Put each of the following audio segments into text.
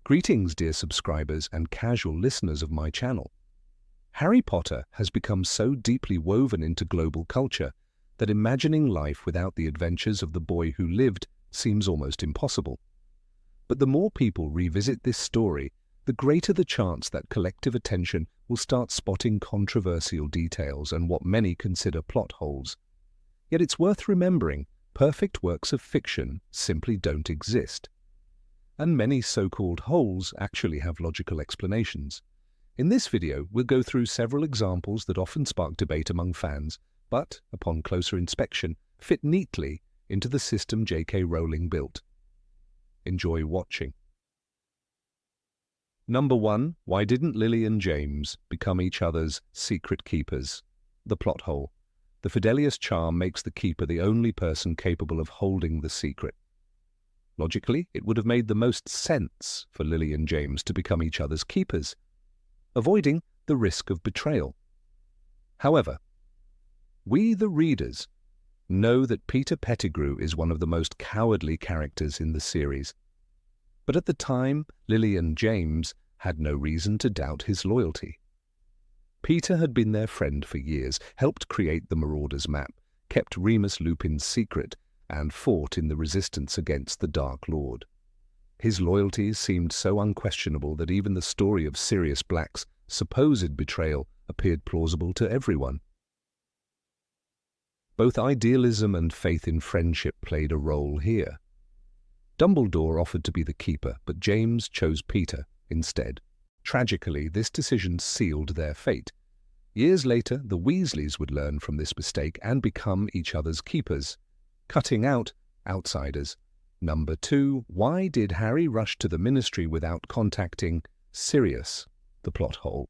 Greetings, dear subscribers and casual listeners of my channel. Harry Potter has become so deeply woven into global culture that imagining life without the adventures of the boy who lived seems almost impossible. But the more people revisit this story, the greater the chance that collective attention will start spotting controversial details and what many consider plot holes. Yet it's worth remembering, perfect works of fiction simply don't exist. And many so-called holes actually have logical explanations. In this video, we'll go through several examples that often spark debate among fans, but, upon closer inspection, fit neatly into the system J.K. Rowling built. Enjoy watching. Number 1. Why didn't Lily and James become each other's secret keepers? The plot hole. The Fidelius charm makes the keeper the only person capable of holding the secret. Logically, it would have made the most sense for Lily and James to become each other's keepers, avoiding the risk of betrayal. However, we, the readers, know that Peter Pettigrew is one of the most cowardly characters in the series. But at the time, Lily and James had no reason to doubt his loyalty. Peter had been their friend for years, helped create the Marauders map, kept Remus Lupin's secret, and fought in the resistance against the Dark Lord. His loyalties seemed so unquestionable that even the story of Sirius Black's supposed betrayal appeared plausible to everyone. Both idealism and faith in friendship played a role here. Dumbledore offered to be the keeper, but James chose Peter instead. Tragically, this decision sealed their fate. Years later, the Weasleys would learn from this mistake and become each other's keepers, cutting out outsiders. Number 2. Why did Harry rush to the Ministry without contacting Sirius? The plot hole.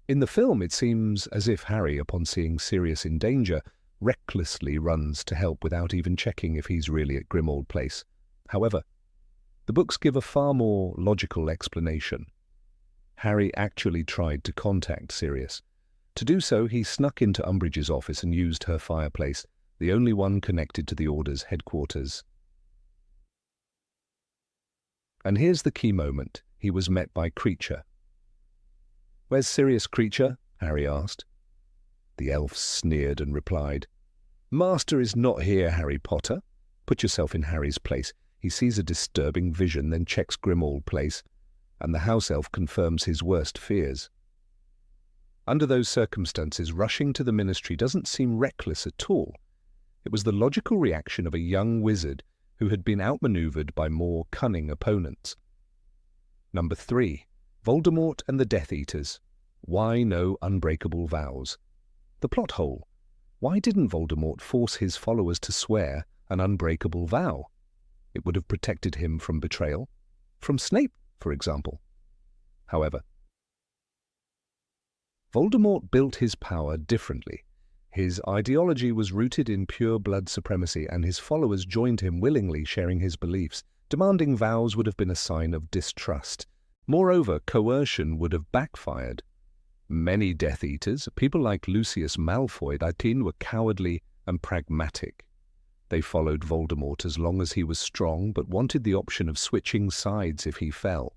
In the film, it seems as if Harry, upon seeing Sirius in danger, recklessly runs to help without even checking if he's really at Grimmauld Place. However, the books give a far more logical explanation. Harry actually tried to contact Sirius. To do so, he snuck into Umbridge's office and used her fireplace, the only one connected to the Order's headquarters. And here's the key moment. He was met by Kreacher. "Where's Sirius, Kreacher?" Harry asked. The elf sneered and replied, "Master is not here, Harry Potter." Put yourself in Harry's place. He sees a disturbing vision, then checks Grimmauld Place, and the house elf confirms his worst fears. Under those circumstances, rushing to the Ministry doesn't seem reckless at all. It was the logical reaction of a young wizard who had been outmaneuvered by more cunning opponents. Number 3. Voldemort and the Death Eaters. Why no unbreakable vows? The plot hole. Why didn't Voldemort force his followers to swear an unbreakable vow? It would have protected him from betrayal. From Snape, for example. However, Voldemort built his power differently. His ideology was rooted in pure blood supremacy, and his followers joined him willingly, sharing his beliefs. Demanding vows would have been a sign of distrust. Moreover, coercion would have backfired. Many Death Eaters, people like Lucius Malfoy, were cowardly and pragmatic. They followed Voldemort as long as he was strong, but wanted the option of switching sides if he fell.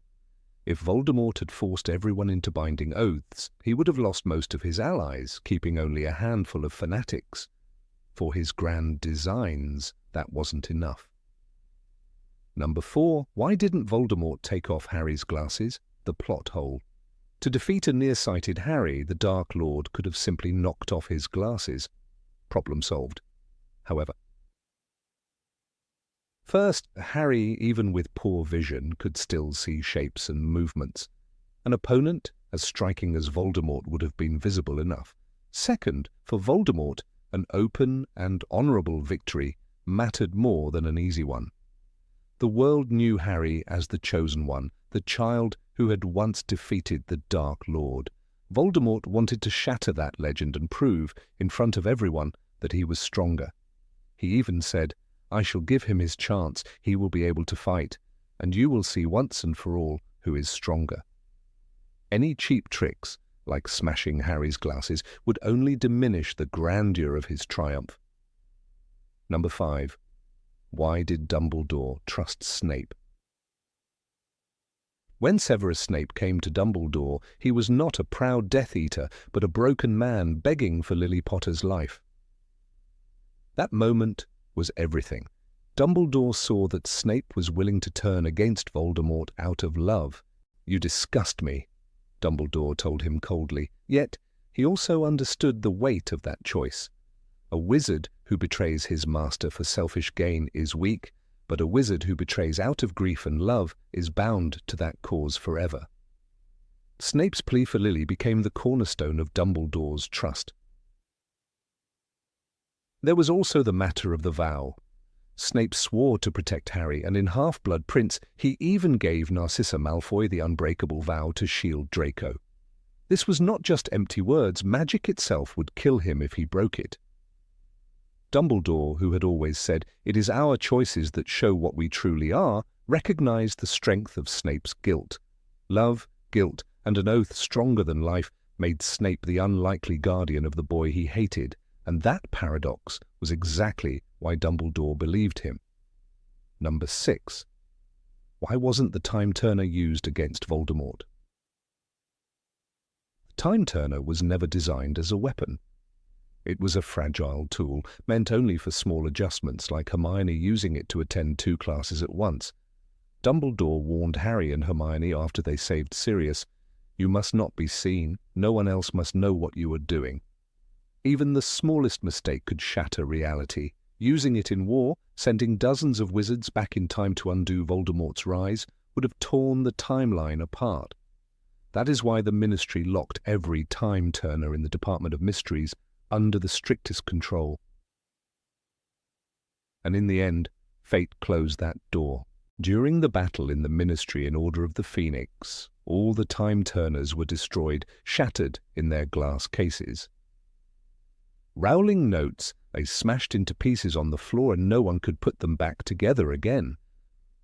If Voldemort had forced everyone into binding oaths, he would have lost most of his allies, keeping only a handful of fanatics. For his grand designs, that wasn't enough. Number 4. Why didn't Voldemort take off Harry's glasses? The plot hole. To defeat a nearsighted Harry, the Dark Lord could have simply knocked off his glasses. Problem solved. However, first, Harry, even with poor vision, could still see shapes and movements. An opponent as striking as Voldemort would have been visible enough. Second, for Voldemort, an open and honourable victory mattered more than an easy one. The world knew Harry as the chosen one, the child who had once defeated the Dark Lord. Voldemort wanted to shatter that legend and prove, in front of everyone, that he was stronger. He even said, "I shall give him his chance, he will be able to fight, and you will see once and for all who is stronger." Any cheap tricks, like smashing Harry's glasses, would only diminish the grandeur of his triumph. Number 5. Why did Dumbledore trust Snape? When Severus Snape came to Dumbledore, he was not a proud Death Eater, but a broken man begging for Lily Potter's life. That moment was everything. Dumbledore saw that Snape was willing to turn against Voldemort out of love. "You disgust me," Dumbledore told him coldly, yet he also understood the weight of that choice. A wizard who betrays his master for selfish gain is weak, but a wizard who betrays out of grief and love is bound to that cause forever. Snape's plea for Lily became the cornerstone of Dumbledore's trust. There was also the matter of the vow. Snape swore to protect Harry, and in Half-Blood Prince he even gave Narcissa Malfoy the Unbreakable vow to shield Draco. This was not just empty words, magic itself would kill him if he broke it. Dumbledore, who had always said, "It is our choices that show what we truly are," recognized the strength of Snape's guilt. Love, guilt, and an oath stronger than life made Snape the unlikely guardian of the boy he hated, and that paradox was exactly why Dumbledore believed him. Number 6. Why wasn't the Time Turner used against Voldemort? The Time Turner was never designed as a weapon. It was a fragile tool, meant only for small adjustments, like Hermione using it to attend 2 classes at once. Dumbledore warned Harry and Hermione after they saved Sirius, "You must not be seen, no one else must know what you are doing." Even the smallest mistake could shatter reality. Using it in war, sending dozens of wizards back in time to undo Voldemort's rise, would have torn the timeline apart. That is why the Ministry locked every Time Turner in the Department of Mysteries under the strictest control. And in the end, fate closed that door. During the battle in the Ministry in Order of the Phoenix, all the Time Turners were destroyed, shattered in their glass cases. Rowling notes they smashed into pieces on the floor and no one could put them back together again.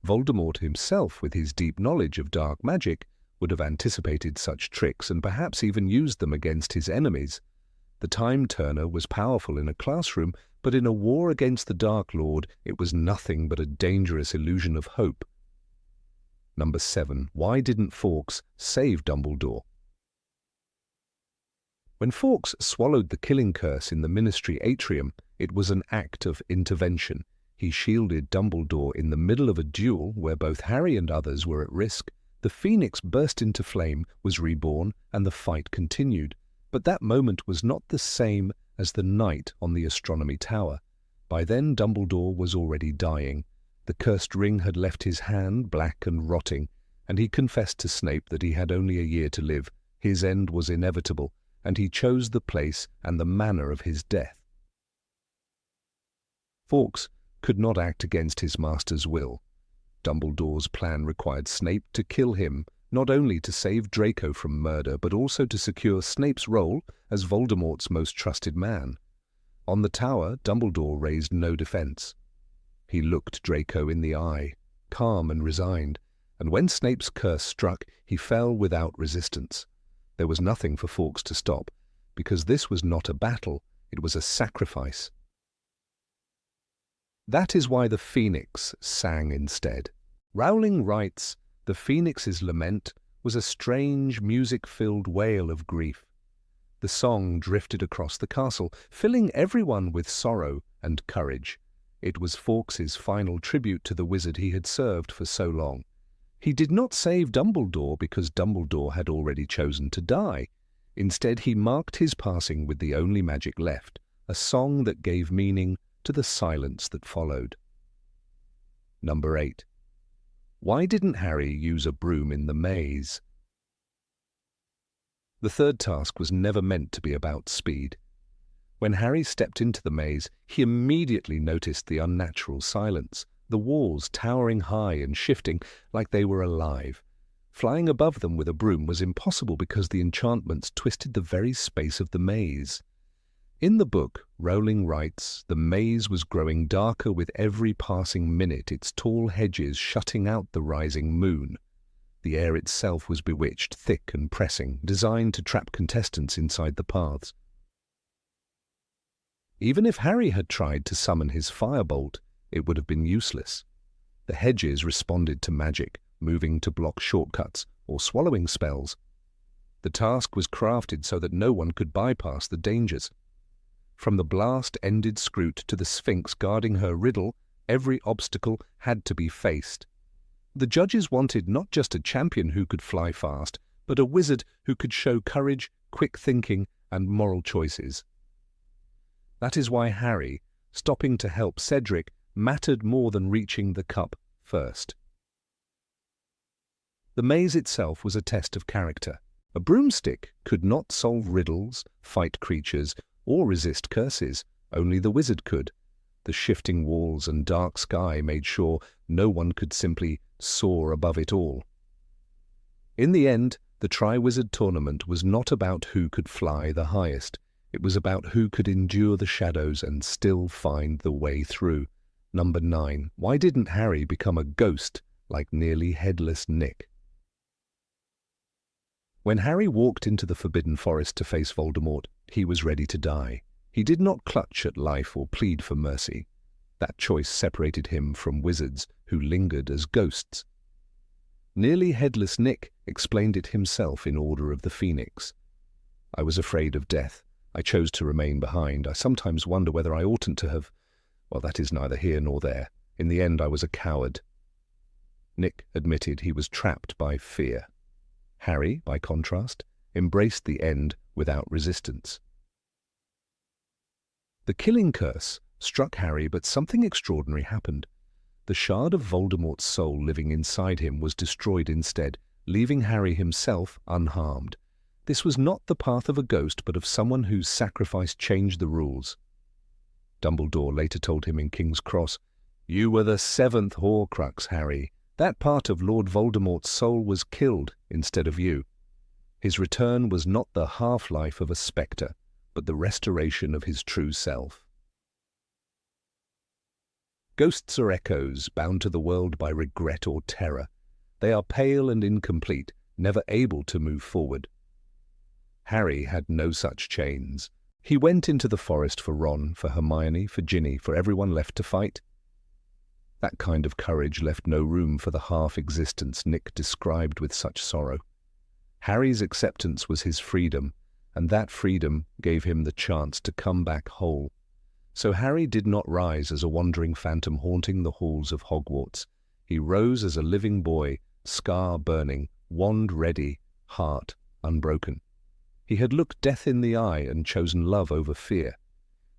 Voldemort himself, with his deep knowledge of dark magic, would have anticipated such tricks and perhaps even used them against his enemies. The Time Turner was powerful in a classroom, but in a war against the Dark Lord, it was nothing but a dangerous illusion of hope. Number 7. Why didn't Fawkes save Dumbledore? When Fawkes swallowed the killing curse in the Ministry atrium, it was an act of intervention. He shielded Dumbledore in the middle of a duel where both Harry and others were at risk. The Phoenix burst into flame, was reborn, and the fight continued. But that moment was not the same as the night on the Astronomy Tower. By then Dumbledore was already dying. The cursed ring had left his hand black and rotting, and he confessed to Snape that he had only a year to live. His end was inevitable, and he chose the place and the manner of his death. Fawkes could not act against his master's will. Dumbledore's plan required Snape to kill him, not only to save Draco from murder, but also to secure Snape's role as Voldemort's most trusted man. On the tower, Dumbledore raised no defense. He looked Draco in the eye, calm and resigned, and when Snape's curse struck, he fell without resistance. There was nothing for Fawkes to stop, because this was not a battle, it was a sacrifice. That is why the Phoenix sang instead. Rowling writes, "The Phoenix's lament was a strange, music-filled wail of grief. The song drifted across the castle, filling everyone with sorrow and courage. It was Fawkes's final tribute to the wizard he had served for so long. He did not save Dumbledore because Dumbledore had already chosen to die. Instead, he marked his passing with the only magic left, a song that gave meaning to the silence that followed." Number 8. Why didn't Harry use a broom in the maze? The third task was never meant to be about speed. When Harry stepped into the maze, he immediately noticed the unnatural silence, the walls towering high and shifting like they were alive. Flying above them with a broom was impossible because the enchantments twisted the very space of the maze. In the book, Rowling writes, "The maze was growing darker with every passing minute, its tall hedges shutting out the rising moon. The air itself was bewitched, thick and pressing, designed to trap contestants inside the paths." Even if Harry had tried to summon his firebolt, it would have been useless. The hedges responded to magic, moving to block shortcuts, or swallowing spells. The task was crafted so that no one could bypass the dangers. From the blast-ended Scroot to the Sphinx guarding her riddle, every obstacle had to be faced. The judges wanted not just a champion who could fly fast, but a wizard who could show courage, quick thinking, and moral choices. That is why Harry, stopping to help Cedric, mattered more than reaching the cup first. The maze itself was a test of character. A broomstick could not solve riddles, fight creatures, or resist curses. Only the wizard could. The shifting walls and dark sky made sure no one could simply soar above it all. In the end, the Triwizard Tournament was not about who could fly the highest. It was about who could endure the shadows and still find the way through. Number 9. Why didn't Harry become a ghost like nearly headless Nick? When Harry walked into the Forbidden Forest to face Voldemort, he was ready to die. He did not clutch at life or plead for mercy. That choice separated him from wizards who lingered as ghosts. Nearly headless Nick explained it himself in Order of the Phoenix. I was afraid of death. I chose to remain behind. I sometimes wonder whether I oughtn't to have. Well, that is neither here nor there. In the end, I was a coward. Nick admitted he was trapped by fear. Harry, by contrast, embraced the end without resistance. The killing curse struck Harry, but something extraordinary happened. The shard of Voldemort's soul living inside him was destroyed instead, leaving Harry himself unharmed. This was not the path of a ghost, but of someone whose sacrifice changed the rules. Dumbledore later told him in King's Cross, "You were the 7th Horcrux, Harry. That part of Lord Voldemort's soul was killed instead of you." His return was not the half-life of a spectre, but the restoration of his true self. Ghosts are echoes, bound to the world by regret or terror. They are pale and incomplete, never able to move forward. Harry had no such chains. He went into the forest for Ron, for Hermione, for Ginny, for everyone left to fight. That kind of courage left no room for the half-existence Nick described with such sorrow. Harry's acceptance was his freedom, and that freedom gave him the chance to come back whole. So Harry did not rise as a wandering phantom haunting the halls of Hogwarts. He rose as a living boy, scar burning, wand ready, heart unbroken. He had looked death in the eye and chosen love over fear.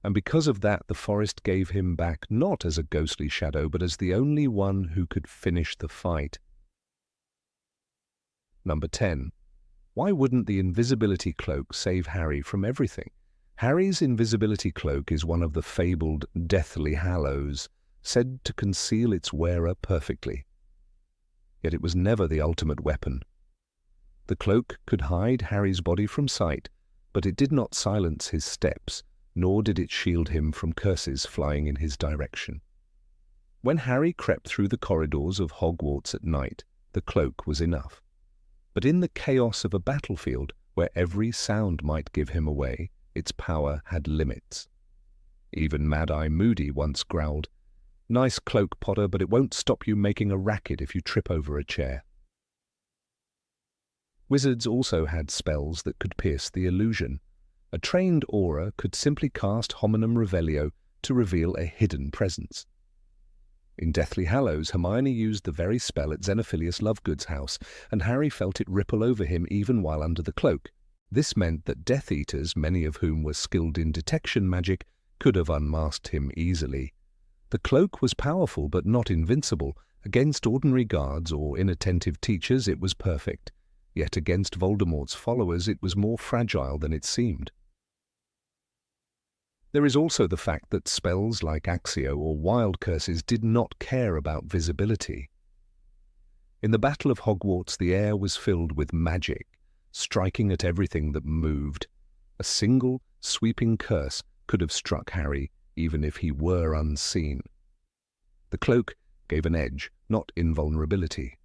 And because of that, the forest gave him back not as a ghostly shadow, but as the only one who could finish the fight. Number 10. Why wouldn't the invisibility cloak save Harry from everything? Harry's invisibility cloak is one of the fabled Deathly Hallows, said to conceal its wearer perfectly. Yet it was never the ultimate weapon. The cloak could hide Harry's body from sight, but it did not silence his steps, nor did it shield him from curses flying in his direction. When Harry crept through the corridors of Hogwarts at night, the cloak was enough. But in the chaos of a battlefield, where every sound might give him away, its power had limits. Even Mad-Eye Moody once growled, "Nice cloak, Potter, but it won't stop you making a racket if you trip over a chair." Wizards also had spells that could pierce the illusion. A trained aura could simply cast Hominum Revelio to reveal a hidden presence. In Deathly Hallows, Hermione used the very spell at Xenophilius Lovegood's house, and Harry felt it ripple over him even while under the cloak. This meant that Death Eaters, many of whom were skilled in detection magic, could have unmasked him easily. The cloak was powerful but not invincible. Against ordinary guards or inattentive teachers it was perfect. Yet against Voldemort's followers it was more fragile than it seemed. There is also the fact that spells like Accio or Wild Curses did not care about visibility. In the Battle of Hogwarts, the air was filled with magic, striking at everything that moved. A single, sweeping curse could have struck Harry, even if he were unseen. The cloak gave an edge, not invulnerability.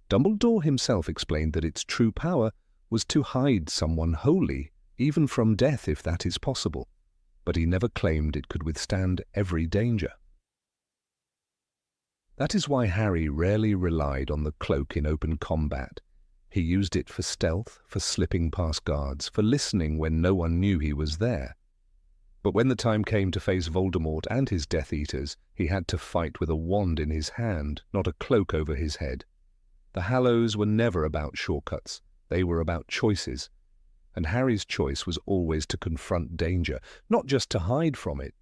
Dumbledore himself explained that its true power was to hide someone wholly, even from death if that is possible, but he never claimed it could withstand every danger. That is why Harry rarely relied on the cloak in open combat. He used it for stealth, for slipping past guards, for listening when no one knew he was there. But when the time came to face Voldemort and his Death Eaters, he had to fight with a wand in his hand, not a cloak over his head. The Hallows were never about shortcuts. They were about choices. And Harry's choice was always to confront danger, not just to hide from it.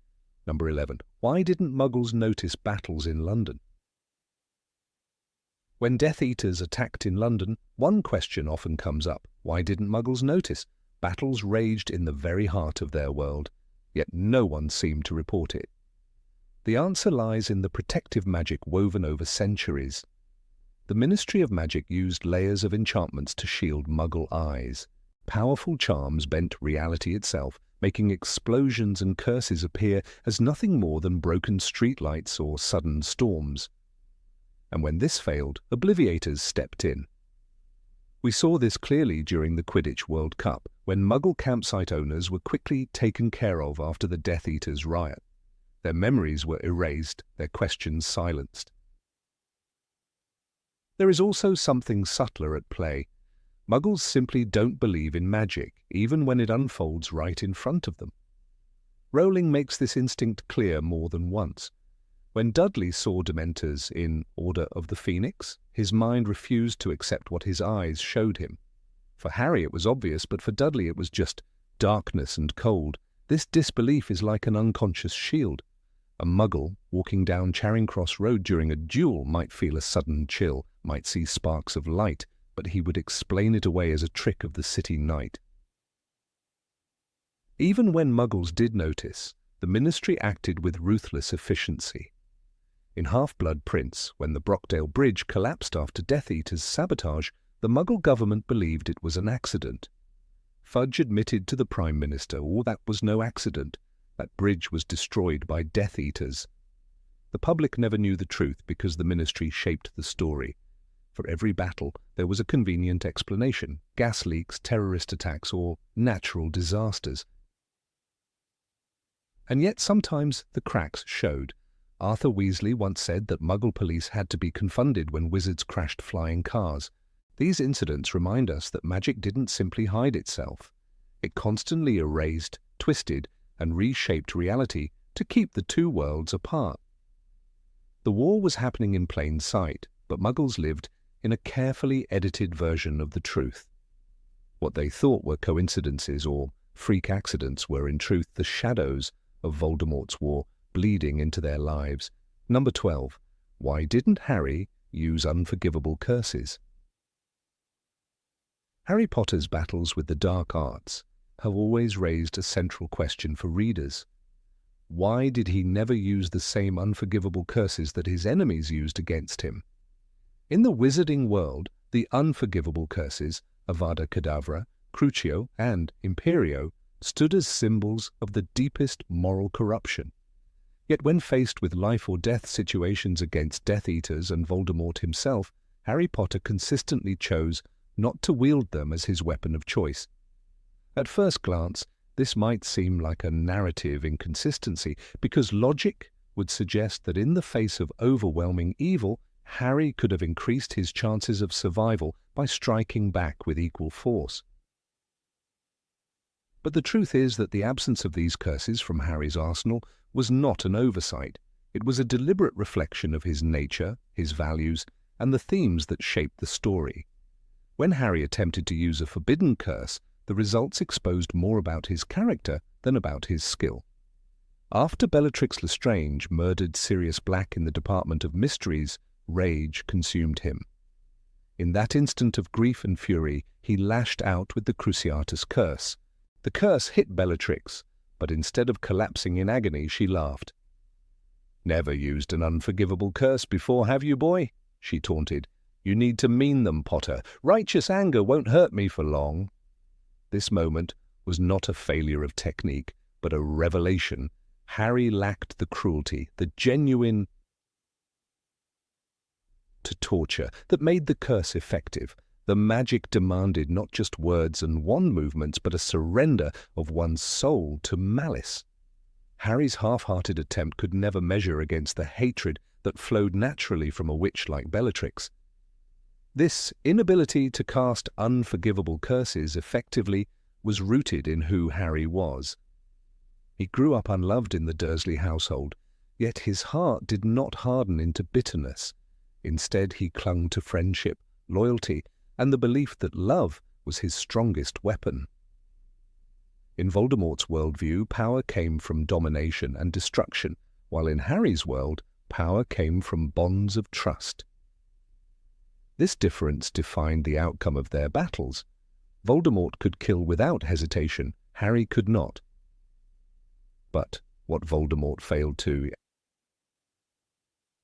Number 11. Why didn't Muggles notice battles in London? When Death Eaters attacked in London, one question often comes up. Why didn't Muggles notice? Battles raged in the very heart of their world, yet no one seemed to report it. The answer lies in the protective magic woven over centuries. The Ministry of Magic used layers of enchantments to shield Muggle eyes. Powerful charms bent reality itself, making explosions and curses appear as nothing more than broken streetlights or sudden storms. And when this failed, Obliviators stepped in. We saw this clearly during the Quidditch World Cup, when Muggle campsite owners were quickly taken care of after the Death Eaters' riot. Their memories were erased, their questions silenced. There is also something subtler at play. Muggles simply don't believe in magic, even when it unfolds right in front of them. Rowling makes this instinct clear more than once. When Dudley saw Dementors in Order of the Phoenix, his mind refused to accept what his eyes showed him. For Harry it was obvious, but for Dudley it was just darkness and cold. This disbelief is like an unconscious shield. A Muggle walking down Charing Cross Road during a duel might feel a sudden chill, might see sparks of light, but he would explain it away as a trick of the city night. Even when Muggles did notice, the Ministry acted with ruthless efficiency. In Half-Blood Prince, when the Brockdale Bridge collapsed after Death Eaters' sabotage, the Muggle government believed it was an accident. Fudge admitted to the Prime Minister, that was no accident. That bridge was destroyed by Death Eaters. The public never knew the truth because the Ministry shaped the story. For every battle, there was a convenient explanation: gas leaks, terrorist attacks, or natural disasters. And yet sometimes the cracks showed. Arthur Weasley once said that Muggle police had to be confounded when wizards crashed flying cars. These incidents remind us that magic didn't simply hide itself. It constantly erased, twisted, and reshaped reality to keep the two worlds apart. The war was happening in plain sight, but Muggles lived in a carefully edited version of the truth. What they thought were coincidences or freak accidents were in truth the shadows of Voldemort's war, bleeding into their lives. Number 12. Why didn't Harry use unforgivable curses? Harry Potter's battles with the dark arts have always raised a central question for readers. Why did he never use the same unforgivable curses that his enemies used against him? In the wizarding world, the unforgivable curses, Avada Kedavra, Crucio, and Imperio, stood as symbols of the deepest moral corruption. Yet when faced with life-or-death situations against Death Eaters and Voldemort himself, Harry Potter consistently chose not to wield them as his weapon of choice. At first glance, this might seem like a narrative inconsistency, because logic would suggest that in the face of overwhelming evil, Harry could have increased his chances of survival by striking back with equal force. But the truth is that the absence of these curses from Harry's arsenal was not an oversight. It was a deliberate reflection of his nature, his values, and the themes that shaped the story. When Harry attempted to use a forbidden curse, the results exposed more about his character than about his skill. After Bellatrix Lestrange murdered Sirius Black in the Department of Mysteries, rage consumed him. In that instant of grief and fury, he lashed out with the Cruciatus Curse. The curse hit Bellatrix, but instead of collapsing in agony, she laughed. "Never used an unforgivable curse before, have you, boy?" she taunted. "You need to mean them, Potter. Righteous anger won't hurt me for long." This moment was not a failure of technique, but a revelation. Harry lacked the cruelty, the genuine to torture that made the curse effective. The magic demanded not just words and wand movements, but a surrender of one's soul to malice. Harry's half-hearted attempt could never measure against the hatred, that flowed naturally from a witch like Bellatrix. This inability to cast unforgivable curses effectively was rooted in who Harry was. He grew up unloved in the Dursley household, yet his heart did not harden into bitterness. Instead, he clung to friendship, loyalty, and the belief that love was his strongest weapon. In Voldemort's worldview, power came from domination and destruction, while in Harry's world, power came from bonds of trust. This difference defined the outcome of their battles. Voldemort could kill without hesitation, Harry could not. But what Voldemort failed to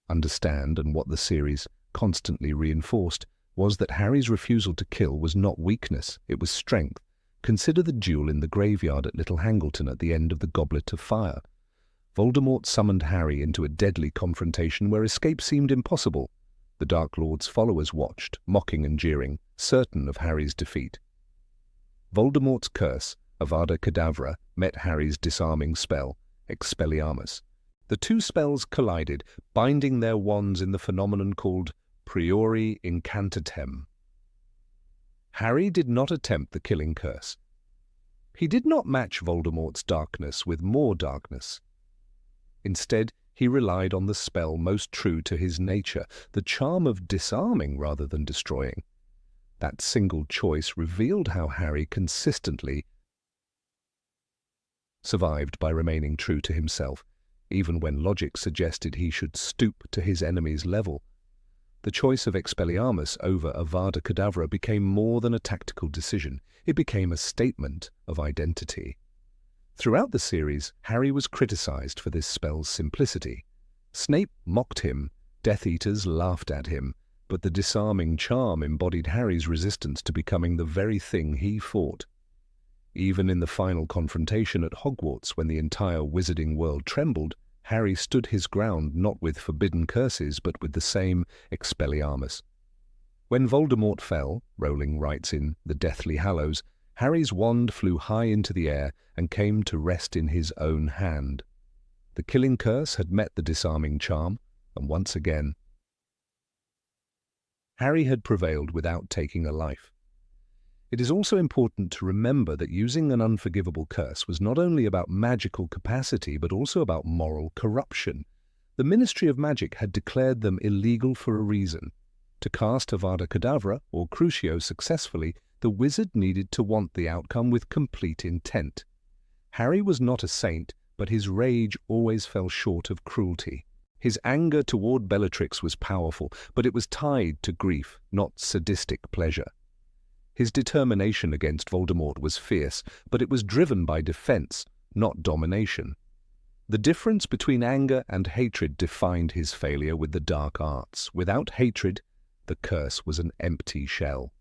understand, and what the series constantly reinforced, was that Harry's refusal to kill was not weakness, it was strength. Consider the duel in the graveyard at Little Hangleton at the end of the Goblet of Fire. Voldemort summoned Harry into a deadly confrontation where escape seemed impossible. The Dark Lord's followers watched, mocking and jeering, certain of Harry's defeat. Voldemort's curse, Avada Kedavra, met Harry's disarming spell, Expelliarmus. The two spells collided, binding their wands in the phenomenon called priori incantatem. Harry did not attempt the killing curse. He did not match Voldemort's darkness with more darkness. Instead, he relied on the spell most true to his nature, the charm of disarming rather than destroying. That single choice revealed how Harry consistently survived by remaining true to himself, even when logic suggested he should stoop to his enemy's level. The choice of Expelliarmus over Avada Kedavra became more than a tactical decision. It became a statement of identity. Throughout the series, Harry was criticized for this spell's simplicity. Snape mocked him, Death Eaters laughed at him, but the disarming charm embodied Harry's resistance to becoming the very thing he fought. Even in the final confrontation at Hogwarts, when the entire wizarding world trembled, Harry stood his ground not with forbidden curses, but with the same Expelliarmus. When Voldemort fell, Rowling writes in The Deathly Hallows, Harry's wand flew high into the air and came to rest in his own hand. The killing curse had met the disarming charm, and once again, Harry had prevailed without taking a life. It is also important to remember that using an unforgivable curse was not only about magical capacity, but also about moral corruption. The Ministry of Magic had declared them illegal for a reason. To cast Avada Kedavra, or Crucio, successfully, the wizard needed to want the outcome with complete intent. Harry was not a saint, but his rage always fell short of cruelty. His anger toward Bellatrix was powerful, but it was tied to grief, not sadistic pleasure. His determination against Voldemort was fierce, but it was driven by defense, not domination. The difference between anger and hatred defined his failure with the dark arts. Without hatred, the curse was an empty shell.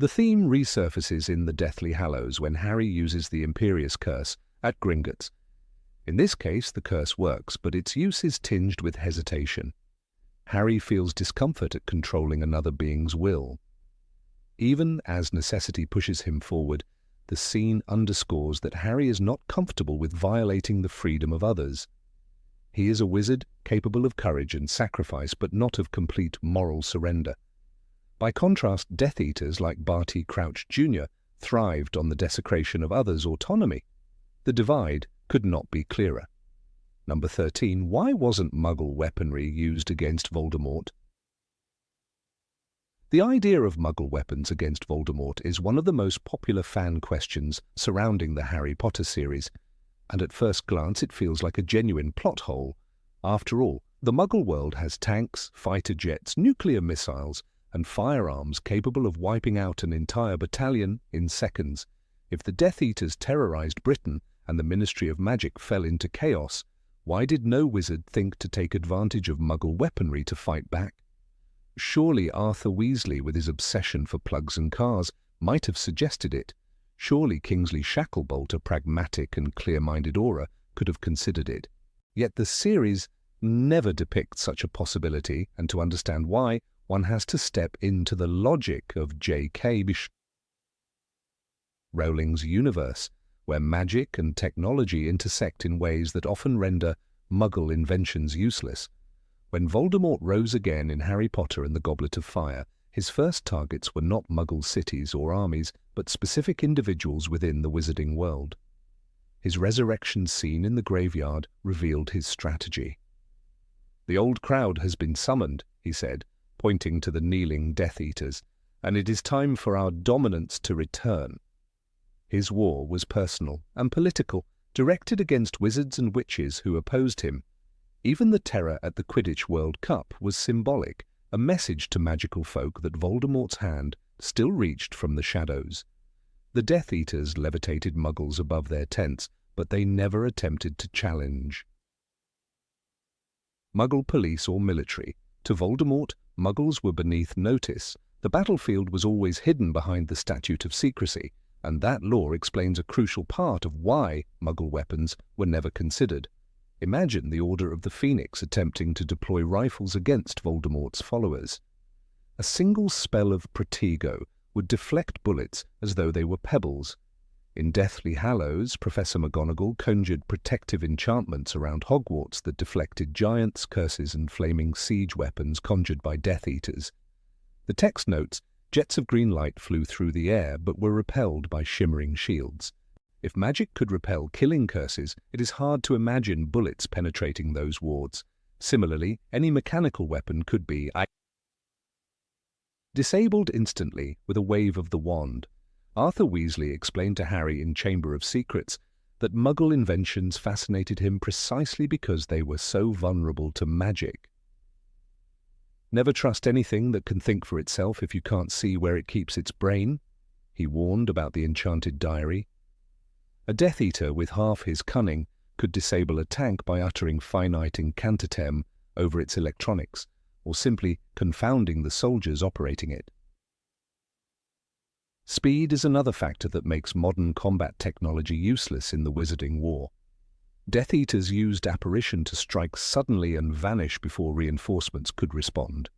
The theme resurfaces in the Deathly Hallows when Harry uses the Imperious Curse at Gringotts. In this case, the curse works, but its use is tinged with hesitation. Harry feels discomfort at controlling another being's will. Even as necessity pushes him forward, the scene underscores that Harry is not comfortable with violating the freedom of others. He is a wizard capable of courage and sacrifice, but not of complete moral surrender. By contrast, Death Eaters like Barty Crouch Jr. thrived on the desecration of others' autonomy. The divide could not be clearer. Number 13. Why wasn't Muggle weaponry used against Voldemort? The idea of Muggle weapons against Voldemort is one of the most popular fan questions surrounding the Harry Potter series, and at first glance it feels like a genuine plot hole. After all, the Muggle world has tanks, fighter jets, nuclear missiles, and firearms capable of wiping out an entire battalion in seconds. If the Death Eaters terrorized Britain and the Ministry of Magic fell into chaos, why did no wizard think to take advantage of Muggle weaponry to fight back? Surely Arthur Weasley, with his obsession for plugs and cars, might have suggested it. Surely Kingsley Shacklebolt, a pragmatic and clear-minded aura, could have considered it. Yet the series never depicts such a possibility, and to understand why, one has to step into the logic of J.K. Rowling's universe, where magic and technology intersect in ways that often render Muggle inventions useless. When Voldemort rose again in Harry Potter and the Goblet of Fire, his first targets were not Muggle cities or armies, but specific individuals within the wizarding world. His resurrection scene in the graveyard revealed his strategy. "The old crowd has been summoned," he said, pointing to the kneeling Death Eaters, "and it is time for our dominance to return." His war was personal and political, directed against wizards and witches who opposed him. Even the terror at the Quidditch World Cup was symbolic, a message to magical folk that Voldemort's hand still reached from the shadows. The Death Eaters levitated Muggles above their tents, but they never attempted to challenge. Muggle police or military. To Voldemort, Muggles were beneath notice. The battlefield was always hidden behind the Statute of Secrecy, and that law explains a crucial part of why Muggle weapons were never considered. Imagine the Order of the Phoenix attempting to deploy rifles against Voldemort's followers. A single spell of Protego would deflect bullets as though they were pebbles. In Deathly Hallows, Professor McGonagall conjured protective enchantments around Hogwarts that deflected giants, curses, and flaming siege weapons conjured by Death Eaters. The text notes, jets of green light flew through the air but were repelled by shimmering shields. If magic could repel killing curses, it is hard to imagine bullets penetrating those wards. Similarly, any mechanical weapon could be disabled instantly with a wave of the wand. Arthur Weasley explained to Harry in Chamber of Secrets that Muggle inventions fascinated him precisely because they were so vulnerable to magic. "Never trust anything that can think for itself if you can't see where it keeps its brain," he warned about the enchanted diary. A Death Eater with half his cunning could disable a tank by uttering finite incantatem over its electronics, or simply confounding the soldiers operating it. Speed is another factor that makes modern combat technology useless in the Wizarding War. Death Eaters used apparition to strike suddenly and vanish before reinforcements could respond.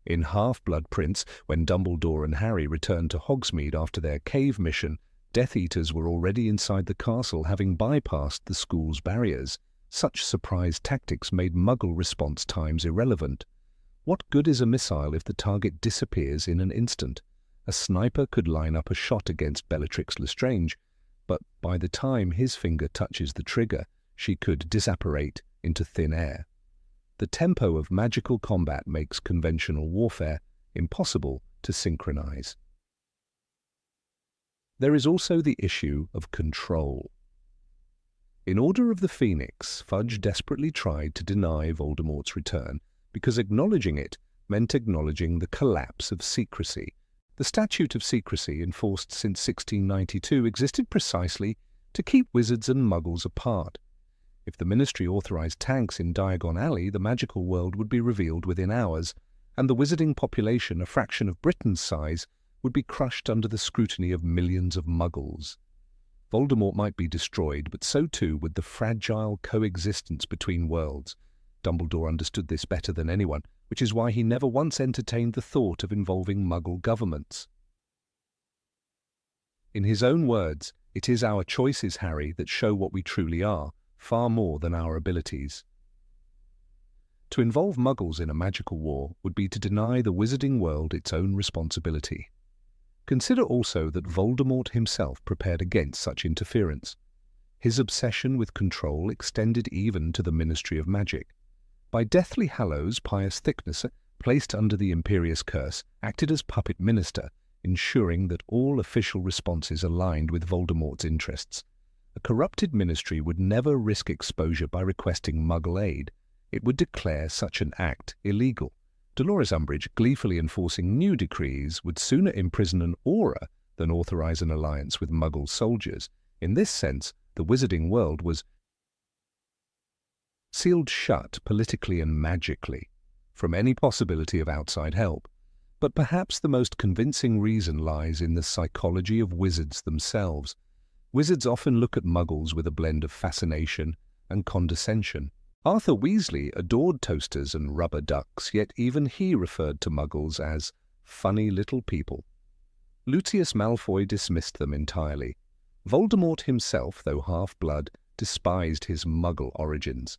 In Half-Blood Prince, when Dumbledore and Harry returned to Hogsmeade after their cave mission, Death Eaters were already inside the castle, having bypassed the school's barriers. Such surprise tactics made Muggle response times irrelevant. What good is a missile if the target disappears in an instant? A sniper could line up a shot against Bellatrix Lestrange, but by the time his finger touches the trigger, she could disapparate into thin air. The tempo of magical combat makes conventional warfare impossible to synchronize. There is also the issue of control. In Order of the Phoenix, Fudge desperately tried to deny Voldemort's return because acknowledging it meant acknowledging the collapse of secrecy. The Statute of Secrecy, enforced since 1692, existed precisely to keep wizards and muggles apart. If the Ministry authorized tanks in Diagon Alley, the magical world would be revealed within hours, and the wizarding population, a fraction of Britain's size, would be crushed under the scrutiny of millions of muggles. Voldemort might be destroyed, but so too would the fragile coexistence between worlds. Dumbledore understood this better than anyone, which is why he never once entertained the thought of involving Muggle governments. In his own words, "It is our choices, Harry, that show what we truly are, far more than our abilities." To involve Muggles in a magical war would be to deny the wizarding world its own responsibility. Consider also that Voldemort himself prepared against such interference. His obsession with control extended even to the Ministry of Magic. By Deathly Hallows, Pius Thickness, placed under the Imperious Curse, acted as puppet minister, ensuring that all official responses aligned with Voldemort's interests. A corrupted ministry would never risk exposure by requesting Muggle aid. It would declare such an act illegal. Dolores Umbridge, gleefully enforcing new decrees, would sooner imprison an aura than authorize an alliance with Muggle soldiers. In this sense, the wizarding world was sealed shut politically and magically from any possibility of outside help. But perhaps the most convincing reason lies in the psychology of wizards themselves. Wizards often look at Muggles with a blend of fascination and condescension. Arthur Weasley adored toasters and rubber ducks, yet even he referred to Muggles as funny little people. Lucius Malfoy dismissed them entirely. Voldemort himself, though half-blood, despised his Muggle origins.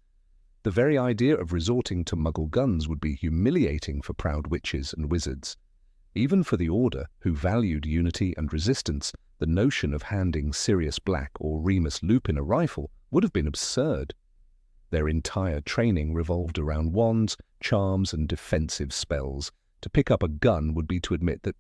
The very idea of resorting to Muggle guns would be humiliating for proud witches and wizards. Even for the Order, who valued unity and resistance, the notion of handing Sirius Black or Remus Lupin a rifle would have been absurd. Their entire training revolved around wands, charms, and defensive spells. To pick up a gun would be to admit that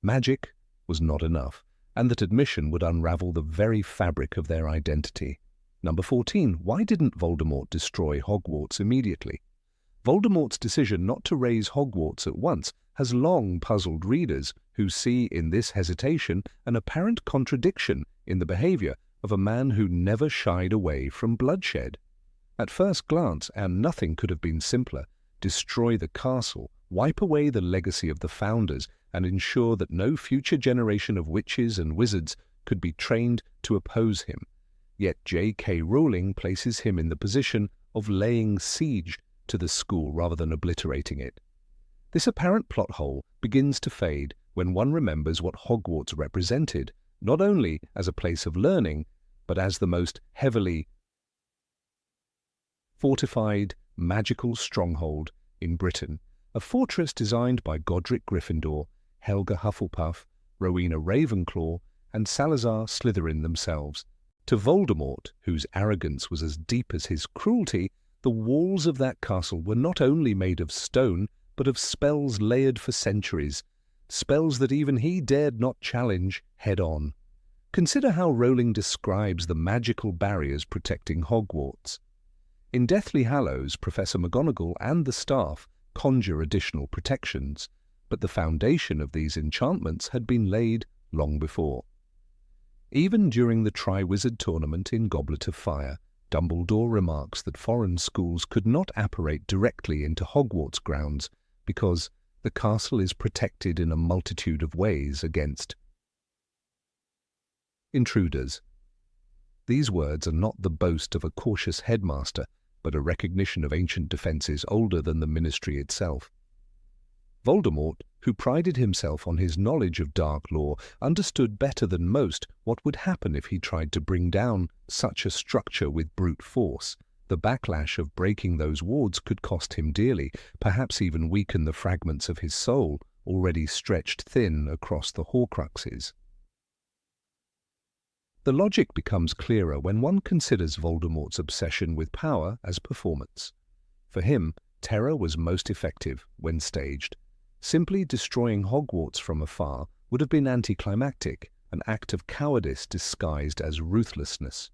magic was not enough, and that admission would unravel the very fabric of their identity. Number 14. Why didn't Voldemort destroy Hogwarts immediately? Voldemort's decision not to raise Hogwarts at once has long puzzled readers who see in this hesitation an apparent contradiction in the behavior of a man who never shied away from bloodshed. At first glance, and nothing could have been simpler, destroy the castle, wipe away the legacy of the founders, and ensure that no future generation of witches and wizards could be trained to oppose him. Yet J.K. Rowling places him in the position of laying siege to the school rather than obliterating it. This apparent plot hole begins to fade when one remembers what Hogwarts represented, not only as a place of learning, but as the most heavily fortified magical stronghold in Britain, a fortress designed by Godric Gryffindor, Helga Hufflepuff, Rowena Ravenclaw, and Salazar Slytherin themselves. To Voldemort, whose arrogance was as deep as his cruelty, the walls of that castle were not only made of stone, but of spells layered for centuries, spells that even he dared not challenge head-on. Consider how Rowling describes the magical barriers protecting Hogwarts. In Deathly Hallows, Professor McGonagall and the staff conjure additional protections, but the foundation of these enchantments had been laid long before. Even during the Triwizard Tournament in Goblet of Fire, Dumbledore remarks that foreign schools could not apparate directly into Hogwarts grounds because the castle is protected in a multitude of ways against intruders. These words are not the boast of a cautious headmaster, but a recognition of ancient defences older than the ministry itself. Voldemort, who prided himself on his knowledge of dark law, understood better than most what would happen if he tried to bring down such a structure with brute force. The backlash of breaking those wards could cost him dearly, perhaps even weaken the fragments of his soul, already stretched thin across the Horcruxes. The logic becomes clearer when one considers Voldemort's obsession with power as performance. For him, terror was most effective when staged. Simply destroying Hogwarts from afar would have been anticlimactic, an act of cowardice disguised as ruthlessness.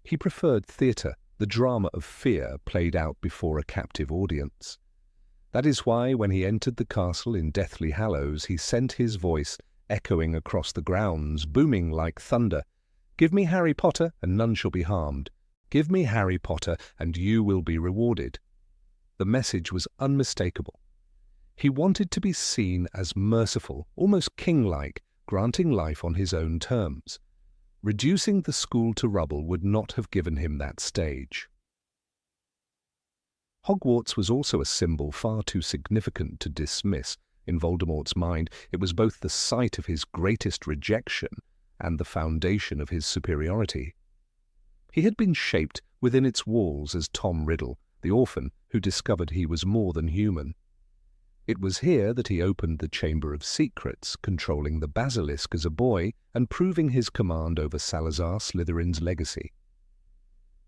He preferred theatre, the drama of fear played out before a captive audience. That is why, when he entered the castle in Deathly Hallows, he sent his voice echoing across the grounds, booming like thunder. "Give me Harry Potter, and none shall be harmed. Give me Harry Potter, and you will be rewarded." The message was unmistakable. He wanted to be seen as merciful, almost king-like, granting life on his own terms. Reducing the school to rubble would not have given him that stage. Hogwarts was also a symbol far too significant to dismiss. In Voldemort's mind, it was both the site of his greatest rejection and the foundation of his superiority. He had been shaped within its walls as Tom Riddle, the orphan who discovered he was more than human. It was here that he opened the Chamber of Secrets, controlling the basilisk as a boy and proving his command over Salazar Slytherin's legacy.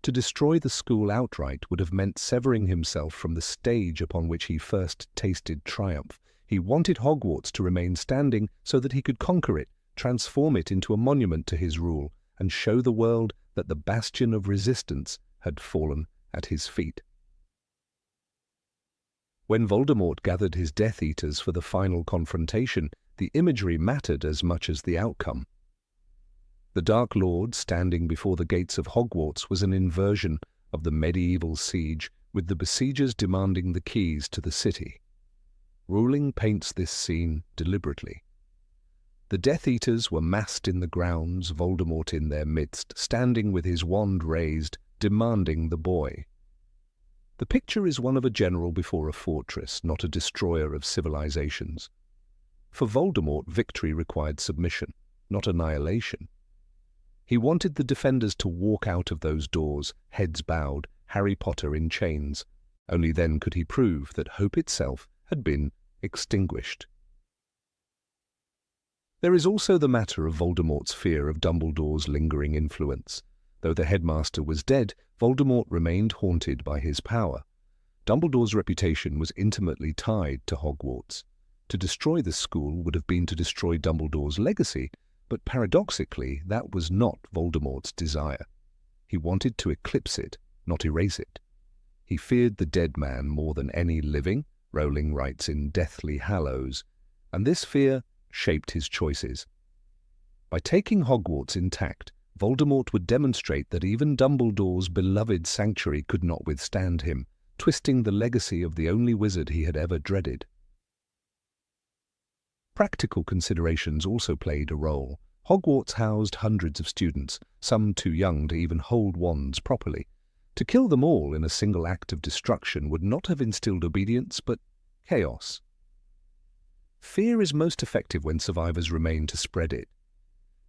To destroy the school outright would have meant severing himself from the stage upon which he first tasted triumph. He wanted Hogwarts to remain standing so that he could conquer it, transform it into a monument to his rule, and show the world that the bastion of resistance had fallen at his feet. When Voldemort gathered his Death Eaters for the final confrontation, the imagery mattered as much as the outcome. The Dark Lord standing before the gates of Hogwarts was an inversion of the medieval siege, with the besiegers demanding the keys to the city. Rowling paints this scene deliberately. The Death Eaters were massed in the grounds, Voldemort in their midst, standing with his wand raised, demanding the boy. The picture is one of a general before a fortress, not a destroyer of civilizations. For Voldemort, victory required submission, not annihilation. He wanted the defenders to walk out of those doors, heads bowed, Harry Potter in chains. Only then could he prove that hope itself had been extinguished. There is also the matter of Voldemort's fear of Dumbledore's lingering influence. Though the headmaster was dead, Voldemort remained haunted by his power. Dumbledore's reputation was intimately tied to Hogwarts. To destroy the school would have been to destroy Dumbledore's legacy, but paradoxically that was not Voldemort's desire. He wanted to eclipse it, not erase it. He feared the dead man more than any living, Rowling writes in Deathly Hallows, and this fear shaped his choices. By taking Hogwarts intact, Voldemort would demonstrate that even Dumbledore's beloved sanctuary could not withstand him, twisting the legacy of the only wizard he had ever dreaded. Practical considerations also played a role. Hogwarts housed hundreds of students, some too young to even hold wands properly. To kill them all in a single act of destruction would not have instilled obedience, but chaos. Fear is most effective when survivors remain to spread it.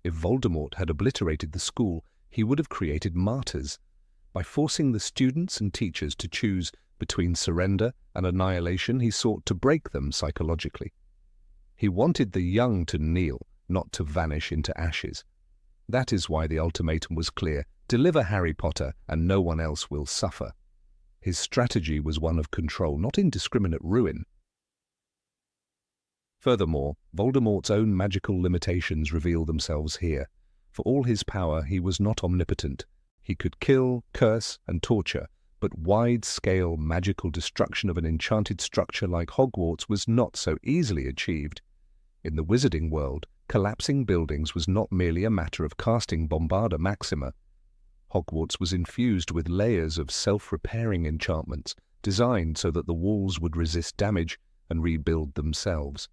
If Voldemort had obliterated the school, he would have created martyrs. By forcing the students and teachers to choose between surrender and annihilation, he sought to break them psychologically. He wanted the young to kneel, not to vanish into ashes. That is why the ultimatum was clear: deliver Harry Potter and no one else will suffer. His strategy was one of control, not indiscriminate ruin. Furthermore, Voldemort's own magical limitations reveal themselves here. For all his power, he was not omnipotent. He could kill, curse, and torture, but wide-scale magical destruction of an enchanted structure like Hogwarts was not so easily achieved. In the wizarding world, collapsing buildings was not merely a matter of casting Bombarda Maxima. Hogwarts was infused with layers of self-repairing enchantments, designed so that the walls would resist damage and rebuild themselves.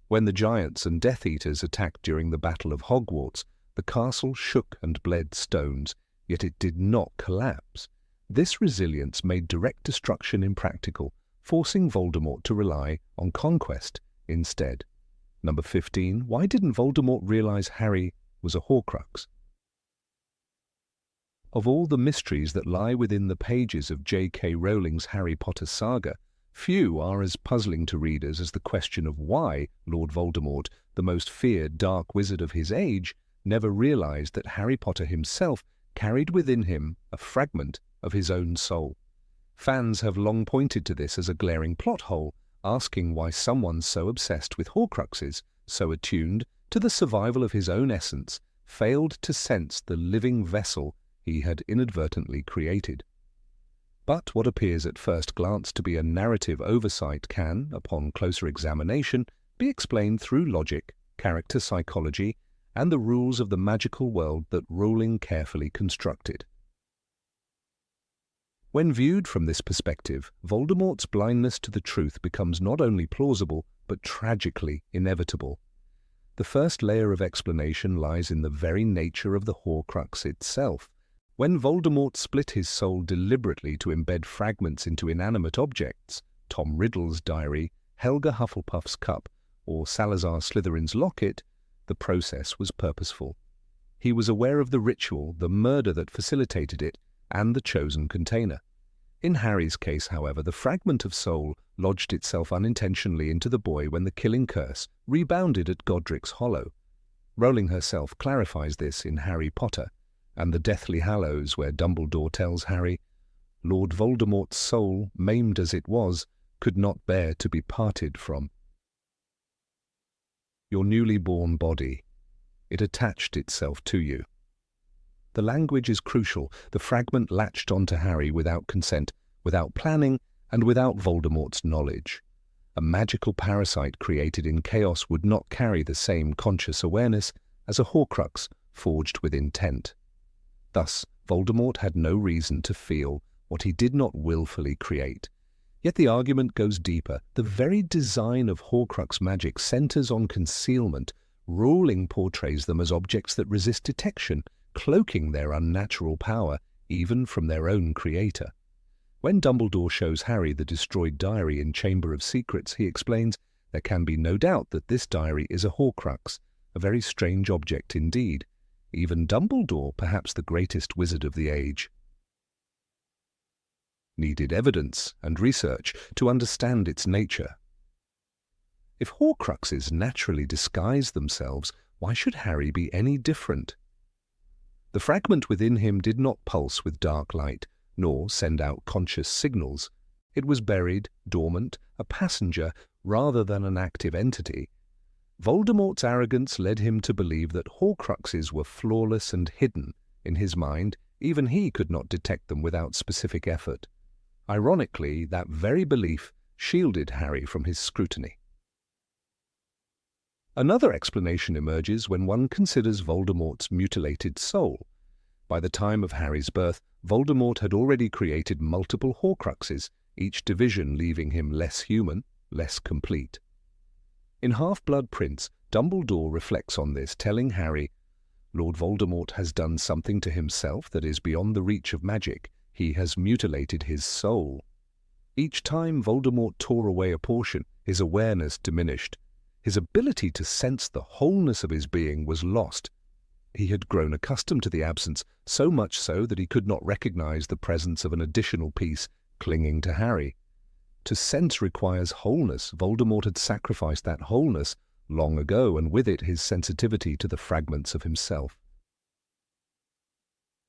When the Giants and Death Eaters attacked during the Battle of Hogwarts, the castle shook and bled stones, yet it did not collapse. This resilience made direct destruction impractical, forcing Voldemort to rely on conquest instead. Number 15. Why didn't Voldemort realize Harry was a Horcrux? Of all the mysteries that lie within the pages of J.K. Rowling's Harry Potter saga, few are as puzzling to readers as the question of why Lord Voldemort, the most feared dark wizard of his age, never realized that Harry Potter himself carried within him a fragment of his own soul. Fans have long pointed to this as a glaring plot hole, asking why someone so obsessed with Horcruxes, so attuned to the survival of his own essence, failed to sense the living vessel he had inadvertently created. But what appears at first glance to be a narrative oversight can, upon closer examination, be explained through logic, character psychology, and the rules of the magical world that Rowling carefully constructed. When viewed from this perspective, Voldemort's blindness to the truth becomes not only plausible, but tragically inevitable. The first layer of explanation lies in the very nature of the Horcrux itself. When Voldemort split his soul deliberately to embed fragments into inanimate objects, Tom Riddle's diary, Helga Hufflepuff's cup, or Salazar Slytherin's locket, the process was purposeful. He was aware of the ritual, the murder that facilitated it, and the chosen container. In Harry's case, however, the fragment of soul lodged itself unintentionally into the boy when the killing curse rebounded at Godric's Hollow. Rowling herself clarifies this in Harry Potter, and the Deathly Hallows, where Dumbledore tells Harry, "Lord Voldemort's soul, maimed as it was, could not bear to be parted from your newly born body. It attached itself to you." The language is crucial. The fragment latched onto Harry without consent, without planning, and without Voldemort's knowledge. A magical parasite created in chaos would not carry the same conscious awareness as a Horcrux forged with intent. Thus, Voldemort had no reason to feel what he did not willfully create. Yet the argument goes deeper. The very design of Horcrux magic centers on concealment. Rowling portrays them as objects that resist detection, cloaking their unnatural power even from their own creator. When Dumbledore shows Harry the destroyed diary in Chamber of Secrets, he explains, "There can be no doubt that this diary is a Horcrux, a very strange object indeed. Even Dumbledore, perhaps the greatest wizard of the age, needed evidence and research to understand its nature. If Horcruxes naturally disguise themselves, why should Harry be any different? The fragment within him did not pulse with dark light, nor send out conscious signals. It was buried, dormant, a passenger rather than an active entity. Voldemort's arrogance led him to believe that Horcruxes were flawless and hidden. In his mind, even he could not detect them without specific effort. Ironically, that very belief shielded Harry from his scrutiny. Another explanation emerges when one considers Voldemort's mutilated soul. By the time of Harry's birth, Voldemort had already created multiple Horcruxes, each division leaving him less human, less complete. In Half-Blood Prince, Dumbledore reflects on this, telling Harry, "Lord Voldemort has done something to himself that is beyond the reach of magic. He has mutilated his soul." Each time Voldemort tore away a portion, his awareness diminished. His ability to sense the wholeness of his being was lost. He had grown accustomed to the absence, so much so that he could not recognize the presence of an additional piece clinging to Harry. To sense requires wholeness. Voldemort had sacrificed that wholeness long ago, and with it his sensitivity to the fragments of himself.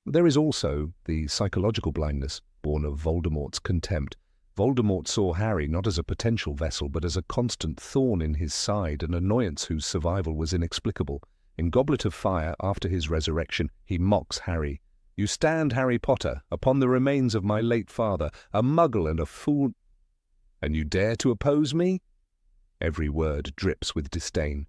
There is also the psychological blindness, born of Voldemort's contempt. Voldemort saw Harry not as a potential vessel, but as a constant thorn in his side, an annoyance whose survival was inexplicable. In Goblet of Fire, after his resurrection, he mocks Harry. "You stand, Harry Potter, upon the remains of my late father, a Muggle and a fool, and you dare to oppose me?" Every word drips with disdain.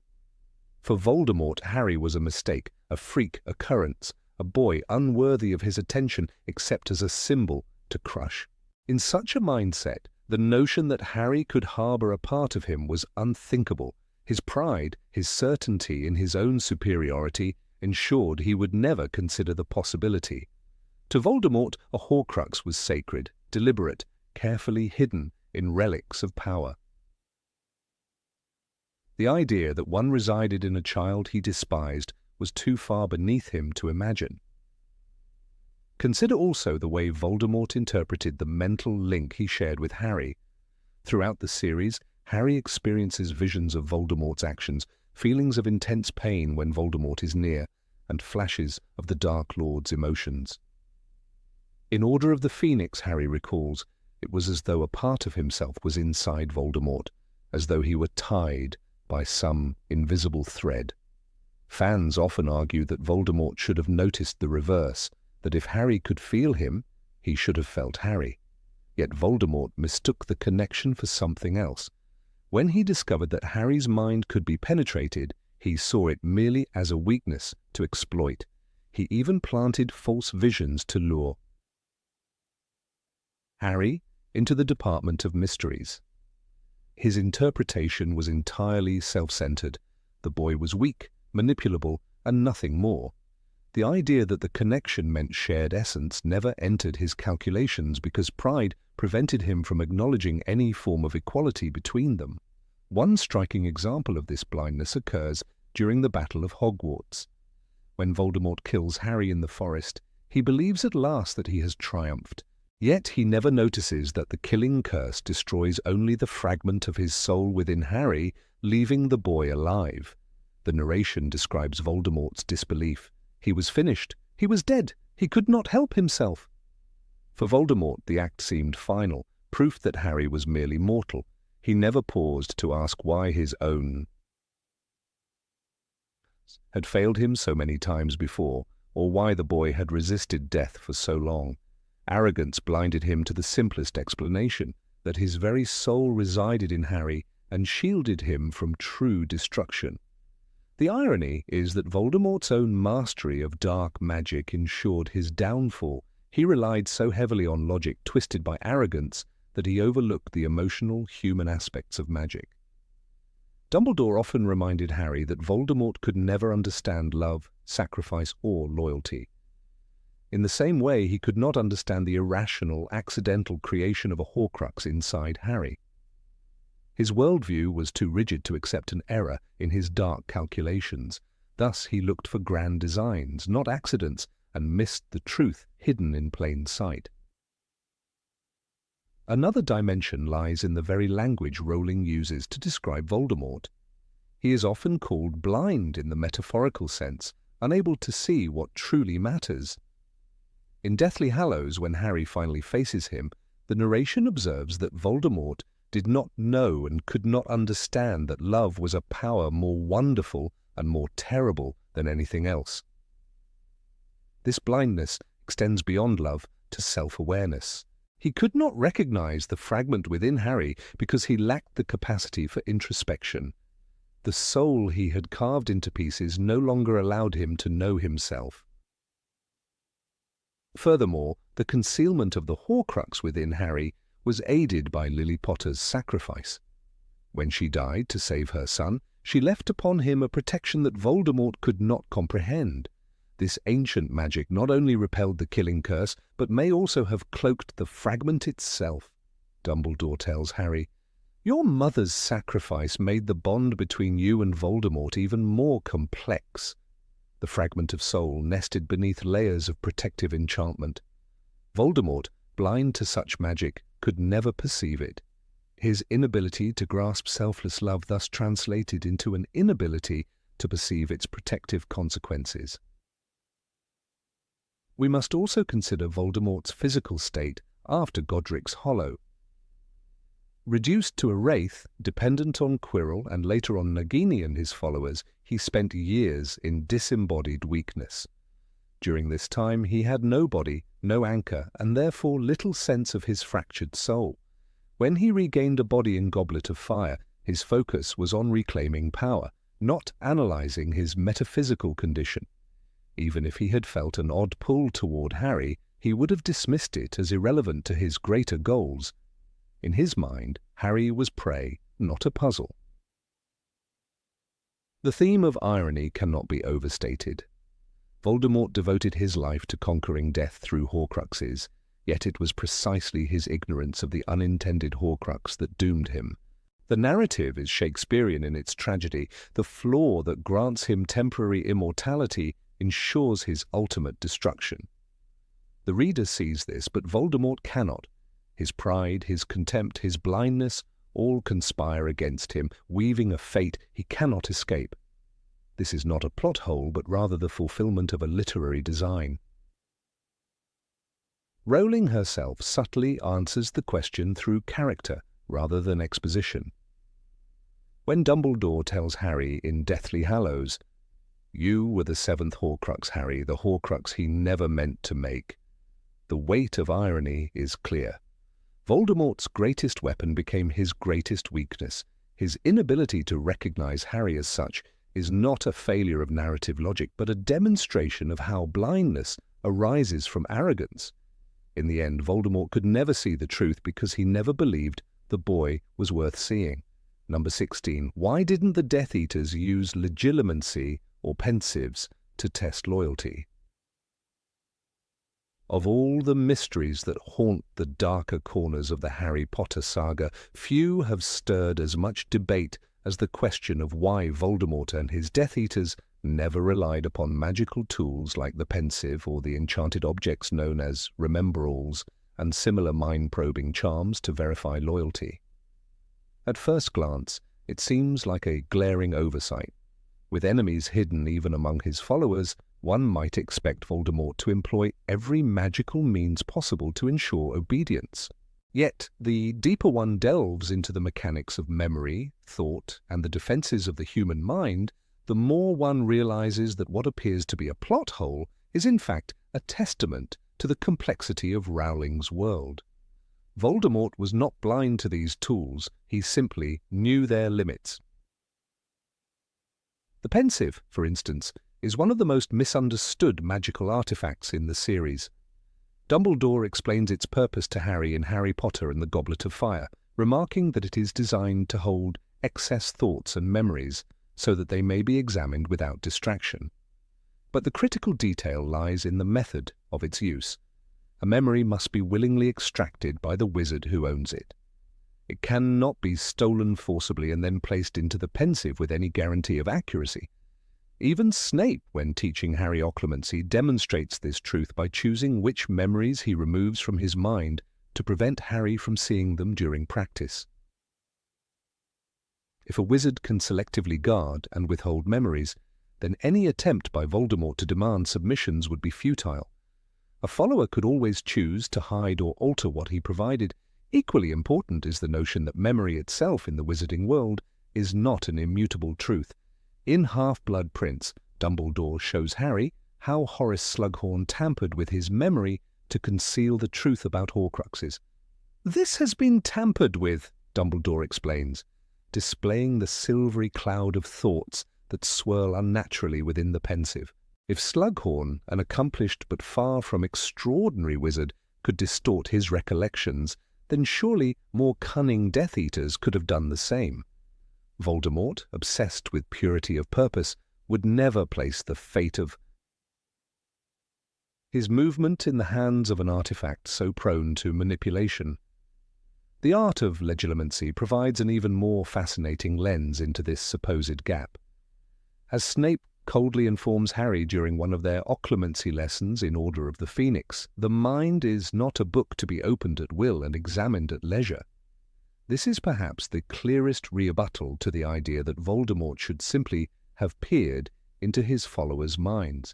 For Voldemort, Harry was a mistake, a freak occurrence, a boy unworthy of his attention except as a symbol to crush. In such a mindset, the notion that Harry could harbor a part of him was unthinkable. His pride, his certainty in his own superiority, ensured he would never consider the possibility. To Voldemort, a Horcrux was sacred, deliberate, carefully hidden in relics of power. The idea that one resided in a child he despised was too far beneath him to imagine. Consider also the way Voldemort interpreted the mental link he shared with Harry. Throughout the series, Harry experiences visions of Voldemort's actions, feelings of intense pain when Voldemort is near, and flashes of the Dark Lord's emotions. In Order of the Phoenix, Harry recalls, it was as though a part of himself was inside Voldemort, as though he were tied by some invisible thread. Fans often argue that Voldemort should have noticed the reverse, that if Harry could feel him, he should have felt Harry. Yet Voldemort mistook the connection for something else. When he discovered that Harry's mind could be penetrated, he saw it merely as a weakness to exploit. He even planted false visions to lure Harry into the Department of Mysteries. His interpretation was entirely self-centered. The boy was weak, manipulable, and nothing more. The idea that the connection meant shared essence never entered his calculations because pride prevented him from acknowledging any form of equality between them. One striking example of this blindness occurs during the Battle of Hogwarts. When Voldemort kills Harry in the forest, he believes at last that he has triumphed. Yet he never notices that the killing curse destroys only the fragment of his soul within Harry, leaving the boy alive. The narration describes Voldemort's disbelief. He was finished. He was dead. He could not help himself. For Voldemort, the act seemed final, proof that Harry was merely mortal. He never paused to ask why his own had failed him so many times before, or why the boy had resisted death for so long. Arrogance blinded him to the simplest explanation, that his very soul resided in Harry and shielded him from true destruction. The irony is that Voldemort's own mastery of dark magic ensured his downfall. He relied so heavily on logic twisted by arrogance that he overlooked the emotional, human aspects of magic. Dumbledore often reminded Harry that Voldemort could never understand love, sacrifice, or loyalty. In the same way, he could not understand the irrational, accidental creation of a Horcrux inside Harry. His worldview was too rigid to accept an error in his dark calculations. Thus he looked for grand designs, not accidents, and missed the truth hidden in plain sight. Another dimension lies in the very language Rowling uses to describe Voldemort. He is often called blind in the metaphorical sense, unable to see what truly matters. In Deathly Hallows, when Harry finally faces him, the narration observes that Voldemort did not know and could not understand that love was a power more wonderful and more terrible than anything else. This blindness extends beyond love to self-awareness. He could not recognize the fragment within Harry because he lacked the capacity for introspection. The soul he had carved into pieces no longer allowed him to know himself. Furthermore, the concealment of the Horcrux within Harry was aided by Lily Potter's sacrifice. When she died to save her son, she left upon him a protection that Voldemort could not comprehend. This ancient magic not only repelled the killing curse, but may also have cloaked the fragment itself. Dumbledore tells Harry, "Your mother's sacrifice made the bond between you and Voldemort even more complex." The fragment of soul nested beneath layers of protective enchantment. Voldemort, blind to such magic, could never perceive it. His inability to grasp selfless love thus translated into an inability to perceive its protective consequences. We must also consider Voldemort's physical state after Godric's Hollow. Reduced to a wraith, dependent on Quirrell and later on Nagini and his followers, he spent years in disembodied weakness. During this time he had no body, no anchor, and therefore little sense of his fractured soul. When he regained a body in Goblet of Fire, his focus was on reclaiming power, not analyzing his metaphysical condition. Even if he had felt an odd pull toward Harry, he would have dismissed it as irrelevant to his greater goals. In his mind, Harry was prey, not a puzzle. The theme of irony cannot be overstated. Voldemort devoted his life to conquering death through Horcruxes, yet it was precisely his ignorance of the unintended Horcrux that doomed him. The narrative is Shakespearean in its tragedy. The flaw that grants him temporary immortality ensures his ultimate destruction. The reader sees this, but Voldemort cannot. His pride, his contempt, his blindness, all conspire against him, weaving a fate he cannot escape. This is not a plot hole, but rather the fulfillment of a literary design. Rowling herself subtly answers the question through character rather than exposition. When Dumbledore tells Harry in Deathly Hallows, "You were the seventh Horcrux, Harry, the Horcrux he never meant to make," the weight of irony is clear. Voldemort's greatest weapon became his greatest weakness. His inability to recognize Harry as such is not a failure of narrative logic, but a demonstration of how blindness arises from arrogance. In the end, Voldemort could never see the truth because he never believed the boy was worth seeing. Number 16. Why didn't the Death Eaters use legilimency or pensives to test loyalty? Of all the mysteries that haunt the darker corners of the Harry Potter saga, few have stirred as much debate as the question of why Voldemort and his Death Eaters never relied upon magical tools like the pensive or the enchanted objects known as rememberalls and similar mind-probing charms to verify loyalty. At first glance, it seems like a glaring oversight. With enemies hidden even among his followers, one might expect Voldemort to employ every magical means possible to ensure obedience. Yet the deeper one delves into the mechanics of memory, thought, and the defenses of the human mind, the more one realizes that what appears to be a plot hole is in fact a testament to the complexity of Rowling's world. Voldemort was not blind to these tools, he simply knew their limits. The pensive, for instance, is one of the most misunderstood magical artifacts in the series. Dumbledore explains its purpose to Harry in Harry Potter and the Goblet of Fire, remarking that it is designed to hold excess thoughts and memories so that they may be examined without distraction. But the critical detail lies in the method of its use. A memory must be willingly extracted by the wizard who owns it. It cannot be stolen forcibly and then placed into the pensive with any guarantee of accuracy. Even Snape, when teaching Harry occlumency, demonstrates this truth by choosing which memories he removes from his mind to prevent Harry from seeing them during practice. If a wizard can selectively guard and withhold memories, then any attempt by Voldemort to demand submissions would be futile. A follower could always choose to hide or alter what he provided. Equally important is the notion that memory itself in the wizarding world is not an immutable truth. In Half-Blood Prince, Dumbledore shows Harry how Horace Slughorn tampered with his memory to conceal the truth about Horcruxes. "This has been tampered with," Dumbledore explains, displaying the silvery cloud of thoughts that swirl unnaturally within the pensieve. If Slughorn, an accomplished but far from extraordinary wizard, could distort his recollections, then surely more cunning Death Eaters could have done the same. Voldemort, obsessed with purity of purpose, would never place the fate of his movement in the hands of an artifact so prone to manipulation. The art of legilimency provides an even more fascinating lens into this supposed gap. As Snape coldly informs Harry during one of their occlumency lessons in Order of the Phoenix, the mind is not a book to be opened at will and examined at leisure. This is perhaps the clearest rebuttal to the idea that Voldemort should simply have peered into his followers' minds.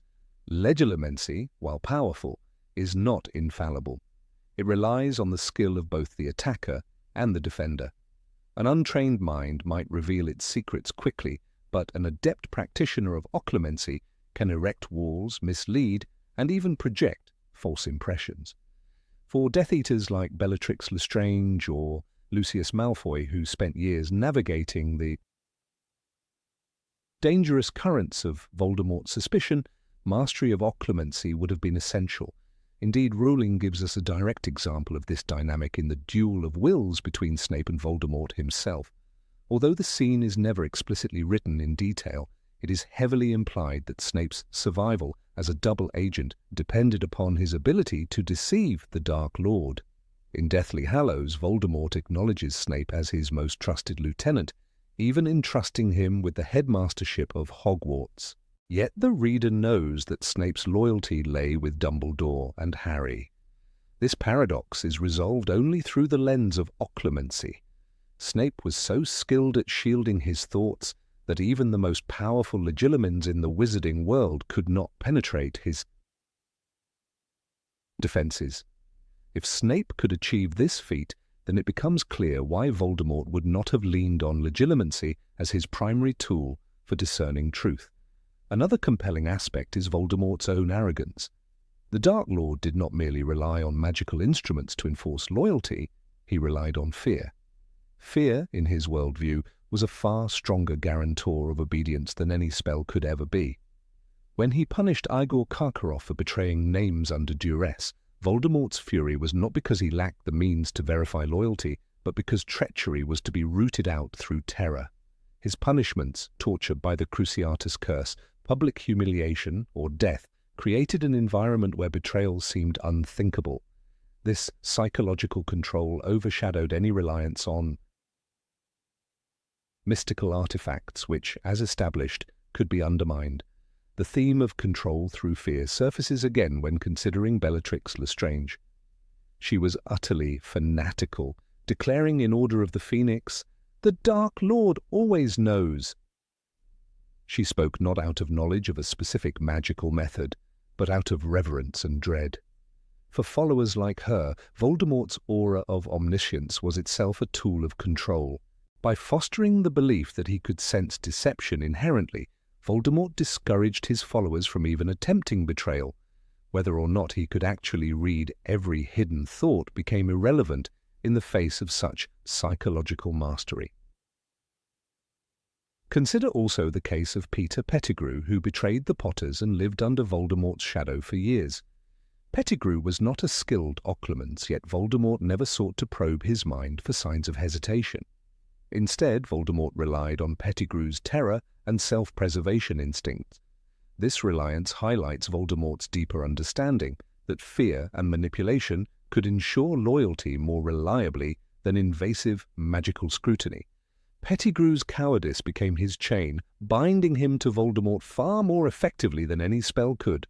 Legilimency, while powerful, is not infallible. It relies on the skill of both the attacker and the defender. An untrained mind might reveal its secrets quickly, but an adept practitioner of occlumency can erect walls, mislead, and even project false impressions. For Death Eaters like Bellatrix Lestrange or Lucius Malfoy, who spent years navigating the dangerous currents of Voldemort's suspicion, mastery of occlumency would have been essential. Indeed, Rowling gives us a direct example of this dynamic in the duel of wills between Snape and Voldemort himself. Although the scene is never explicitly written in detail, it is heavily implied that Snape's survival as a double agent depended upon his ability to deceive the Dark Lord. In Deathly Hallows, Voldemort acknowledges Snape as his most trusted lieutenant, even entrusting him with the headmastership of Hogwarts. Yet the reader knows that Snape's loyalty lay with Dumbledore and Harry. This paradox is resolved only through the lens of occlumency. Snape was so skilled at shielding his thoughts that even the most powerful legilimens in the wizarding world could not penetrate his defenses. If Snape could achieve this feat, then it becomes clear why Voldemort would not have leaned on legilimency as his primary tool for discerning truth. Another compelling aspect is Voldemort's own arrogance. The Dark Lord did not merely rely on magical instruments to enforce loyalty, he relied on fear. Fear, in his worldview, was a far stronger guarantor of obedience than any spell could ever be. When he punished Igor Karkaroff for betraying names under duress, Voldemort's fury was not because he lacked the means to verify loyalty, but because treachery was to be rooted out through terror. His punishments, torture by the Cruciatus Curse, public humiliation, or death, created an environment where betrayal seemed unthinkable. This psychological control overshadowed any reliance on mystical artifacts which, as established, could be undermined. The theme of control through fear surfaces again when considering Bellatrix Lestrange. She was utterly fanatical, declaring in Order of the Phoenix, "The Dark Lord always knows." She spoke not out of knowledge of a specific magical method, but out of reverence and dread. For followers like her, Voldemort's aura of omniscience was itself a tool of control. By fostering the belief that he could sense deception inherently, Voldemort discouraged his followers from even attempting betrayal. Whether or not he could actually read every hidden thought became irrelevant in the face of such psychological mastery. Consider also the case of Peter Pettigrew, who betrayed the Potters and lived under Voldemort's shadow for years. Pettigrew was not a skilled occlumens, yet Voldemort never sought to probe his mind for signs of hesitation. Instead, Voldemort relied on Pettigrew's terror and self-preservation instincts. This reliance highlights Voldemort's deeper understanding that fear and manipulation could ensure loyalty more reliably than invasive magical scrutiny. Pettigrew's cowardice became his chain, binding him to Voldemort far more effectively than any spell could.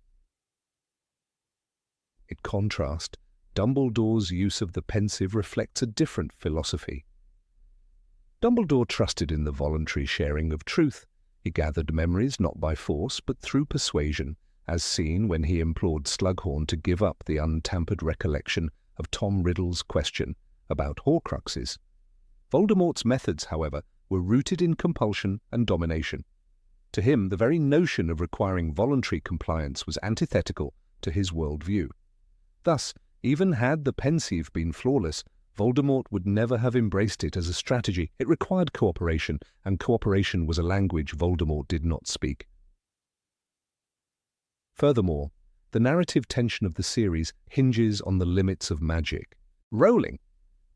In contrast, Dumbledore's use of the pensieve reflects a different philosophy. Dumbledore trusted in the voluntary sharing of truth. He gathered memories not by force but through persuasion, as seen when he implored Slughorn to give up the untampered recollection of Tom Riddle's question about Horcruxes. Voldemort's methods, however, were rooted in compulsion and domination. To him, the very notion of requiring voluntary compliance was antithetical to his worldview. Thus, even had the pensieve been flawless, Voldemort would never have embraced it as a strategy. It required cooperation, and cooperation was a language Voldemort did not speak. Furthermore, the narrative tension of the series hinges on the limits of magic. Rowling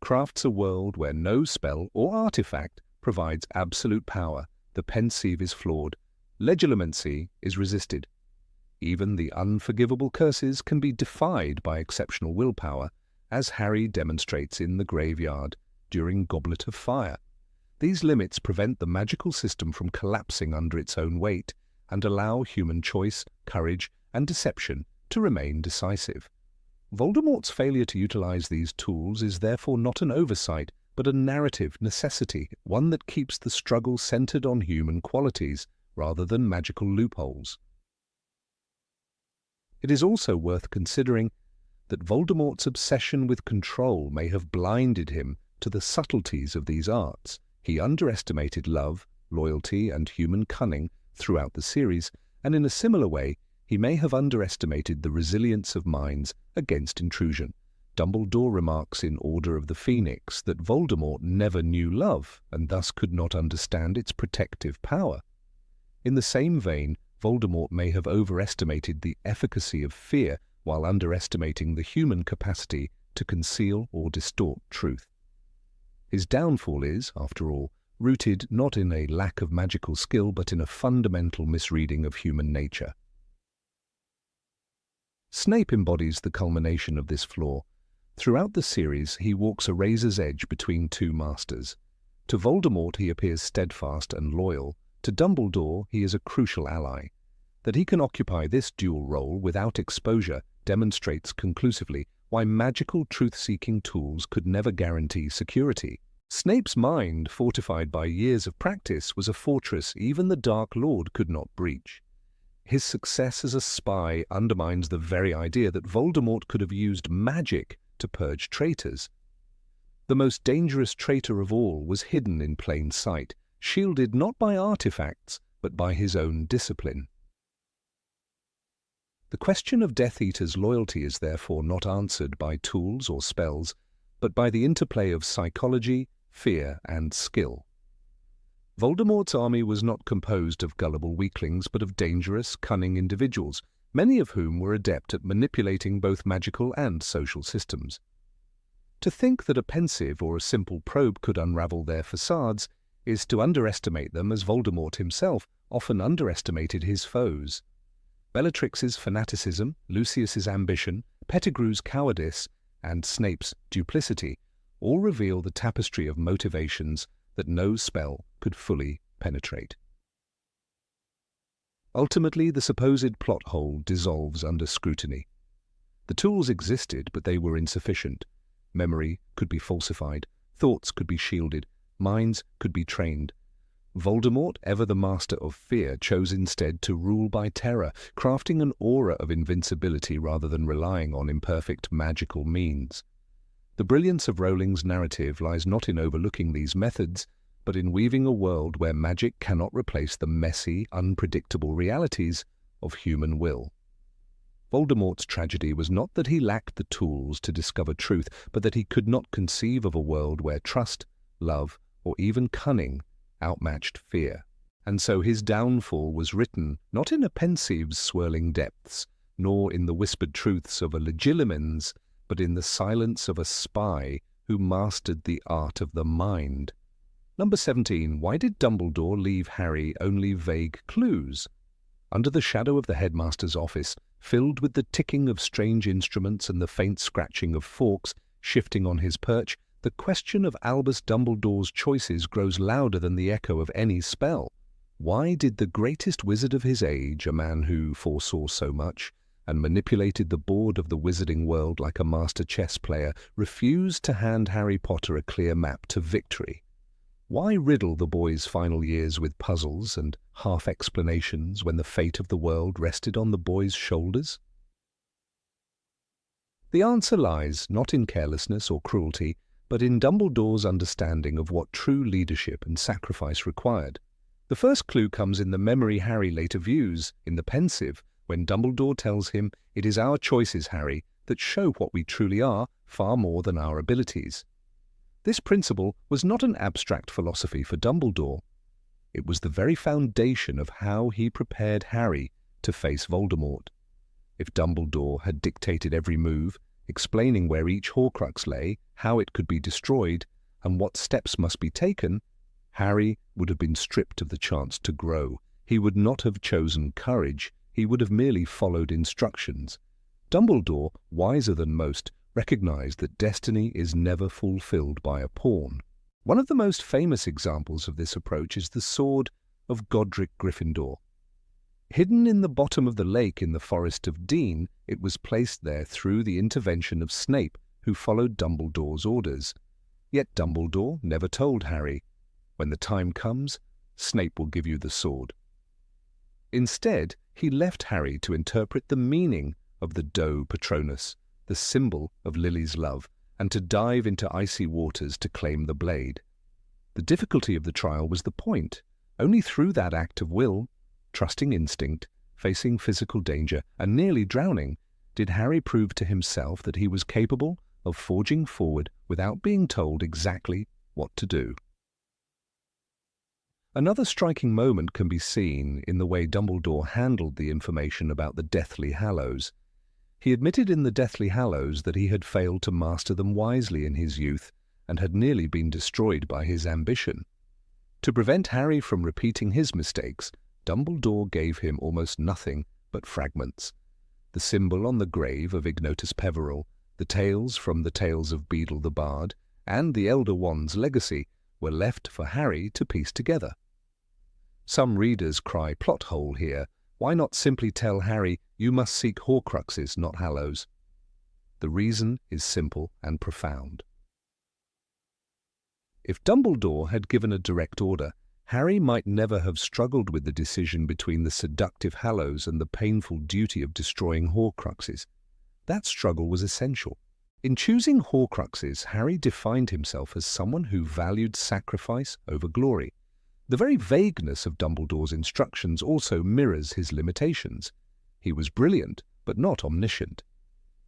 crafts a world where no spell or artifact provides absolute power. The pensieve is flawed. Legilimency is resisted. Even the unforgivable curses can be defied by exceptional willpower, as Harry demonstrates in the graveyard during Goblet of Fire. These limits prevent the magical system from collapsing under its own weight and allow human choice, courage, and deception to remain decisive. Voldemort's failure to utilize these tools is therefore not an oversight, but a narrative necessity, one that keeps the struggle centered on human qualities rather than magical loopholes. It is also worth considering that Voldemort's obsession with control may have blinded him to the subtleties of these arts. He underestimated love, loyalty, and human cunning throughout the series, and in a similar way, he may have underestimated the resilience of minds against intrusion. Dumbledore remarks in Order of the Phoenix that Voldemort never knew love and thus could not understand its protective power. In the same vein, Voldemort may have overestimated the efficacy of fear while underestimating the human capacity to conceal or distort truth. His downfall is, after all, rooted not in a lack of magical skill but in a fundamental misreading of human nature. Snape embodies the culmination of this flaw. Throughout the series, he walks a razor's edge between two masters. To Voldemort, he appears steadfast and loyal. To Dumbledore, he is a crucial ally. That he can occupy this dual role without exposure demonstrates conclusively why magical truth-seeking tools could never guarantee security. Snape's mind, fortified by years of practice, was a fortress even the Dark Lord could not breach. His success as a spy undermines the very idea that Voldemort could have used magic to purge traitors. The most dangerous traitor of all was hidden in plain sight, shielded not by artifacts, but by his own discipline. The question of Death Eater's loyalty is therefore not answered by tools or spells, but by the interplay of psychology, fear, and skill. Voldemort's army was not composed of gullible weaklings, but of dangerous, cunning individuals, many of whom were adept at manipulating both magical and social systems. To think that a pensieve or a simple probe could unravel their facades is to underestimate them, as Voldemort himself often underestimated his foes. Bellatrix's fanaticism, Lucius's ambition, Pettigrew's cowardice, and Snape's duplicity all reveal the tapestry of motivations that no spell could fully penetrate. Ultimately, the supposed plot hole dissolves under scrutiny. The tools existed, but they were insufficient. Memory could be falsified, thoughts could be shielded, minds could be trained. Voldemort, ever the master of fear, chose instead to rule by terror, crafting an aura of invincibility rather than relying on imperfect magical means. The brilliance of Rowling's narrative lies not in overlooking these methods, but in weaving a world where magic cannot replace the messy, unpredictable realities of human will. Voldemort's tragedy was not that he lacked the tools to discover truth, but that he could not conceive of a world where trust, love, or even cunning outmatched fear. And so his downfall was written not in a pensieve's swirling depths, nor in the whispered truths of a legilimens, but in the silence of a spy who mastered the art of the mind. Number 17. Why did Dumbledore leave Harry only vague clues? Under the shadow of the headmaster's office, filled with the ticking of strange instruments and the faint scratching of Fawkes shifting on his perch, the question of Albus Dumbledore's choices grows louder than the echo of any spell. Why did the greatest wizard of his age, a man who foresaw so much and manipulated the board of the wizarding world like a master chess player, refuse to hand Harry Potter a clear map to victory? Why riddle the boy's final years with puzzles and half-explanations when the fate of the world rested on the boy's shoulders? The answer lies not in carelessness or cruelty, but in Dumbledore's understanding of what true leadership and sacrifice required. The first clue comes in the memory Harry later views, in the pensive, when Dumbledore tells him, "It is our choices, Harry, that show what we truly are, far more than our abilities." This principle was not an abstract philosophy for Dumbledore. It was the very foundation of how he prepared Harry to face Voldemort. If Dumbledore had dictated every move, explaining where each Horcrux lay, how it could be destroyed, and what steps must be taken, Harry would have been stripped of the chance to grow. He would not have chosen courage, he would have merely followed instructions. Dumbledore, wiser than most, recognized that destiny is never fulfilled by a pawn. One of the most famous examples of this approach is the sword of Godric Gryffindor. Hidden in the bottom of the lake in the Forest of Dean, it was placed there through the intervention of Snape, who followed Dumbledore's orders. Yet Dumbledore never told Harry, "When the time comes, Snape will give you the sword." Instead, he left Harry to interpret the meaning of the Doe Patronus, the symbol of Lily's love, and to dive into icy waters to claim the blade. The difficulty of the trial was the point. Only through that act of will, trusting instinct, facing physical danger, and nearly drowning, did Harry prove to himself that he was capable of forging forward without being told exactly what to do. Another striking moment can be seen in the way Dumbledore handled the information about the Deathly Hallows. He admitted in the Deathly Hallows that he had failed to master them wisely in his youth and had nearly been destroyed by his ambition. To prevent Harry from repeating his mistakes, Dumbledore gave him almost nothing but fragments. The symbol on the grave of Ignotus Peverell, the tales from the Tales of Beedle the Bard, and the Elder Wand's legacy were left for Harry to piece together. Some readers cry plot hole here. Why not simply tell Harry, "You must seek Horcruxes, not Hallows"? The reason is simple and profound. If Dumbledore had given a direct order, Harry might never have struggled with the decision between the seductive Hallows and the painful duty of destroying Horcruxes. That struggle was essential. In choosing Horcruxes, Harry defined himself as someone who valued sacrifice over glory. The very vagueness of Dumbledore's instructions also mirrors his limitations. He was brilliant, but not omniscient.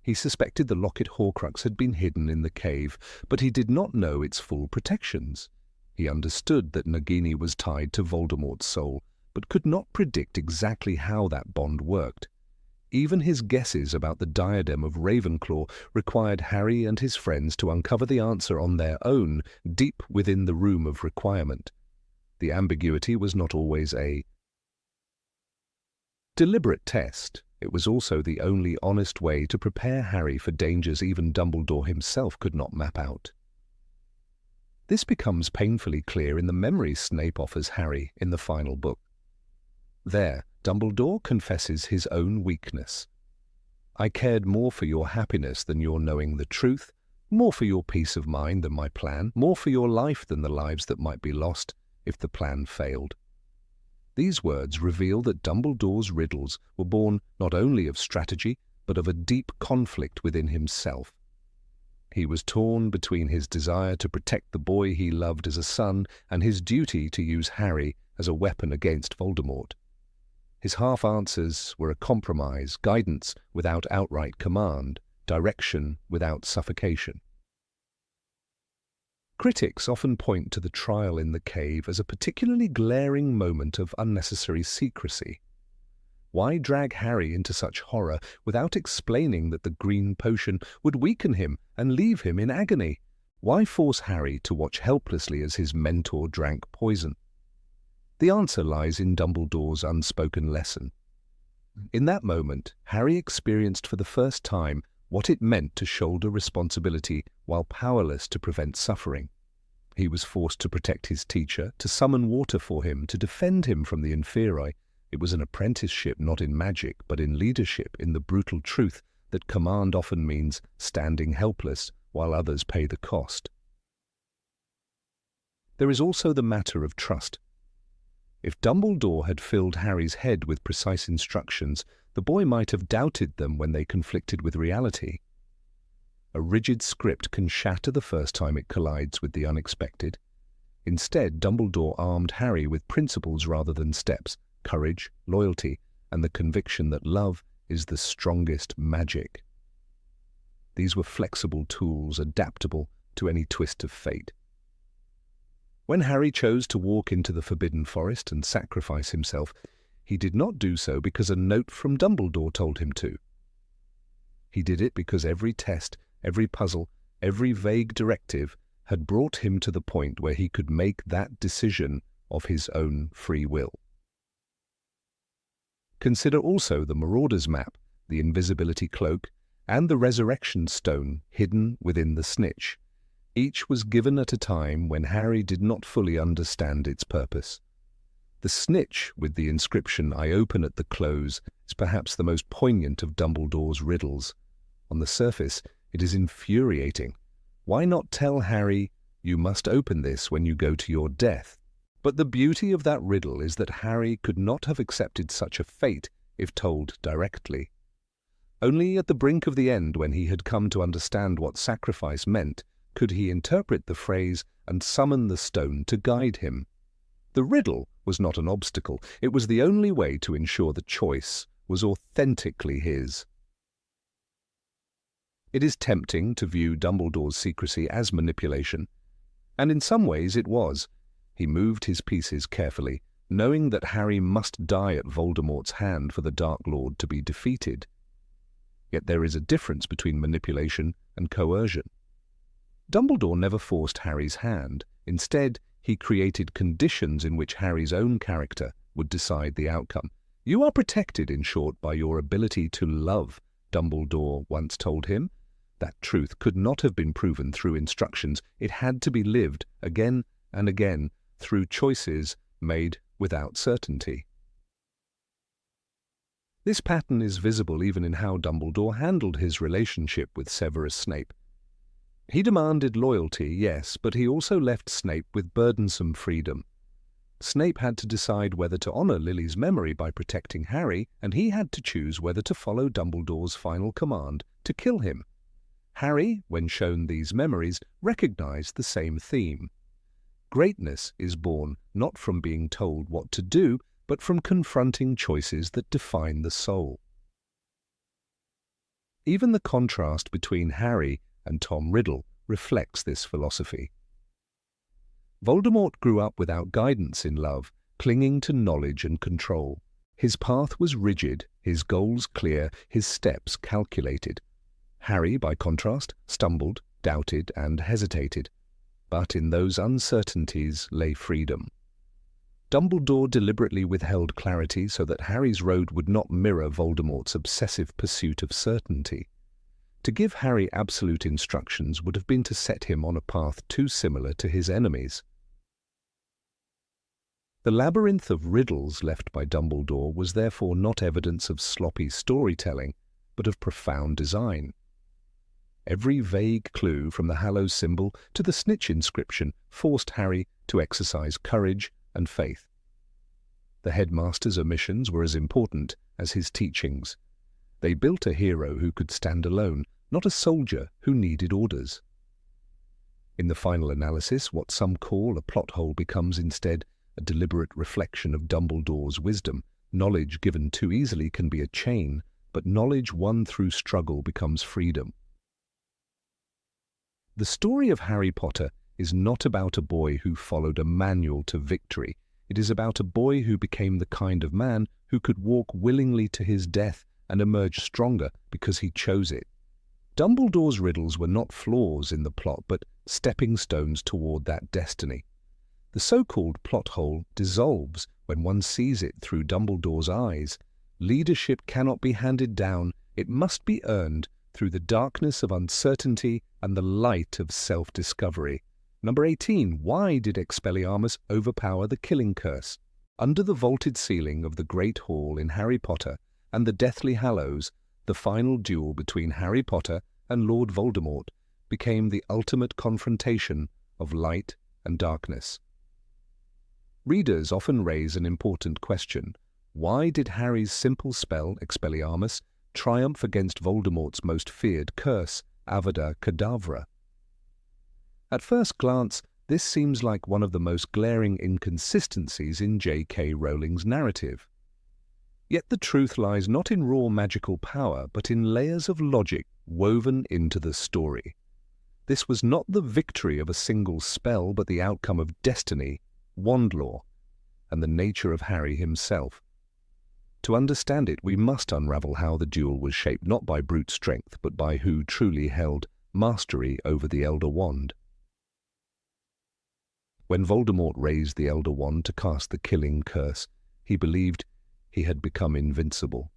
He suspected the locket Horcrux had been hidden in the cave, but he did not know its full protections. He understood that Nagini was tied to Voldemort's soul, but could not predict exactly how that bond worked. Even his guesses about the diadem of Ravenclaw required Harry and his friends to uncover the answer on their own, deep within the room of requirement. The ambiguity was not always a deliberate test. It was also the only honest way to prepare Harry for dangers even Dumbledore himself could not map out. This becomes painfully clear in the memories Snape offers Harry in the final book. There, Dumbledore confesses his own weakness. "I cared more for your happiness than your knowing the truth, more for your peace of mind than my plan, more for your life than the lives that might be lost if the plan failed." These words reveal that Dumbledore's riddles were born not only of strategy, but of a deep conflict within himself. He was torn between his desire to protect the boy he loved as a son and his duty to use Harry as a weapon against Voldemort. His half-answers were a compromise, guidance without outright command, direction without suffocation. Critics often point to the trial in the cave as a particularly glaring moment of unnecessary secrecy. Why drag Harry into such horror without explaining that the green potion would weaken him and leave him in agony? Why force Harry to watch helplessly as his mentor drank poison? The answer lies in Dumbledore's unspoken lesson. In that moment, Harry experienced for the first time what it meant to shoulder responsibility while powerless to prevent suffering. He was forced to protect his teacher, to summon water for him, to defend him from the inferi. It was an apprenticeship not in magic, but in leadership, in the brutal truth that command often means standing helpless while others pay the cost. There is also the matter of trust. If Dumbledore had filled Harry's head with precise instructions, the boy might have doubted them when they conflicted with reality. A rigid script can shatter the first time it collides with the unexpected. Instead, Dumbledore armed Harry with principles rather than steps, courage, loyalty, and the conviction that love is the strongest magic. These were flexible tools, adaptable to any twist of fate. When Harry chose to walk into the Forbidden Forest and sacrifice himself, he did not do so because a note from Dumbledore told him to. He did it because every test, every puzzle, every vague directive had brought him to the point where he could make that decision of his own free will. Consider also the Marauder's Map, the Invisibility Cloak, and the Resurrection Stone hidden within the snitch. Each was given at a time when Harry did not fully understand its purpose. The snitch, with the inscription "I open at the close," is perhaps the most poignant of Dumbledore's riddles. On the surface, it is infuriating. Why not tell Harry, "You must open this when you go to your death"? But the beauty of that riddle is that Harry could not have accepted such a fate if told directly. Only at the brink of the end, when he had come to understand what sacrifice meant, could he interpret the phrase and summon the stone to guide him. The riddle was not an obstacle. It was the only way to ensure the choice was authentically his. It is tempting to view Dumbledore's secrecy as manipulation, and in some ways it was. He moved his pieces carefully, knowing that Harry must die at Voldemort's hand for the Dark Lord to be defeated. Yet there is a difference between manipulation and coercion. Dumbledore never forced Harry's hand. Instead, he created conditions in which Harry's own character would decide the outcome. "You are protected, in short, by your ability to love," Dumbledore once told him. That truth could not have been proven through instructions. It had to be lived again and again through choices made without certainty. This pattern is visible even in how Dumbledore handled his relationship with Severus Snape. He demanded loyalty, yes, but he also left Snape with burdensome freedom. Snape had to decide whether to honor Lily's memory by protecting Harry, and he had to choose whether to follow Dumbledore's final command to kill him. Harry, when shown these memories, recognized the same theme. Greatness is born not from being told what to do, but from confronting choices that define the soul. Even the contrast between Harry and Tom Riddle reflects this philosophy. Voldemort grew up without guidance in love, clinging to knowledge and control. His path was rigid, his goals clear, his steps calculated. Harry, by contrast, stumbled, doubted, and hesitated. But in those uncertainties lay freedom. Dumbledore deliberately withheld clarity so that Harry's road would not mirror Voldemort's obsessive pursuit of certainty. To give Harry absolute instructions would have been to set him on a path too similar to his enemies. The labyrinth of riddles left by Dumbledore was therefore not evidence of sloppy storytelling, but of profound design. Every vague clue, from the Hallows symbol to the snitch inscription, forced Harry to exercise courage and faith. The headmaster's omissions were as important as his teachings. They built a hero who could stand alone, not a soldier who needed orders. In the final analysis, what some call a plot hole becomes instead a deliberate reflection of Dumbledore's wisdom. Knowledge given too easily can be a chain, but knowledge won through struggle becomes freedom. The story of Harry Potter is not about a boy who followed a manual to victory. It is about a boy who became the kind of man who could walk willingly to his death and emerge stronger because he chose it. Dumbledore's riddles were not flaws in the plot, but stepping stones toward that destiny. The so-called plot hole dissolves when one sees it through Dumbledore's eyes. Leadership cannot be handed down, it must be earned through the darkness of uncertainty and the light of self-discovery. Number 18. Why did Expelliarmus overpower the killing curse? Under the vaulted ceiling of the Great Hall in Harry Potter and the Deathly Hallows, the final duel between Harry Potter and Lord Voldemort became the ultimate confrontation of light and darkness. Readers often raise an important question. Why did Harry's simple spell, Expelliarmus, triumph against Voldemort's most feared curse, Avada Kedavra? At first glance, this seems like one of the most glaring inconsistencies in J.K. Rowling's narrative. Yet the truth lies not in raw magical power, but in layers of logic woven into the story. This was not the victory of a single spell, but the outcome of destiny, wand law, and the nature of Harry himself. To understand it, we must unravel how the duel was shaped not by brute strength, but by who truly held mastery over the Elder Wand. When Voldemort raised the Elder Wand to cast the killing curse, he believed he had become invincible.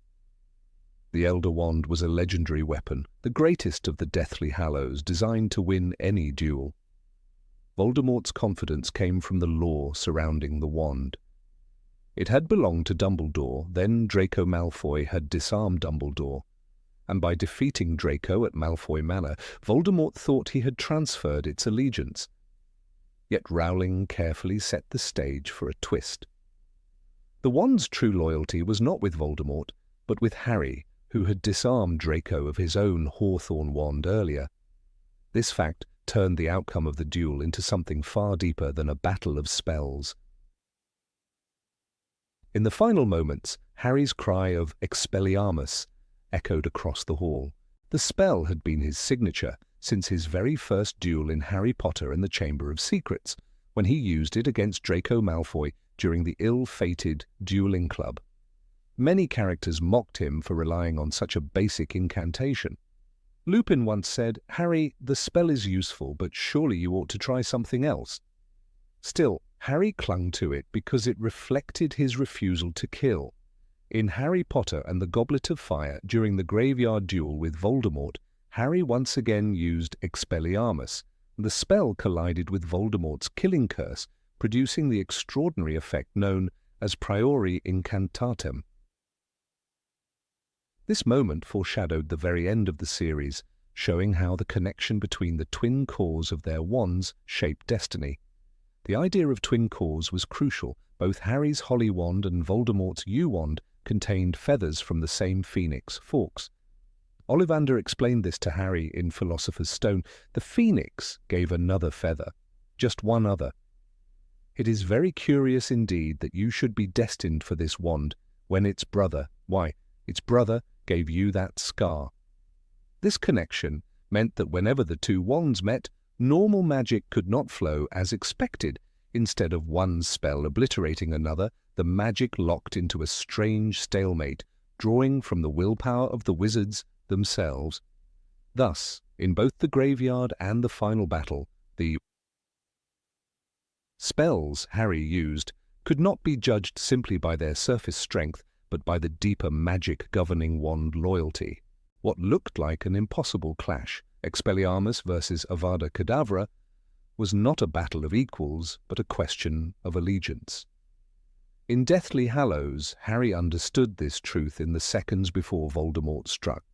The Elder Wand was a legendary weapon, the greatest of the Deathly Hallows, designed to win any duel. Voldemort's confidence came from the lore surrounding the wand. It had belonged to Dumbledore, then Draco Malfoy had disarmed Dumbledore, and by defeating Draco at Malfoy Manor, Voldemort thought he had transferred its allegiance. Yet Rowling carefully set the stage for a twist. The wand's true loyalty was not with Voldemort, but with Harry, who had disarmed Draco of his own Hawthorn wand earlier. This fact turned the outcome of the duel into something far deeper than a battle of spells. In the final moments, Harry's cry of Expelliarmus echoed across the hall. The spell had been his signature since his very first duel in Harry Potter and the Chamber of Secrets, when he used it against Draco Malfoy during the ill-fated dueling club. Many characters mocked him for relying on such a basic incantation. Lupin once said, "Harry, the spell is useful, but surely you ought to try something else." Still, Harry clung to it because it reflected his refusal to kill. In Harry Potter and the Goblet of Fire, during the graveyard duel with Voldemort, Harry once again used Expelliarmus. The spell collided with Voldemort's killing curse, producing the extraordinary effect known as priori incantatem. This moment foreshadowed the very end of the series, showing how the connection between the twin cores of their wands shaped destiny. The idea of twin cores was crucial. Both Harry's Holly Wand and Voldemort's Yew Wand contained feathers from the same phoenix, Fawkes. Ollivander explained this to Harry in Philosopher's Stone. The phoenix gave another feather, just one other. It is very curious indeed that you should be destined for this wand when its brother, its brother gave you that scar. This connection meant that whenever the two wands met, normal magic could not flow as expected. Instead of one spell obliterating another, the magic locked into a strange stalemate, drawing from the willpower of the wizards themselves. Thus, in both the graveyard and the final battle, the spells Harry used could not be judged simply by their surface strength, but by the deeper magic governing wand loyalty. What looked like an impossible clash, Expelliarmus versus Avada Kedavra, was not a battle of equals, but a question of allegiance. In Deathly Hallows, Harry understood this truth in the seconds before Voldemort struck.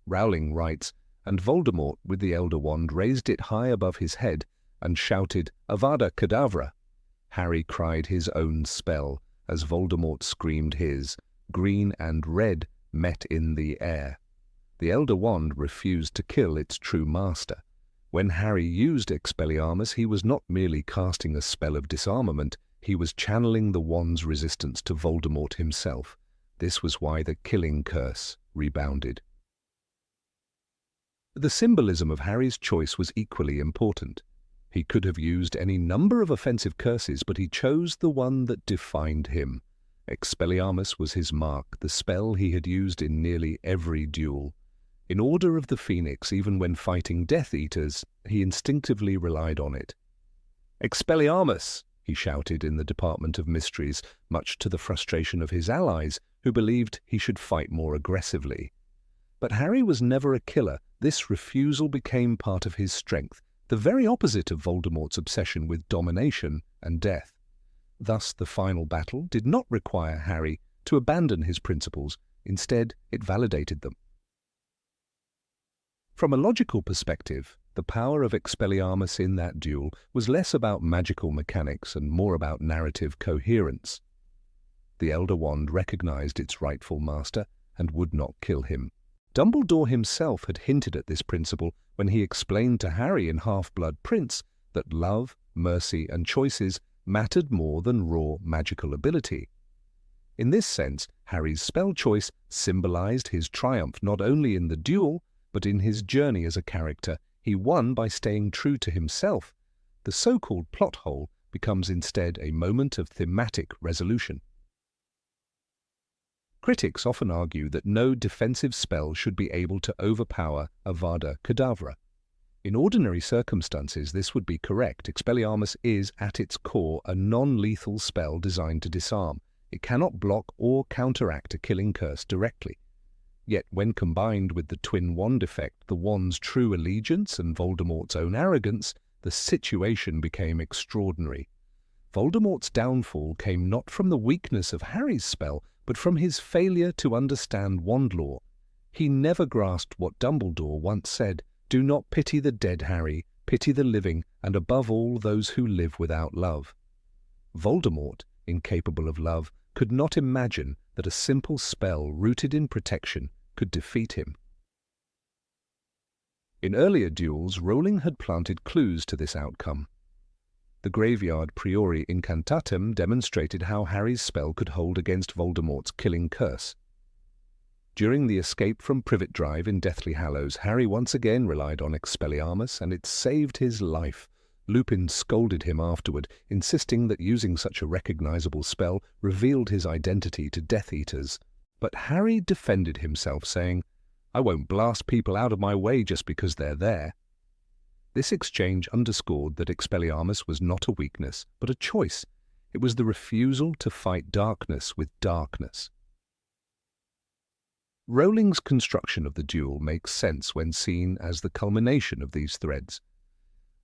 Rowling writes, "And Voldemort, with the Elder Wand, raised it high above his head and shouted, 'Avada Kedavra!' Harry cried his own spell as Voldemort screamed his. Green and red met in the air. The Elder Wand refused to kill its true master. When Harry used Expelliarmus, he was not merely casting a spell of disarmament, he was channeling the wand's resistance to Voldemort himself. This was why the killing curse rebounded. The symbolism of Harry's choice was equally important. He could have used any number of offensive curses, but he chose the one that defined him. Expelliarmus was his mark, the spell he had used in nearly every duel. In Order of the Phoenix, even when fighting Death Eaters, he instinctively relied on it. "Expelliarmus!" he shouted in the Department of Mysteries, much to the frustration of his allies, who believed he should fight more aggressively. But Harry was never a killer, This refusal became part of his strength, the very opposite of Voldemort's obsession with domination and death. Thus, the final battle did not require Harry to abandon his principles. Instead, it validated them. From a logical perspective, the power of Expelliarmus in that duel was less about magical mechanics and more about narrative coherence. The Elder Wand recognized its rightful master and would not kill him. Dumbledore himself had hinted at this principle when he explained to Harry in Half-Blood Prince that love, mercy, and choices mattered more than raw magical ability. In this sense, Harry's spell choice symbolized his triumph not only in the duel, but in his journey as a character. He won by staying true to himself. The so-called plot hole becomes instead a moment of thematic resolution. Critics often argue that no defensive spell should be able to overpower Avada Kedavra. In ordinary circumstances, this would be correct. Expelliarmus is, at its core, a non-lethal spell designed to disarm. It cannot block or counteract a killing curse directly. Yet when combined with the twin wand effect, the wand's true allegiance and Voldemort's own arrogance, the situation became extraordinary. Voldemort's downfall came not from the weakness of Harry's spell, but from his failure to understand wand lore. He never grasped what Dumbledore once said, "Do not pity the dead, Harry, pity the living, and above all those who live without love." Voldemort, incapable of love, could not imagine that a simple spell rooted in protection could defeat him. In earlier duels, Rowling had planted clues to this outcome. The Graveyard Priori Incantatem demonstrated how Harry's spell could hold against Voldemort's killing curse. During the escape from Privet Drive in Deathly Hallows, Harry once again relied on Expelliarmus, and it saved his life. Lupin scolded him afterward, insisting that using such a recognizable spell revealed his identity to Death Eaters. But Harry defended himself, saying, "I won't blast people out of my way just because they're there." This exchange underscored that Expelliarmus was not a weakness, but a choice. It was the refusal to fight darkness with darkness. Rowling's construction of the duel makes sense when seen as the culmination of these threads.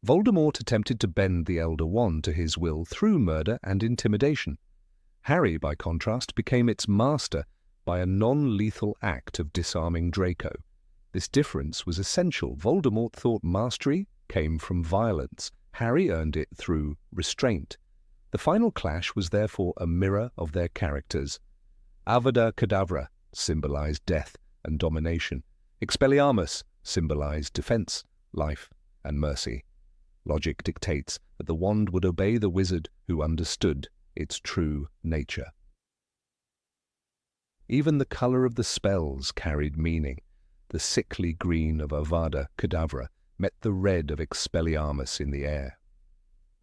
Voldemort attempted to bend the Elder Wand to his will through murder and intimidation. Harry, by contrast, became its master by a non-lethal act of disarming Draco. This difference was essential. Voldemort thought mastery came from violence. Harry earned it through restraint. The final clash was therefore a mirror of their characters. Avada Kedavra symbolized death and domination. Expelliarmus symbolized defense, life, and mercy. Logic dictates that the wand would obey the wizard who understood its true nature. Even the color of the spells carried meaning. The sickly green of Avada Kedavra met the red of Expelliarmus in the air.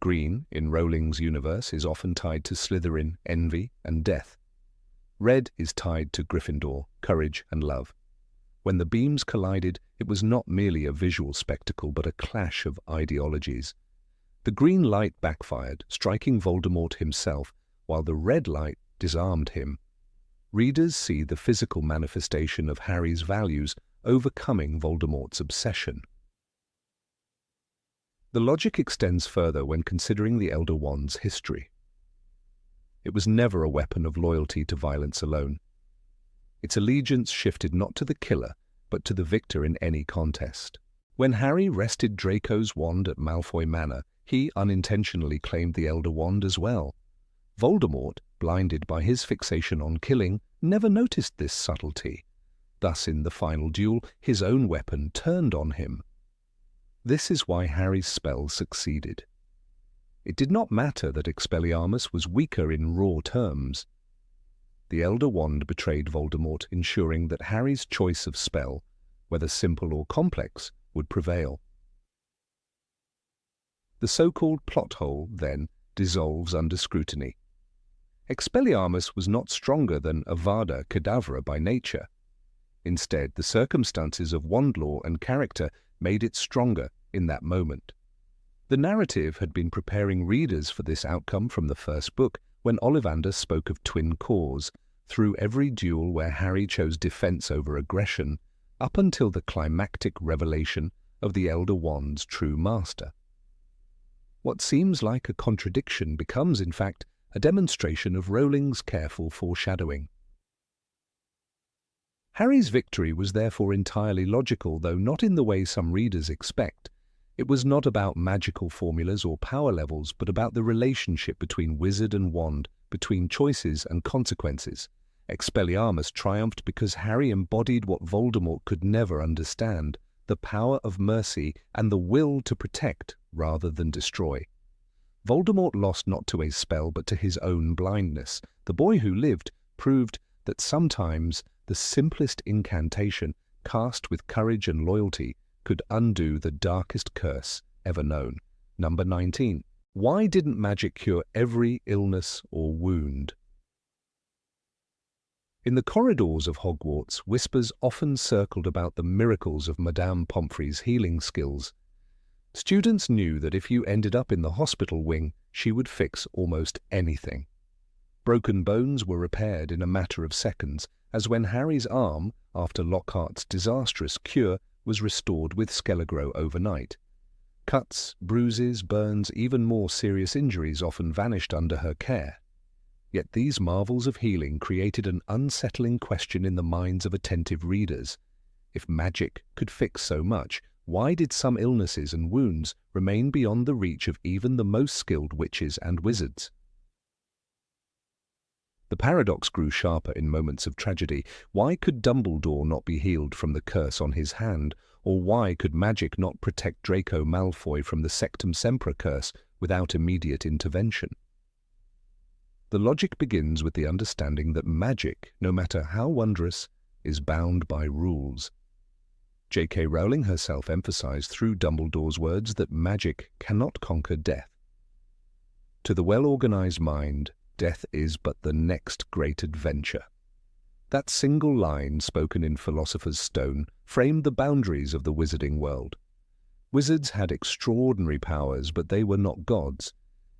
Green, in Rowling's universe, is often tied to Slytherin, envy, and death. Red is tied to Gryffindor, courage and love. When the beams collided, it was not merely a visual spectacle, but a clash of ideologies. The green light backfired, striking Voldemort himself, while the red light disarmed him. Readers see the physical manifestation of Harry's values overcoming Voldemort's obsession. The logic extends further when considering the Elder Wand's history. It was never a weapon of loyalty to violence alone. Its allegiance shifted not to the killer, but to the victor in any contest. When Harry wrested Draco's wand at Malfoy Manor, he unintentionally claimed the Elder Wand as well. Voldemort, blinded by his fixation on killing, never noticed this subtlety. Thus, in the final duel, his own weapon turned on him. This is why Harry's spell succeeded. It did not matter that Expelliarmus was weaker in raw terms. The Elder Wand betrayed Voldemort, ensuring that Harry's choice of spell, whether simple or complex, would prevail. The so-called plot hole, then, dissolves under scrutiny. Expelliarmus was not stronger than Avada Kedavra by nature. Instead, the circumstances of wand lore and character made it stronger in that moment. The narrative had been preparing readers for this outcome from the first book, when Ollivander spoke of twin cores. Through every duel where Harry chose defense over aggression, up until the climactic revelation of the Elder Wand's true master. What seems like a contradiction becomes, in fact, a demonstration of Rowling's careful foreshadowing. Harry's victory was therefore entirely logical, though not in the way some readers expect. It was not about magical formulas or power levels, but about the relationship between wizard and wand, between choices and consequences. Expelliarmus triumphed because Harry embodied what Voldemort could never understand, the power of mercy and the will to protect rather than destroy. Voldemort lost not to a spell but to his own blindness. The boy who lived proved that sometimes the simplest incantation, cast with courage and loyalty, could undo the darkest curse ever known. Number 19. Why didn't magic cure every illness or wound? In the corridors of Hogwarts, whispers often circled about the miracles of Madame Pomfrey's healing skills. Students knew that if you ended up in the hospital wing, she would fix almost anything. Broken bones were repaired in a matter of seconds, as when Harry's arm, after Lockhart's disastrous cure, was restored with Skelegro overnight. Cuts, bruises, burns, even more serious injuries often vanished under her care. Yet these marvels of healing created an unsettling question in the minds of attentive readers. If magic could fix so much, why did some illnesses and wounds remain beyond the reach of even the most skilled witches and wizards? The paradox grew sharper in moments of tragedy. Why could Dumbledore not be healed from the curse on his hand? Or why could magic not protect Draco Malfoy from the Sectum Sempra curse without immediate intervention? The logic begins with the understanding that magic, no matter how wondrous, is bound by rules. J.K. Rowling herself emphasized through Dumbledore's words that magic cannot conquer death. To the well-organized mind, death is but the next great adventure. That single line, spoken in Philosopher's Stone, framed the boundaries of the wizarding world. Wizards had extraordinary powers, but they were not gods.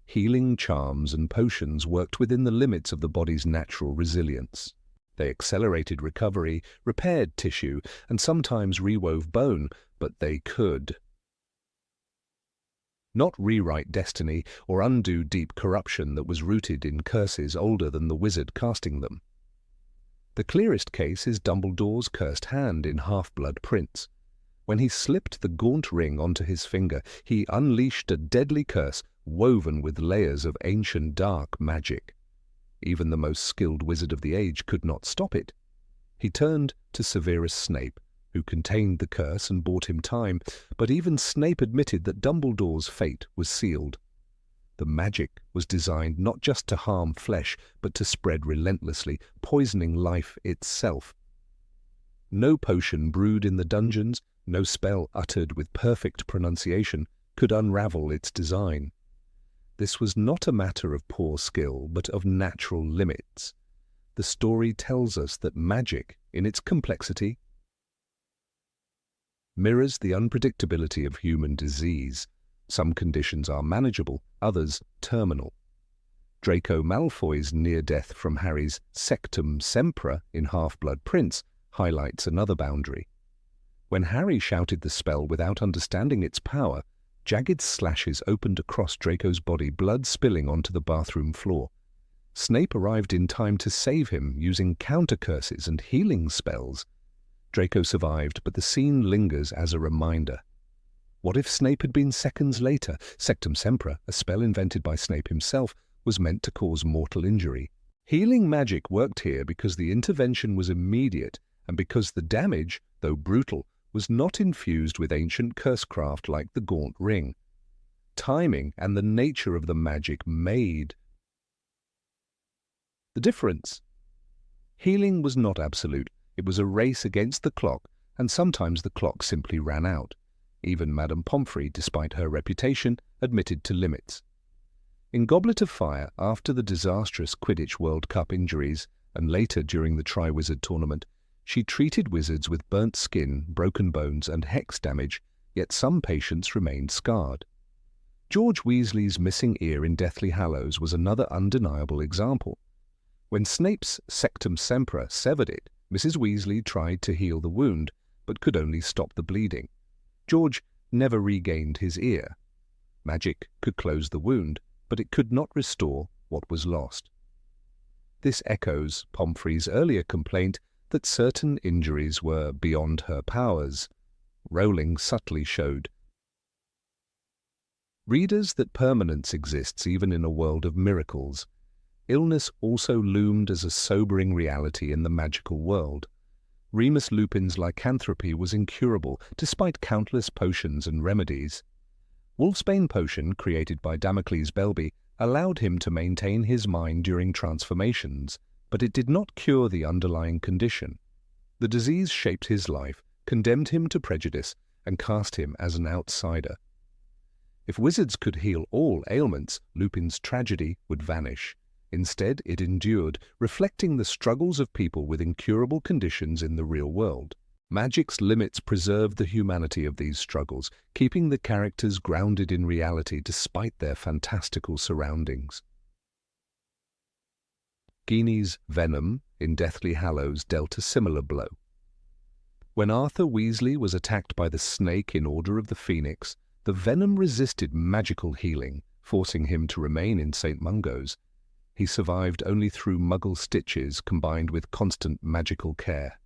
Healing charms and potions worked within the limits of the body's natural resilience. They accelerated recovery, repaired tissue, and sometimes rewove bone, but they could not rewrite destiny or undo deep corruption that was rooted in curses older than the wizard casting them. The clearest case is Dumbledore's cursed hand in Half-Blood Prince. When he slipped the gaunt ring onto his finger, he unleashed a deadly curse woven with layers of ancient dark magic. Even the most skilled wizard of the age could not stop it. He turned to Severus Snape, who contained the curse and bought him time, but even Snape admitted that Dumbledore's fate was sealed. The magic was designed not just to harm flesh, but to spread relentlessly, poisoning life itself. No potion brewed in the dungeons, no spell uttered with perfect pronunciation, could unravel its design. This was not a matter of poor skill, but of natural limits. The story tells us that magic, in its complexity, mirrors the unpredictability of human disease. Some conditions are manageable, others terminal. Draco Malfoy's near death from Harry's Sectum Sempra in Half-Blood Prince highlights another boundary. When Harry shouted the spell without understanding its power, jagged slashes opened across Draco's body, blood spilling onto the bathroom floor. Snape arrived in time to save him using counter-curses and healing spells. Draco survived, but the scene lingers as a reminder. What if Snape had been seconds later? Sectum Sempra, a spell invented by Snape himself, was meant to cause mortal injury. Healing magic worked here because the intervention was immediate and because the damage, though brutal, was not infused with ancient cursecraft like the Gaunt Ring. Timing and the nature of the magic made the difference. Healing was not absolute. It was a race against the clock, and sometimes the clock simply ran out. Even Madame Pomfrey, despite her reputation, admitted to limits. In Goblet of Fire, after the disastrous Quidditch World Cup injuries, and later during the Triwizard Tournament, she treated wizards with burnt skin, broken bones, and hex damage, yet some patients remained scarred. George Weasley's missing ear in Deathly Hallows was another undeniable example. When Snape's Sectum Sempra severed it, Mrs. Weasley tried to heal the wound, but could only stop the bleeding. George never regained his ear. Magic could close the wound, but it could not restore what was lost. This echoes Pomfrey's earlier complaint that certain injuries were beyond her powers. Rowling subtly showed readers that permanence exists even in a world of miracles. Illness also loomed as a sobering reality in the magical world. Remus Lupin's lycanthropy was incurable, despite countless potions and remedies. Wolfsbane potion, created by Damocles Belby, allowed him to maintain his mind during transformations, but it did not cure the underlying condition. The disease shaped his life, condemned him to prejudice, and cast him as an outsider. If wizards could heal all ailments, Lupin's tragedy would vanish. Instead, it endured, reflecting the struggles of people with incurable conditions in the real world. Magic's limits preserved the humanity of these struggles, keeping the characters grounded in reality despite their fantastical surroundings. Ginny's venom in Deathly Hallows dealt a similar blow. When Arthur Weasley was attacked by the snake in Order of the Phoenix, the venom resisted magical healing, forcing him to remain in St. Mungo's. He survived only through Muggle stitches combined with constant magical care.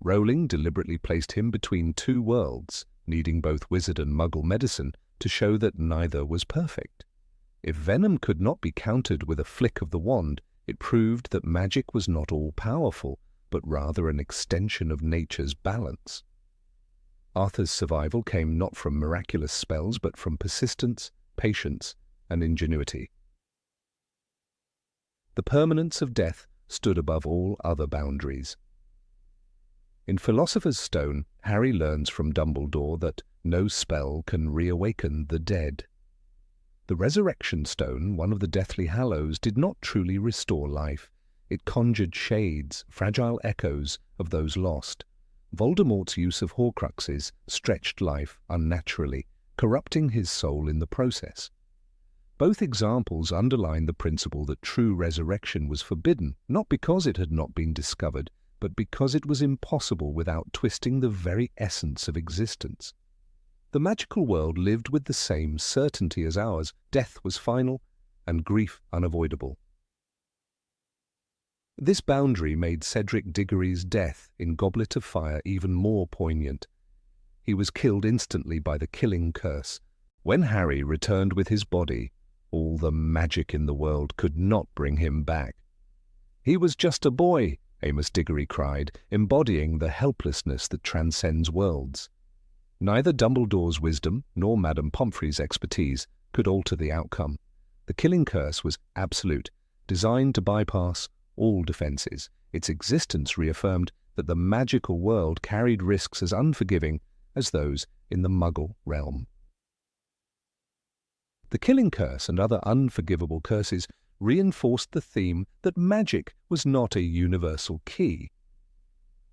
Rowling deliberately placed him between two worlds, needing both wizard and Muggle medicine to show that neither was perfect. If venom could not be countered with a flick of the wand, it proved that magic was not all-powerful, but rather an extension of nature's balance. Arthur's survival came not from miraculous spells, but from persistence, patience, and ingenuity. The permanence of death stood above all other boundaries. In Philosopher's Stone, Harry learns from Dumbledore that no spell can reawaken the dead. The Resurrection Stone, one of the Deathly Hallows, did not truly restore life. It conjured shades, fragile echoes of those lost. Voldemort's use of Horcruxes stretched life unnaturally, corrupting his soul in the process. Both examples underline the principle that true resurrection was forbidden, not because it had not been discovered, but because it was impossible without twisting the very essence of existence. The magical world lived with the same certainty as ours. Death was final, and grief unavoidable. This boundary made Cedric Diggory's death in Goblet of Fire even more poignant. He was killed instantly by the killing curse. When Harry returned with his body, all the magic in the world could not bring him back. "He was just a boy," Amos Diggory cried, embodying the helplessness that transcends worlds. Neither Dumbledore's wisdom nor Madame Pomfrey's expertise could alter the outcome. The killing curse was absolute, designed to bypass all defenses. Its existence reaffirmed that the magical world carried risks as unforgiving as those in the Muggle realm. The killing curse and other unforgivable curses reinforced the theme that magic was not a universal key.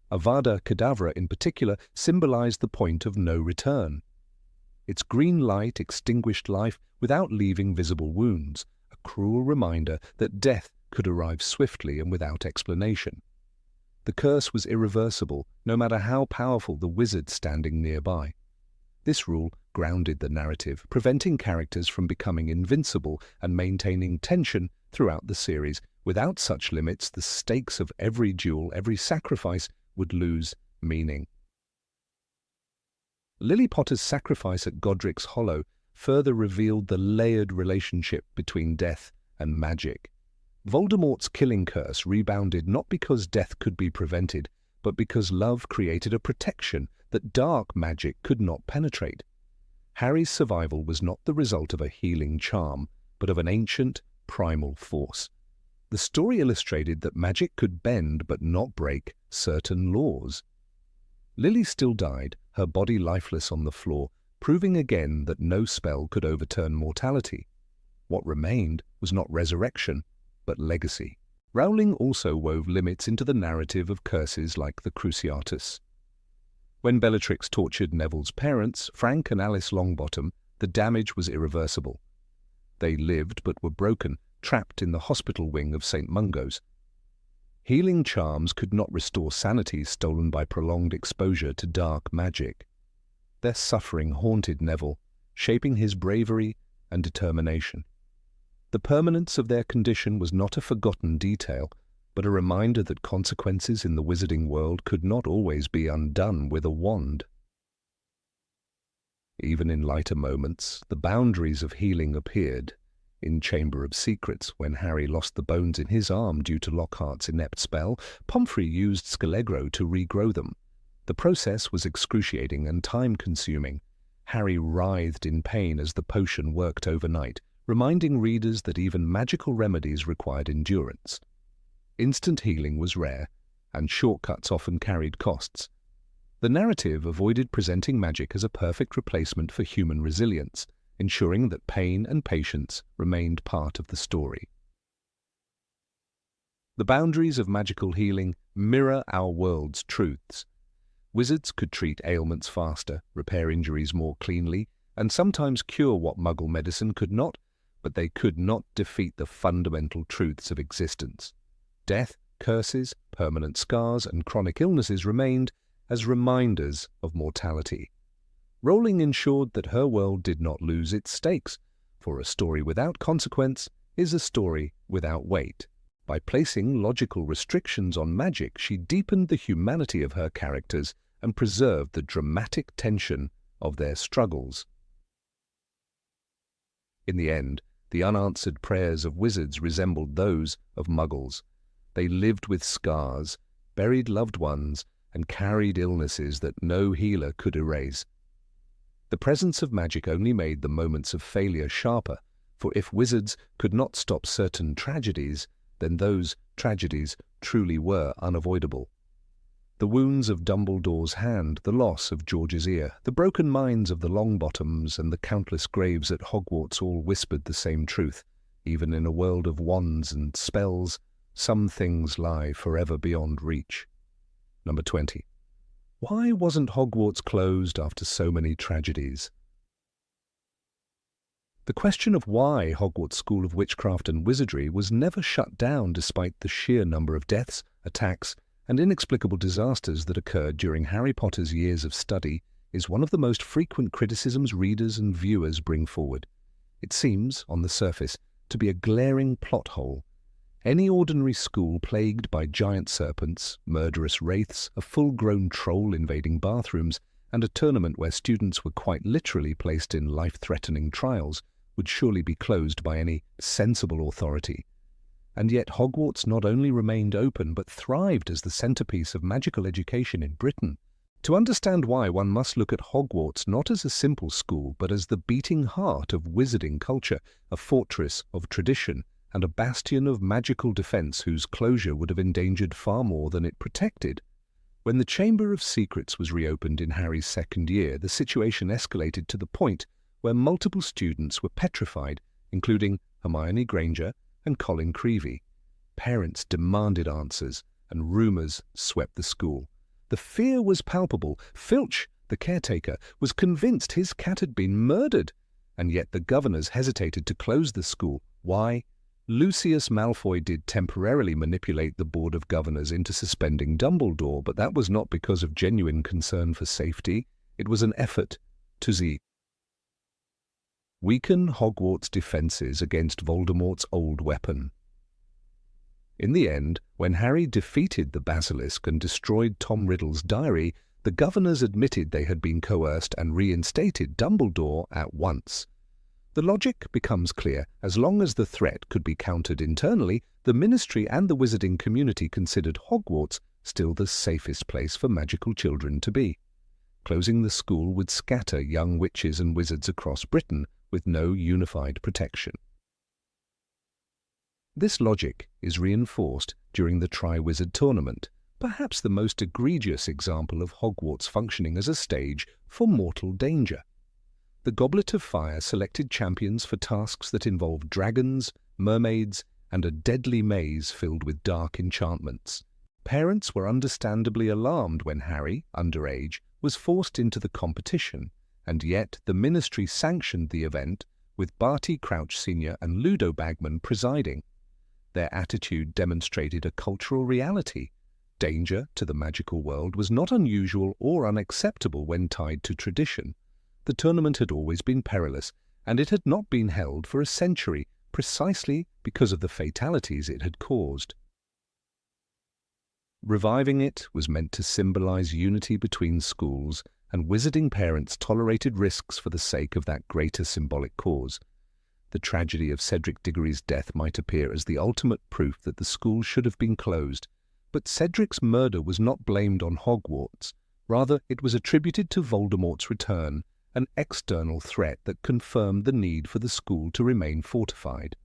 Avada Kedavra in particular symbolized the point of no return. Its green light extinguished life without leaving visible wounds, a cruel reminder that death could arrive swiftly and without explanation. The curse was irreversible, no matter how powerful the wizard standing nearby. This rule grounded the narrative, preventing characters from becoming invincible and maintaining tension throughout the series. Without such limits, the stakes of every duel, every sacrifice, would lose meaning. Lily Potter's sacrifice at Godric's Hollow further revealed the layered relationship between death and magic. Voldemort's killing curse rebounded not because death could be prevented, but because love created a protection that dark magic could not penetrate. Harry's survival was not the result of a healing charm, but of an ancient, primal force. The story illustrated that magic could bend but not break certain laws. Lily still died, her body lifeless on the floor, proving again that no spell could overturn mortality. What remained was not resurrection, but legacy. Rowling also wove limits into the narrative of curses like the Cruciatus. When Bellatrix tortured Neville's parents, Frank and Alice Longbottom, the damage was irreversible. They lived but were broken, trapped in the hospital wing of St. Mungo's. Healing charms could not restore sanity stolen by prolonged exposure to dark magic. Their suffering haunted Neville, shaping his bravery and determination. The permanence of their condition was not a forgotten detail, but a reminder that consequences in the wizarding world could not always be undone with a wand. Even in lighter moments, the boundaries of healing appeared. In Chamber of Secrets, when Harry lost the bones in his arm due to Lockhart's inept spell, Pomfrey used Scalegro to regrow them. The process was excruciating and time-consuming. Harry writhed in pain as the potion worked overnight, reminding readers that even magical remedies required endurance. Instant healing was rare, and shortcuts often carried costs. The narrative avoided presenting magic as a perfect replacement for human resilience, ensuring that pain and patience remained part of the story. The boundaries of magical healing mirror our world's truths. Wizards could treat ailments faster, repair injuries more cleanly, and sometimes cure what Muggle medicine could not, but they could not defeat the fundamental truths of existence. Death, curses, permanent scars, and chronic illnesses remained as reminders of mortality. Rowling ensured that her world did not lose its stakes, for a story without consequence is a story without weight. By placing logical restrictions on magic, she deepened the humanity of her characters and preserved the dramatic tension of their struggles. In the end, the unanswered prayers of wizards resembled those of Muggles. They lived with scars, buried loved ones, and carried illnesses that no healer could erase. The presence of magic only made the moments of failure sharper, for if wizards could not stop certain tragedies, then those tragedies truly were unavoidable. The wounds of Dumbledore's hand, the loss of George's ear, the broken minds of the Longbottoms, and the countless graves at Hogwarts all whispered the same truth. Even in a world of wands and spells, some things lie forever beyond reach. Number 20. Why wasn't Hogwarts closed after so many tragedies? The question of why Hogwarts School of Witchcraft and Wizardry was never shut down despite the sheer number of deaths, attacks, and inexplicable disasters that occurred during Harry Potter's years of study is one of the most frequent criticisms readers and viewers bring forward. It seems, on the surface, to be a glaring plot hole. Any ordinary school plagued by giant serpents, murderous wraiths, a full-grown troll invading bathrooms, and a tournament where students were quite literally placed in life-threatening trials would surely be closed by any sensible authority. And yet Hogwarts not only remained open but thrived as the centerpiece of magical education in Britain. To understand why, one must look at Hogwarts not as a simple school but as the beating heart of wizarding culture, a fortress of tradition, and a bastion of magical defense whose closure would have endangered far more than it protected. When the Chamber of Secrets was reopened in Harry's second year, the situation escalated to the point where multiple students were petrified, including Hermione Granger and Colin Creevey. Parents demanded answers, and rumours swept the school. The fear was palpable. Filch, the caretaker, was convinced his cat had been murdered, and yet the governors hesitated to close the school. Why? Lucius Malfoy did temporarily manipulate the Board of Governors into suspending Dumbledore, but that was not because of genuine concern for safety. It was an effort to weaken Hogwarts' defences against Voldemort's old weapon. In the end, when Harry defeated the Basilisk and destroyed Tom Riddle's diary, the governors admitted they had been coerced and reinstated Dumbledore at once. The logic becomes clear. As long as the threat could be countered internally, the Ministry and the wizarding community considered Hogwarts still the safest place for magical children to be. Closing the school would scatter young witches and wizards across Britain with no unified protection. This logic is reinforced during the Triwizard Tournament, perhaps the most egregious example of Hogwarts functioning as a stage for mortal danger. The Goblet of Fire selected champions for tasks that involved dragons, mermaids, and a deadly maze filled with dark enchantments. Parents were understandably alarmed when Harry, underage, was forced into the competition, and yet the Ministry sanctioned the event with Barty Crouch Sr. and Ludo Bagman presiding. Their attitude demonstrated a cultural reality. Danger to the magical world was not unusual or unacceptable when tied to tradition. The tournament had always been perilous, and it had not been held for a century, precisely because of the fatalities it had caused. Reviving it was meant to symbolize unity between schools, and wizarding parents tolerated risks for the sake of that greater symbolic cause. The tragedy of Cedric Diggory's death might appear as the ultimate proof that the school should have been closed, but Cedric's murder was not blamed on Hogwarts. Rather, it was attributed to Voldemort's return, an external threat that confirmed the need for the school to remain fortified.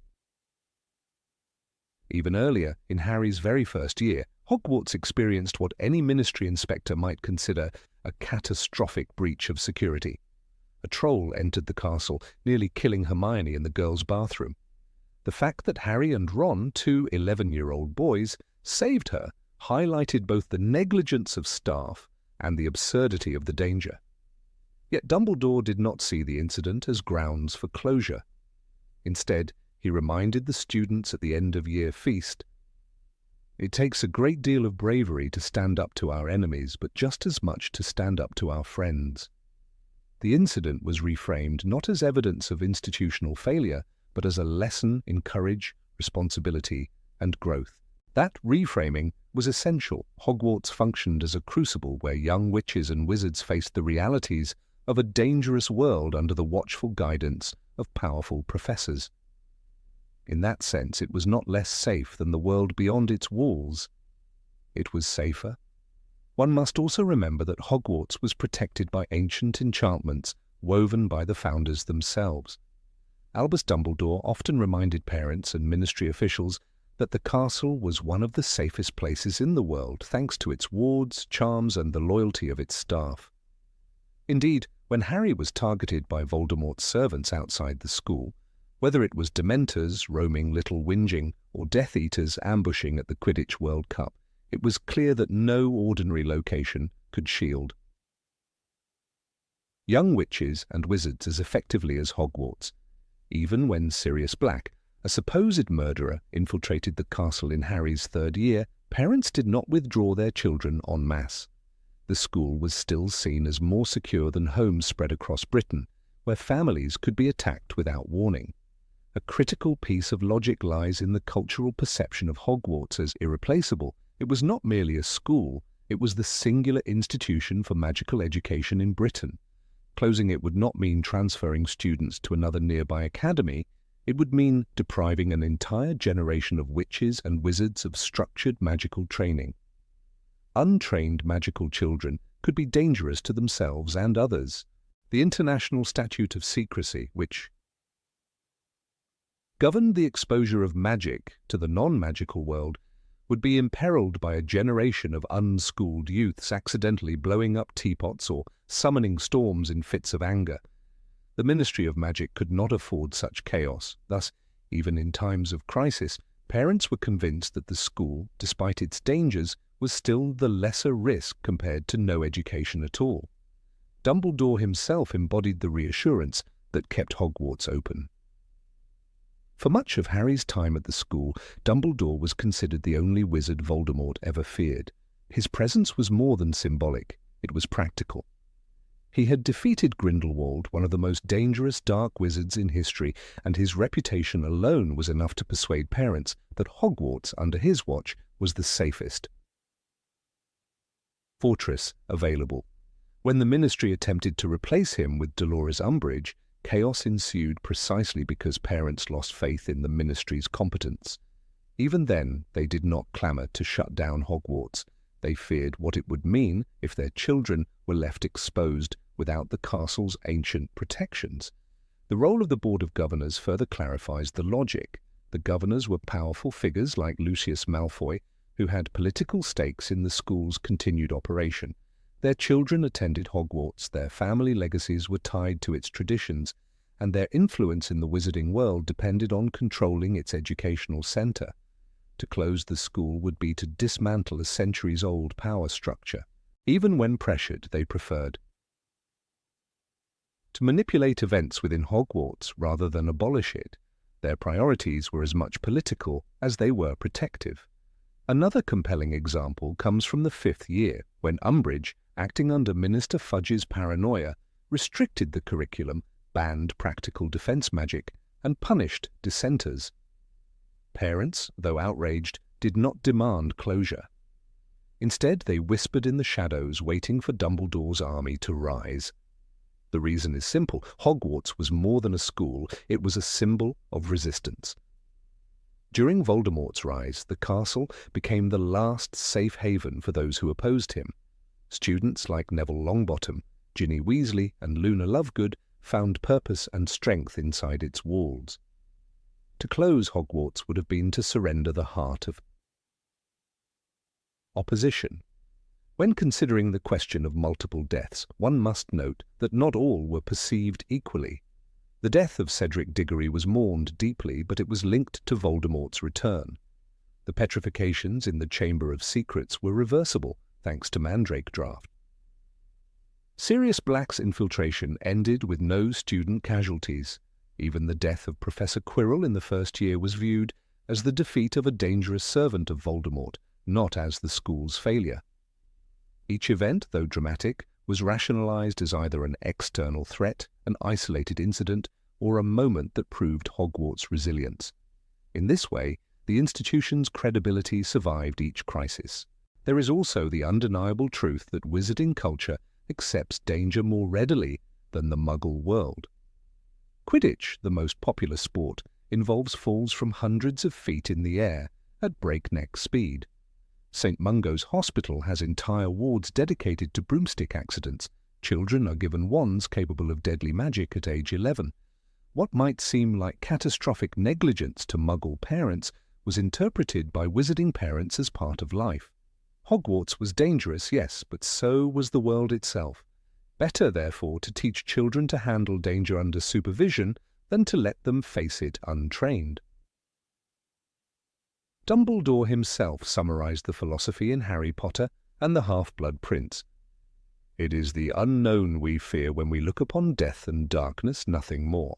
Even earlier, in Harry's very first year, Hogwarts experienced what any ministry inspector might consider a catastrophic breach of security. A troll entered the castle, nearly killing Hermione in the girls' bathroom. The fact that Harry and Ron, two 11-year-old boys, saved her highlighted both the negligence of staff and the absurdity of the danger. Yet Dumbledore did not see the incident as grounds for closure. Instead, he reminded the students at the end-of-year feast, "It takes a great deal of bravery to stand up to our enemies, but just as much to stand up to our friends." The incident was reframed not as evidence of institutional failure, but as a lesson in courage, responsibility, and growth. That reframing was essential. Hogwarts functioned as a crucible where young witches and wizards faced the realities of a dangerous world under the watchful guidance of powerful professors. In that sense, it was not less safe than the world beyond its walls. It was safer. One must also remember that Hogwarts was protected by ancient enchantments woven by the founders themselves. Albus Dumbledore often reminded parents and ministry officials that the castle was one of the safest places in the world, thanks to its wards, charms, and the loyalty of its staff. Indeed, when Harry was targeted by Voldemort's servants outside the school, whether it was Dementors roaming Little Whinging or Death Eaters ambushing at the Quidditch World Cup, it was clear that no ordinary location could shield young witches and wizards as effectively as Hogwarts. Even when Sirius Black, a supposed murderer, infiltrated the castle in Harry's third year, parents did not withdraw their children en masse. The school was still seen as more secure than homes spread across Britain, where families could be attacked without warning. A critical piece of logic lies in the cultural perception of Hogwarts as irreplaceable. It was not merely a school, it was the singular institution for magical education in Britain. Closing it would not mean transferring students to another nearby academy, it would mean depriving an entire generation of witches and wizards of structured magical training. Untrained magical children could be dangerous to themselves and others. The International Statute of Secrecy, which governed the exposure of magic to the non-magical world, would be imperiled by a generation of unschooled youths accidentally blowing up teapots or summoning storms in fits of anger. The Ministry of Magic could not afford such chaos. Thus, even in times of crisis, parents were convinced that the school, despite its dangers, was still the lesser risk compared to no education at all. Dumbledore himself embodied the reassurance that kept Hogwarts open. For much of Harry's time at the school, Dumbledore was considered the only wizard Voldemort ever feared. His presence was more than symbolic, it was practical. He had defeated Grindelwald, one of the most dangerous dark wizards in history, and his reputation alone was enough to persuade parents that Hogwarts, under his watch, was the safest fortress available. When the Ministry attempted to replace him with Dolores Umbridge, chaos ensued precisely because parents lost faith in the Ministry's competence. Even then, they did not clamour to shut down Hogwarts. They feared what it would mean if their children were left exposed without the castle's ancient protections. The role of the Board of Governors further clarifies the logic. The governors were powerful figures like Lucius Malfoy, who had political stakes in the school's continued operation. Their children attended Hogwarts, their family legacies were tied to its traditions, and their influence in the wizarding world depended on controlling its educational centre. To close the school would be to dismantle a centuries-old power structure. Even when pressured, they preferred to manipulate events within Hogwarts rather than abolish it. Their priorities were as much political as they were protective. Another compelling example comes from the 5th year, when Umbridge, acting under Minister Fudge's paranoia, restricted the curriculum, banned practical defense magic, and punished dissenters. Parents, though outraged, did not demand closure. Instead, they whispered in the shadows, waiting for Dumbledore's army to rise. The reason is simple. Hogwarts was more than a school, it was a symbol of resistance. During Voldemort's rise, the castle became the last safe haven for those who opposed him. Students like Neville Longbottom, Ginny Weasley, and Luna Lovegood found purpose and strength inside its walls. To close Hogwarts would have been to surrender the heart of opposition. When considering the question of multiple deaths, one must note that not all were perceived equally. The death of Cedric Diggory was mourned deeply, but it was linked to Voldemort's return. The petrifications in the Chamber of Secrets were reversible, thanks to Mandrake Draft. Sirius Black's infiltration ended with no student casualties. Even the death of Professor Quirrell in the first year was viewed as the defeat of a dangerous servant of Voldemort, not as the school's failure. Each event, though dramatic, was rationalized as either an external threat, an isolated incident, or a moment that proved Hogwarts' resilience. In this way, the institution's credibility survived each crisis. There is also the undeniable truth that wizarding culture accepts danger more readily than the Muggle world. Quidditch, the most popular sport, involves falls from hundreds of feet in the air at breakneck speed. St. Mungo's Hospital has entire wards dedicated to broomstick accidents. Children are given wands capable of deadly magic at age 11. What might seem like catastrophic negligence to Muggle parents was interpreted by wizarding parents as part of life. Hogwarts was dangerous, yes, but so was the world itself. Better, therefore, to teach children to handle danger under supervision than to let them face it untrained. Dumbledore himself summarized the philosophy in Harry Potter and the Half-Blood Prince. It is the unknown we fear when we look upon death and darkness, nothing more.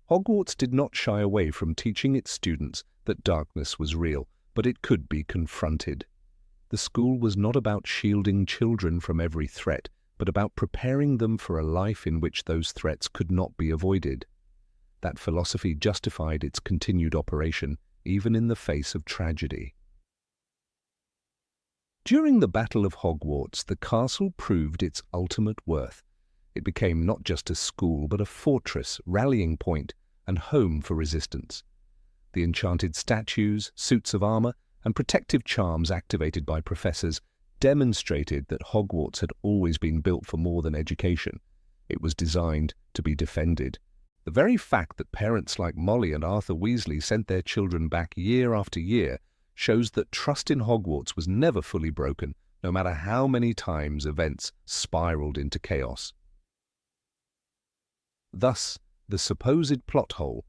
Hogwarts did not shy away from teaching its students that darkness was real, but it could be confronted. The school was not about shielding children from every threat, but about preparing them for a life in which those threats could not be avoided. That philosophy justified its continued operation, even in the face of tragedy. During the Battle of Hogwarts, the castle proved its ultimate worth. It became not just a school, but a fortress, rallying point, and home for resistance. The enchanted statues, suits of armor, and protective charms activated by professors demonstrated that Hogwarts had always been built for more than education. It was designed to be defended. The very fact that parents like Molly and Arthur Weasley sent their children back year after year shows that trust in Hogwarts was never fully broken, no matter how many times events spiraled into chaos. Thus, the supposed plot hole,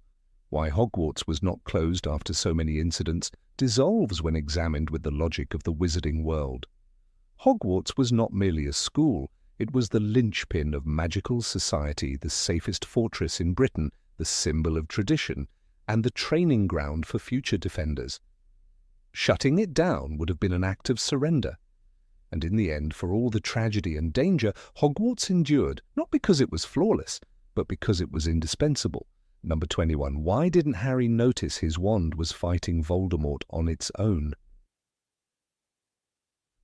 why Hogwarts was not closed after so many incidents, dissolves when examined with the logic of the wizarding world. Hogwarts was not merely a school, it was the linchpin of magical society, the safest fortress in Britain, the symbol of tradition, and the training ground for future defenders. Shutting it down would have been an act of surrender. And in the end, for all the tragedy and danger, Hogwarts endured, not because it was flawless, but because it was indispensable. Number 21. Why didn't Harry notice his wand was fighting Voldemort on its own?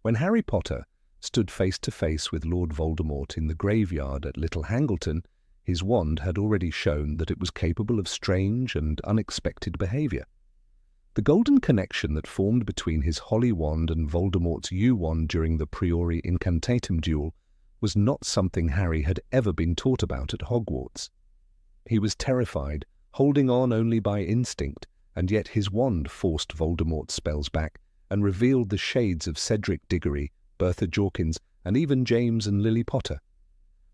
When Harry Potter stood face to face with Lord Voldemort in the graveyard at Little Hangleton, his wand had already shown that it was capable of strange and unexpected behavior. The golden connection that formed between his Holly wand and Voldemort's yew wand during the Priori Incantatem duel was not something Harry had ever been taught about at Hogwarts. He was terrified, holding on only by instinct, and yet his wand forced Voldemort's spells back and revealed the shades of Cedric Diggory, Bertha Jorkins, and even James and Lily Potter.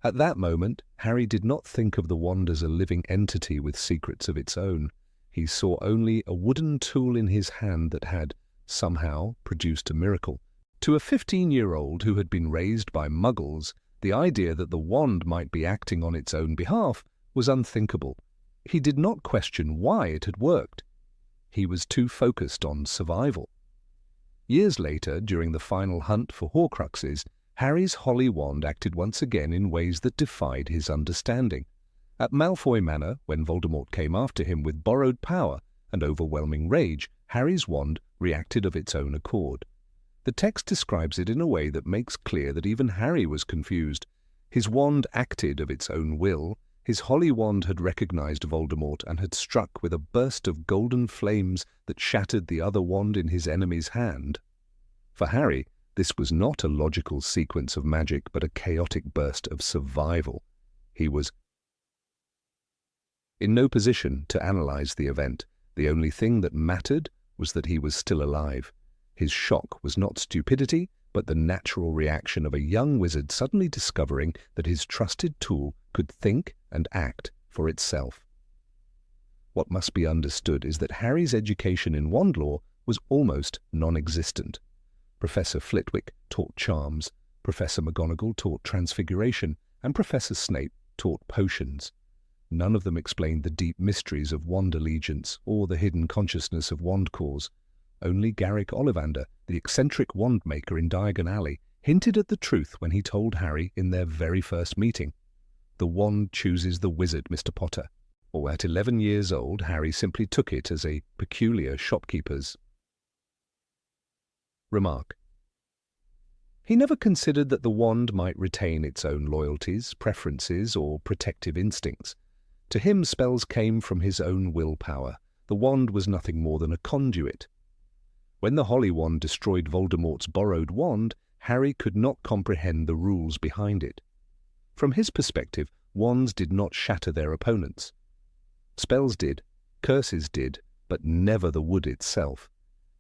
At that moment, Harry did not think of the wand as a living entity with secrets of its own. He saw only a wooden tool in his hand that had, somehow, produced a miracle. To a 15-year-old who had been raised by Muggles, the idea that the wand might be acting on its own behalf was unthinkable. he did not question why it had worked. He was too focused on survival. Years later, during the final hunt for Horcruxes, Harry's holy wand acted once again in ways that defied his understanding. At Malfoy Manor, when Voldemort came after him with borrowed power and overwhelming rage, Harry's wand reacted of its own accord. The text describes it in a way that makes clear that even Harry was confused. His wand acted of its own will. His holy wand had recognized Voldemort and had struck with a burst of golden flames that shattered the other wand in his enemy's hand. For Harry, this was not a logical sequence of magic, but a chaotic burst of survival. He was in no position to analyze the event. The only thing that mattered was that he was still alive. His shock was not stupidity, but the natural reaction of a young wizard suddenly discovering that his trusted tool could think and act for itself. What must be understood is that Harry's education in wand lore was almost non-existent. Professor Flitwick taught charms, Professor McGonagall taught transfiguration, and Professor Snape taught potions. None of them explained the deep mysteries of wand allegiance or the hidden consciousness of wand cause. Only Garrick Ollivander, the eccentric wand maker in Diagon Alley, hinted at the truth when he told Harry in their very first meeting. The wand chooses the wizard, Mr. Potter. Or at 11 years old, Harry simply took it as a peculiar shopkeeper's remark. He never considered that the wand might retain its own loyalties, preferences, or protective instincts. To him, spells came from his own willpower. The wand was nothing more than a conduit. When the Holy Wand destroyed Voldemort's borrowed wand, Harry could not comprehend the rules behind it. From his perspective, wands did not shatter their opponents. Spells did, curses did, but never the wood itself.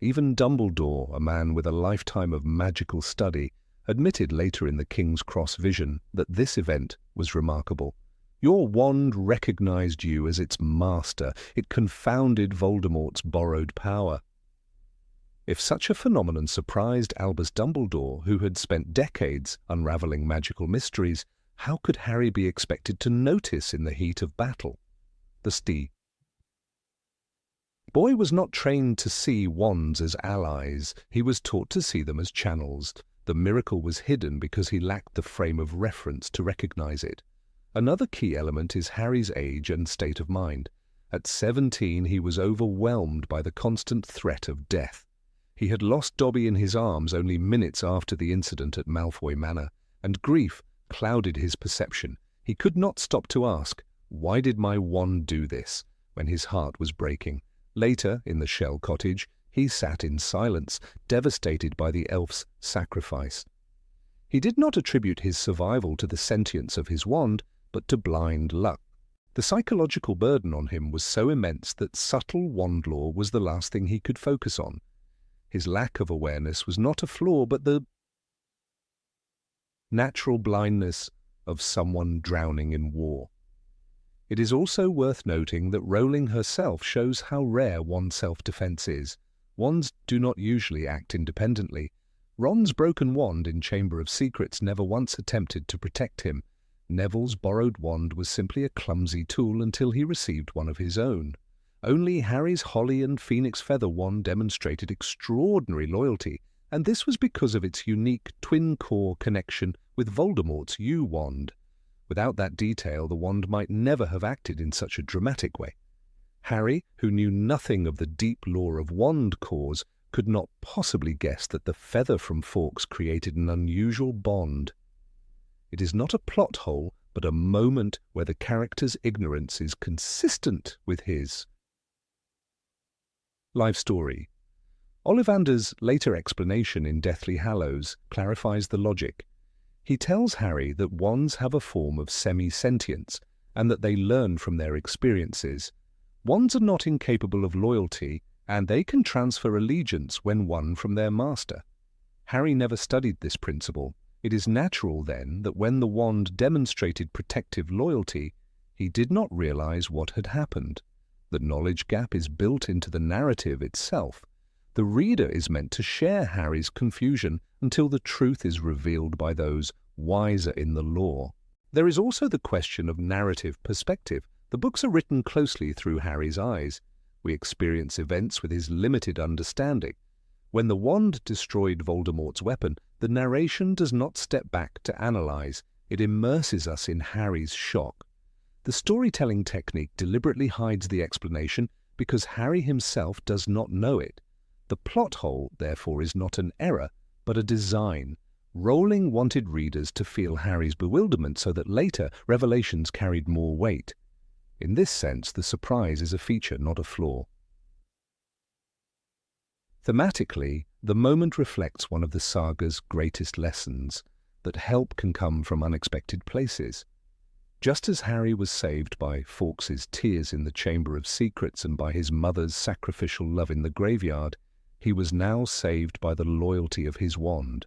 Even Dumbledore, a man with a lifetime of magical study, admitted later in the King's Cross vision that this event was remarkable. Your wand recognized you as its master. It confounded Voldemort's borrowed power. If such a phenomenon surprised Albus Dumbledore, who had spent decades unraveling magical mysteries, how could Harry be expected to notice in the heat of battle? The boy was not trained to see wands as allies. He was taught to see them as channels. The miracle was hidden because he lacked the frame of reference to recognize it. Another key element is Harry's age and state of mind. At 17, he was overwhelmed by the constant threat of death. He had lost Dobby in his arms only minutes after the incident at Malfoy Manor, and grief clouded his perception. He could not stop to ask, "Why did my wand do this?" when his heart was breaking. Later, in the Shell Cottage, he sat in silence, devastated by the elf's sacrifice. He did not attribute his survival to the sentience of his wand, but to blind luck. The psychological burden on him was so immense that subtle wand lore was the last thing he could focus on. His lack of awareness was not a flaw, but the natural blindness of someone drowning in war. It is also worth noting that Rowling herself shows how rare wand self-defense is. Wands do not usually act independently. Ron's broken wand in Chamber of Secrets never once attempted to protect him. Neville's borrowed wand was simply a clumsy tool until he received one of his own. Only Harry's Holly and Phoenix Feather wand demonstrated extraordinary loyalty, and this was because of its unique twin-core connection with Voldemort's U wand. Without that detail, the wand might never have acted in such a dramatic way. Harry, who knew nothing of the deep lore of wand cores, could not possibly guess that the feather from Fawkes created an unusual bond. It is not a plot hole, but a moment where the character's ignorance is consistent with his life story. Ollivander's later explanation in Deathly Hallows clarifies the logic. He tells Harry that wands have a form of semi-sentience and that they learn from their experiences. Wands are not incapable of loyalty, and they can transfer allegiance when won from their master. Harry never studied this principle. It is natural, then, that when the wand demonstrated protective loyalty, he did not realize what had happened. The knowledge gap is built into the narrative itself. The reader is meant to share Harry's confusion until the truth is revealed by those wiser in the lore. There is also the question of narrative perspective. The books are written closely through Harry's eyes. We experience events with his limited understanding. When the wand destroyed Voldemort's weapon, the narration does not step back to analyze. It immerses us in Harry's shock. The storytelling technique deliberately hides the explanation because Harry himself does not know it. The plot hole, therefore, is not an error, but a design. Rowling wanted readers to feel Harry's bewilderment so that later revelations carried more weight. In this sense, the surprise is a feature, not a flaw. Thematically, the moment reflects one of the saga's greatest lessons, that help can come from unexpected places. Just as Harry was saved by Fawkes' tears in the Chamber of Secrets and by his mother's sacrificial love in the graveyard, he was now saved by the loyalty of his wand.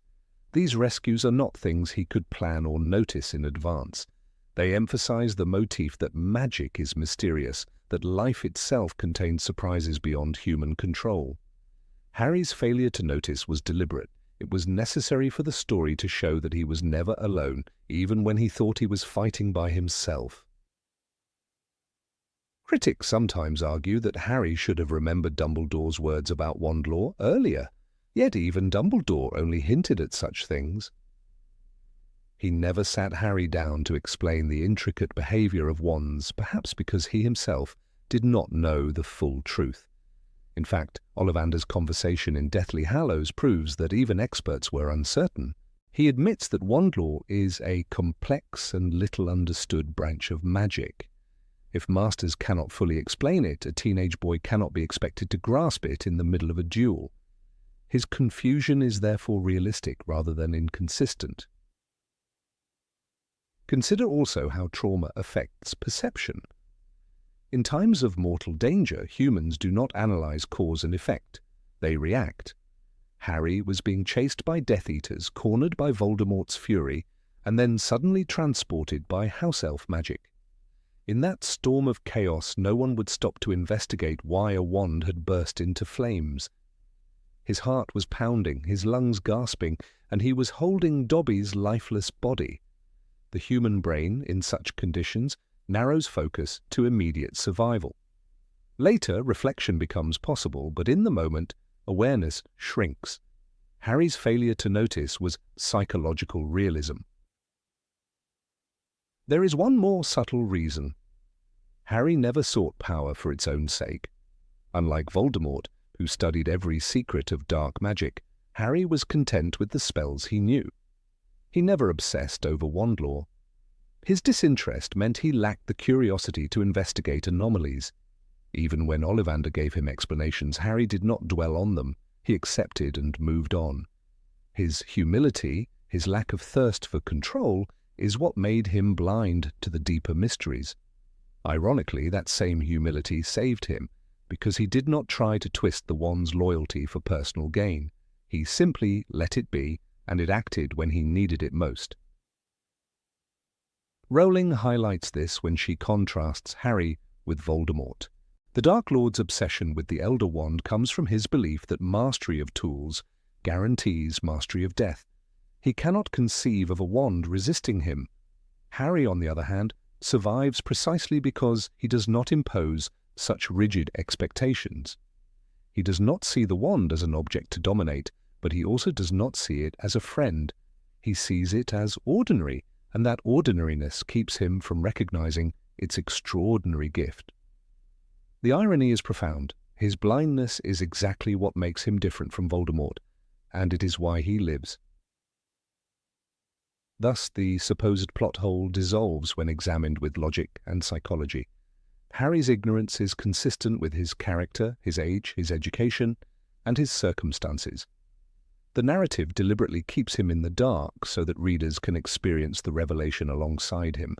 These rescues are not things he could plan or notice in advance. They emphasize the motif that magic is mysterious, that life itself contains surprises beyond human control. Harry's failure to notice was deliberate. It was necessary for the story to show that he was never alone, even when he thought he was fighting by himself. Critics sometimes argue that Harry should have remembered Dumbledore's words about wand lore earlier, yet even Dumbledore only hinted at such things. He never sat Harry down to explain the intricate behavior of wands, perhaps because he himself did not know the full truth. In fact, Ollivander's conversation in Deathly Hallows proves that even experts were uncertain. He admits that wand lore is a complex and little understood branch of magic. If masters cannot fully explain it, a teenage boy cannot be expected to grasp it in the middle of a duel. His confusion is therefore realistic rather than inconsistent. Consider also how trauma affects perception. In times of mortal danger, humans do not analyze cause and effect. They react. Harry was being chased by Death Eaters, cornered by Voldemort's fury, and then suddenly transported by house elf magic. In that storm of chaos, no one would stop to investigate why a wand had burst into flames. His heart was pounding, his lungs gasping, and he was holding Dobby's lifeless body. The human brain, in such conditions, narrows focus to immediate survival. Later, reflection becomes possible, but in the moment, awareness shrinks. Harry's failure to notice was psychological realism. There is one more subtle reason. Harry never sought power for its own sake. Unlike Voldemort, who studied every secret of dark magic, Harry was content with the spells he knew. He never obsessed over wand lore. His disinterest meant he lacked the curiosity to investigate anomalies. Even when Ollivander gave him explanations, Harry did not dwell on them. He accepted and moved on. His humility, his lack of thirst for control, is what made him blind to the deeper mysteries. Ironically, that same humility saved him, because he did not try to twist the wand's loyalty for personal gain. He simply let it be, and it acted when he needed it most. Rowling highlights this when she contrasts Harry with Voldemort. The Dark Lord's obsession with the Elder Wand comes from his belief that mastery of tools guarantees mastery of death. He cannot conceive of a wand resisting him. Harry, on the other hand, survives precisely because he does not impose such rigid expectations. He does not see the wand as an object to dominate, but he also does not see it as a friend. He sees it as ordinary, and that ordinariness keeps him from recognizing its extraordinary gift. The irony is profound. His blindness is exactly what makes him different from Voldemort, and it is why he lives. Thus, the supposed plot hole dissolves when examined with logic and psychology. Harry's ignorance is consistent with his character, his age, his education, and his circumstances. The narrative deliberately keeps him in the dark so that readers can experience the revelation alongside him.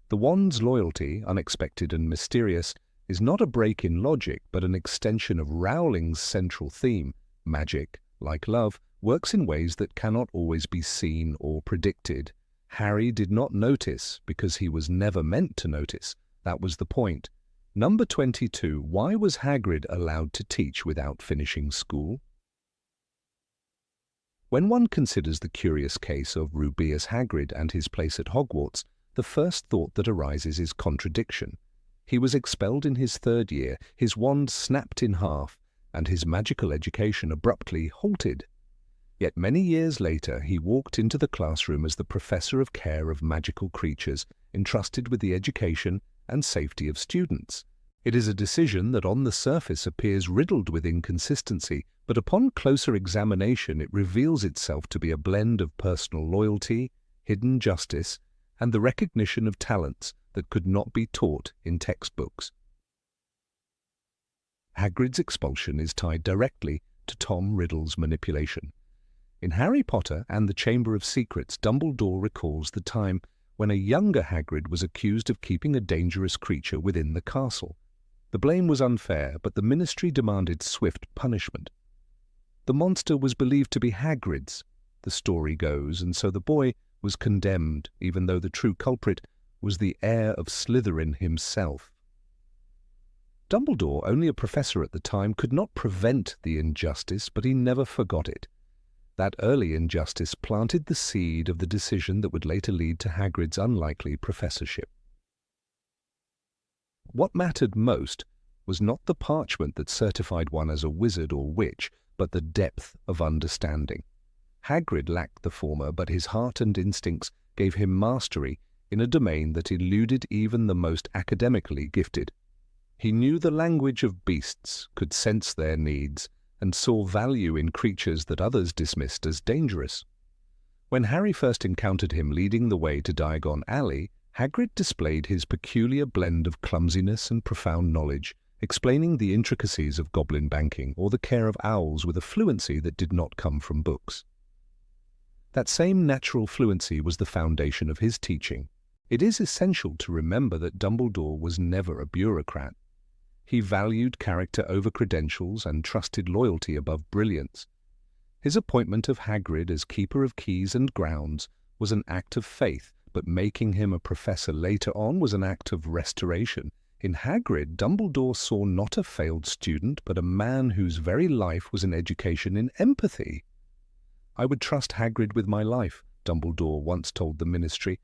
The wand's loyalty, unexpected and mysterious, is not a break in logic, but an extension of Rowling's central theme. Magic, like love, works in ways that cannot always be seen or predicted. Harry did not notice because he was never meant to notice. That was the point. Number 22. Why was Hagrid allowed to teach without finishing school? When one considers the curious case of Rubeus Hagrid and his place at Hogwarts, the first thought that arises is contradiction. He was expelled in his 3rd year, his wand snapped in half, and his magical education abruptly halted. Yet many years later he walked into the classroom as the professor of care of magical creatures, entrusted with the education and safety of students. It is a decision that on the surface appears riddled with inconsistency, but upon closer examination it reveals itself to be a blend of personal loyalty, hidden justice, and the recognition of talents that could not be taught in textbooks. Hagrid's expulsion is tied directly to Tom Riddle's manipulation. In Harry Potter and the Chamber of Secrets, Dumbledore recalls the time when a younger Hagrid was accused of keeping a dangerous creature within the castle. The blame was unfair, but the Ministry demanded swift punishment. The monster was believed to be Hagrid's, the story goes, and so the boy was condemned, even though the true culprit was the heir of Slytherin himself. Dumbledore, only a professor at the time, could not prevent the injustice, but he never forgot it. That early injustice planted the seed of the decision that would later lead to Hagrid's unlikely professorship. What mattered most was not the parchment that certified one as a wizard or witch, but the depth of understanding. Hagrid lacked the former, but his heart and instincts gave him mastery in a domain that eluded even the most academically gifted. He knew the language of beasts, could sense their needs, and saw value in creatures that others dismissed as dangerous. When Harry first encountered him leading the way to Diagon Alley, Hagrid displayed his peculiar blend of clumsiness and profound knowledge, explaining the intricacies of goblin banking or the care of owls with a fluency that did not come from books. That same natural fluency was the foundation of his teaching. It is essential to remember that Dumbledore was never a bureaucrat. He valued character over credentials and trusted loyalty above brilliance. His appointment of Hagrid as keeper of keys and grounds was an act of faith, but making him a professor later on was an act of restoration. In Hagrid, Dumbledore saw not a failed student, but a man whose very life was an education in empathy. "I would trust Hagrid with my life," Dumbledore once told the Ministry,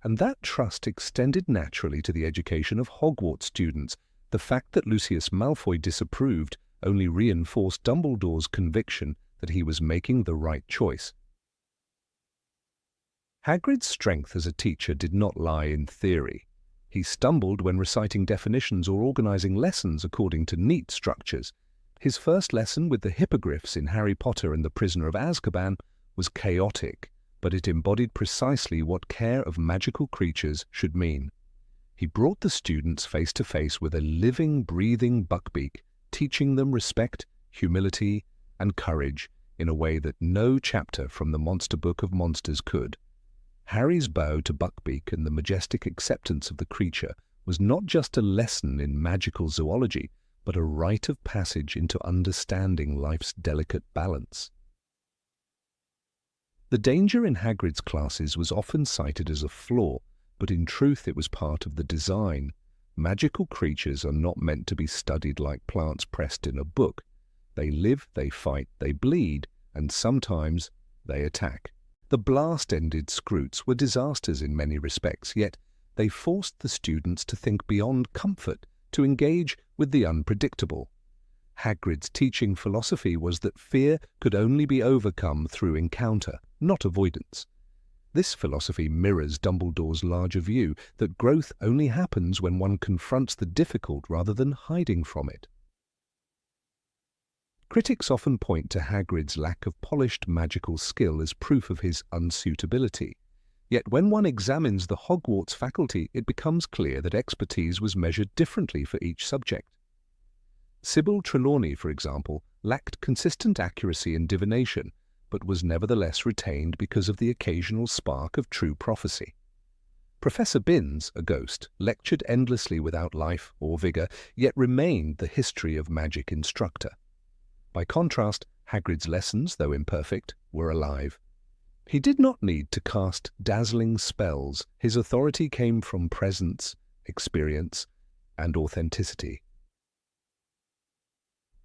and that trust extended naturally to the education of Hogwarts students. The fact that Lucius Malfoy disapproved only reinforced Dumbledore's conviction that he was making the right choice. Hagrid's strength as a teacher did not lie in theory. He stumbled when reciting definitions or organizing lessons according to neat structures. His first lesson with the hippogriffs in Harry Potter and the Prisoner of Azkaban was chaotic, but it embodied precisely what care of magical creatures should mean. He brought the students face to face with a living, breathing Buckbeak, teaching them respect, humility, and courage in a way that no chapter from the Monster Book of Monsters could. Harry's bow to Buckbeak and the majestic acceptance of the creature was not just a lesson in magical zoology, but a rite of passage into understanding life's delicate balance. The danger in Hagrid's classes was often cited as a flaw, but in truth it was part of the design. Magical creatures are not meant to be studied like plants pressed in a book. They live, they fight, they bleed, and sometimes they attack. The blast-ended Scroots were disasters in many respects, yet they forced the students to think beyond comfort, to engage with the unpredictable. Hagrid's teaching philosophy was that fear could only be overcome through encounter, not avoidance. This philosophy mirrors Dumbledore's larger view that growth only happens when one confronts the difficult rather than hiding from it. Critics often point to Hagrid's lack of polished magical skill as proof of his unsuitability. Yet when one examines the Hogwarts faculty, it becomes clear that expertise was measured differently for each subject. Sybil Trelawney, for example, lacked consistent accuracy in divination, but was nevertheless retained because of the occasional spark of true prophecy. Professor Binns, a ghost, lectured endlessly without life or vigour, yet remained the history of magic instructor. By contrast, Hagrid's lessons, though imperfect, were alive. He did not need to cast dazzling spells. His authority came from presence, experience, and authenticity.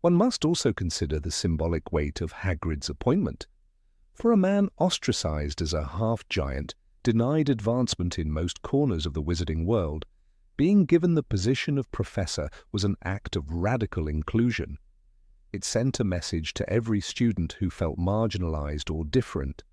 One must also consider the symbolic weight of Hagrid's appointment. For a man ostracized as a half-giant, denied advancement in most corners of the wizarding world, Being given the position of professor was an act of radical inclusion. It sent a message to every student who felt marginalized or different,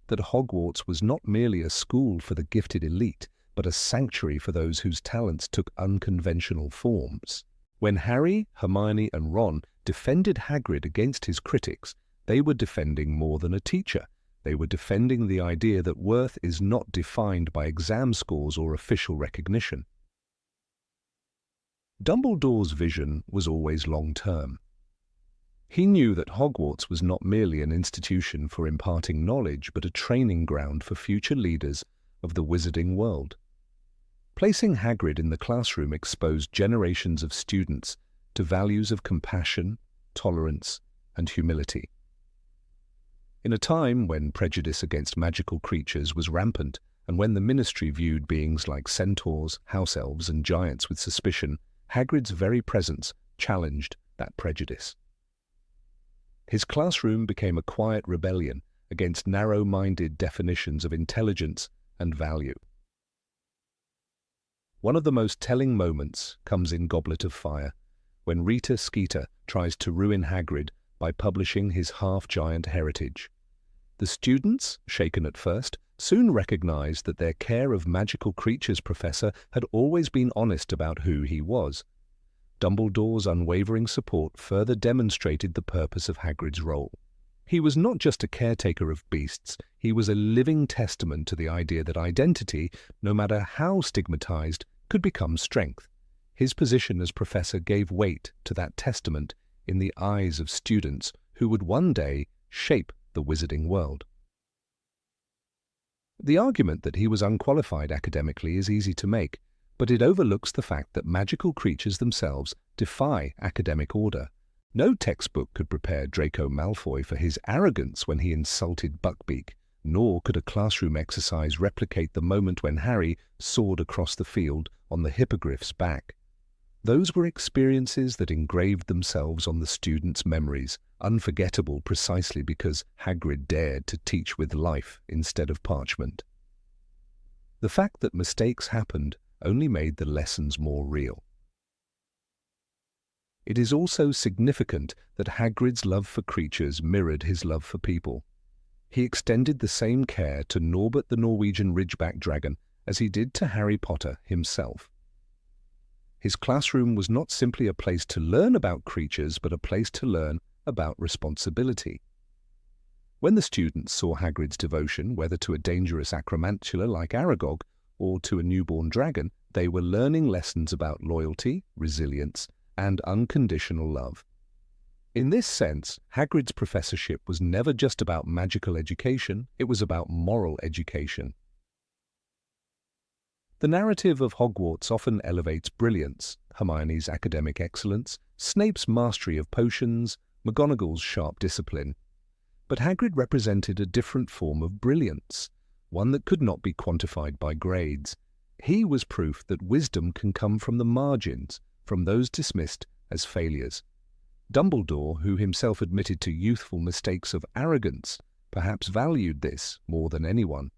that Hogwarts was not merely a school for the gifted elite, but a sanctuary for those whose talents took unconventional forms. When Harry, Hermione, and Ron defended Hagrid against his critics, they were defending more than a teacher. They were defending the idea that worth is not defined by exam scores or official recognition. Dumbledore's vision was always long-term. He knew that Hogwarts was not merely an institution for imparting knowledge, but a training ground for future leaders of the wizarding world. Placing Hagrid in the classroom exposed generations of students to values of compassion, tolerance, and humility. In a time when prejudice against magical creatures was rampant, and when the Ministry viewed beings like centaurs, house elves, and giants with suspicion, Hagrid's very presence challenged that prejudice. His classroom became a quiet rebellion against narrow-minded definitions of intelligence and value. One of the most telling moments comes in Goblet of Fire, when Rita Skeeter tries to ruin Hagrid by publishing his half-giant heritage. The students, shaken at first, soon recognized that their care of magical creatures professor had always been honest about who he was. Dumbledore's unwavering support further demonstrated the purpose of Hagrid's role. He was not just a caretaker of beasts, he was a living testament to the idea that identity, no matter how stigmatized, could become strength. His position as professor gave weight to that testament in the eyes of students who would one day shape the wizarding world. The argument that he was unqualified academically is easy to make, but it overlooks the fact that magical creatures themselves defy academic order. No textbook could prepare Draco Malfoy for his arrogance when he insulted Buckbeak, nor could a classroom exercise replicate the moment when Harry soared across the field on the hippogriff's back. Those were experiences that engraved themselves on the students' memories, unforgettable precisely because Hagrid dared to teach with life instead of parchment. The fact that mistakes happened only made the lessons more real. It is also significant that Hagrid's love for creatures mirrored his love for people. He extended the same care to Norbert the Norwegian Ridgeback Dragon as he did to Harry Potter himself. His classroom was not simply a place to learn about creatures, but a place to learn about responsibility. When the students saw Hagrid's devotion, whether to a dangerous acromantula like Aragog or to a newborn dragon, they were learning lessons about loyalty, resilience, and unconditional love. In this sense, Hagrid's professorship was never just about magical education, it was about moral education. The narrative of Hogwarts often elevates brilliance, Hermione's academic excellence, Snape's mastery of potions, McGonagall's sharp discipline. But Hagrid represented a different form of brilliance, one that could not be quantified by grades. He was proof that wisdom can come from the margins, from those dismissed as failures. Dumbledore, who himself admitted to youthful mistakes of arrogance, perhaps valued this more than anyone.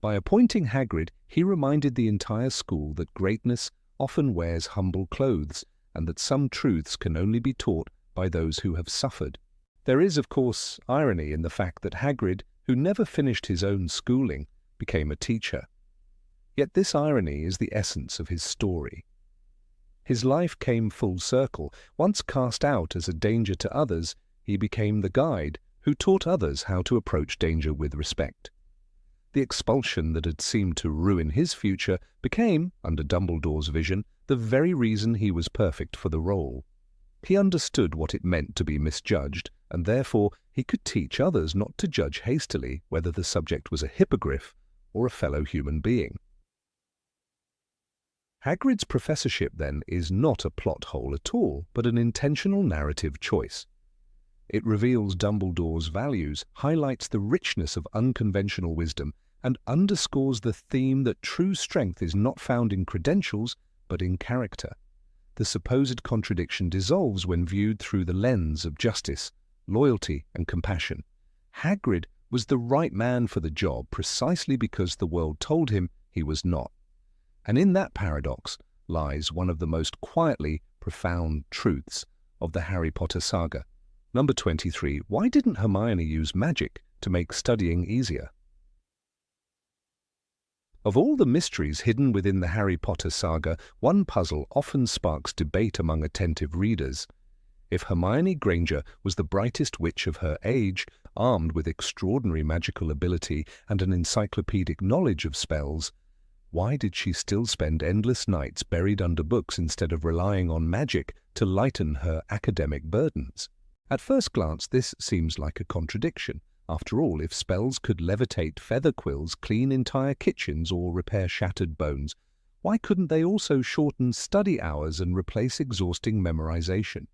By appointing Hagrid, he reminded the entire school that greatness often wears humble clothes, and that some truths can only be taught by those who have suffered. There is, of course, irony in the fact that Hagrid, who never finished his own schooling, became a teacher. Yet this irony is the essence of his story. His life came full circle. Once cast out as a danger to others, he became the guide who taught others how to approach danger with respect. The expulsion that had seemed to ruin his future became, under Dumbledore's vision, the very reason he was perfect for the role. He understood what it meant to be misjudged, and therefore he could teach others not to judge hastily whether the subject was a hippogriff or a fellow human being. Hagrid's professorship, then, is not a plot hole at all, but an intentional narrative choice. It reveals Dumbledore's values, highlights the richness of unconventional wisdom, and underscores the theme that true strength is not found in credentials, but in character. The supposed contradiction dissolves when viewed through the lens of justice, loyalty, and compassion. Hagrid was the right man for the job precisely because the world told him he was not. And in that paradox lies one of the most quietly profound truths of the Harry Potter saga. Number 23. Why didn't Hermione use magic to make studying easier? Of all the mysteries hidden within the Harry Potter saga, one puzzle often sparks debate among attentive readers. If Hermione Granger was the brightest witch of her age, armed with extraordinary magical ability and an encyclopedic knowledge of spells, why did she still spend endless nights buried under books instead of relying on magic to lighten her academic burdens? At first glance, this seems like a contradiction. After all, if spells could levitate feather quills, clean entire kitchens, or repair shattered bones, why couldn't they also shorten study hours and replace exhausting memorization?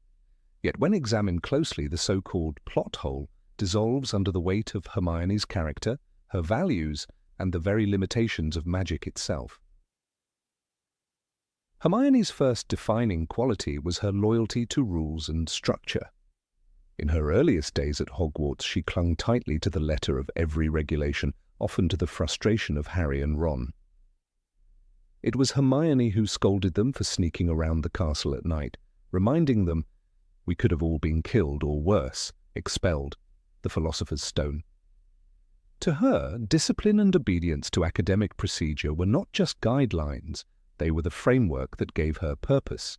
Yet when examined closely, the so-called plot hole dissolves under the weight of Hermione's character, her values, and the very limitations of magic itself. Hermione's first defining quality was her loyalty to rules and structure. In her earliest days at Hogwarts, she clung tightly to the letter of every regulation, often to the frustration of Harry and Ron. It was Hermione who scolded them for sneaking around the castle at night, reminding them, "We could have all been killed or worse, expelled, the Philosopher's Stone." To her, discipline and obedience to academic procedure were not just guidelines, they were the framework that gave her purpose.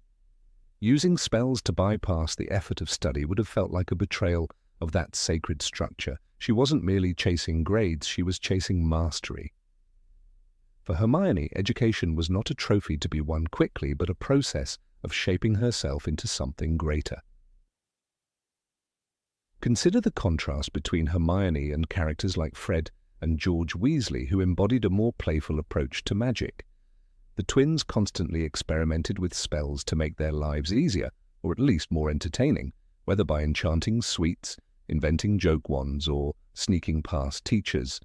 Using spells to bypass the effort of study would have felt like a betrayal of that sacred structure. She wasn't merely chasing grades, she was chasing mastery. For Hermione, education was not a trophy to be won quickly, but a process of shaping herself into something greater. Consider the contrast between Hermione and characters like Fred and George Weasley, who embodied a more playful approach to magic. The twins constantly experimented with spells to make their lives easier, or at least more entertaining, whether by enchanting sweets, inventing joke wands, or sneaking past teachers.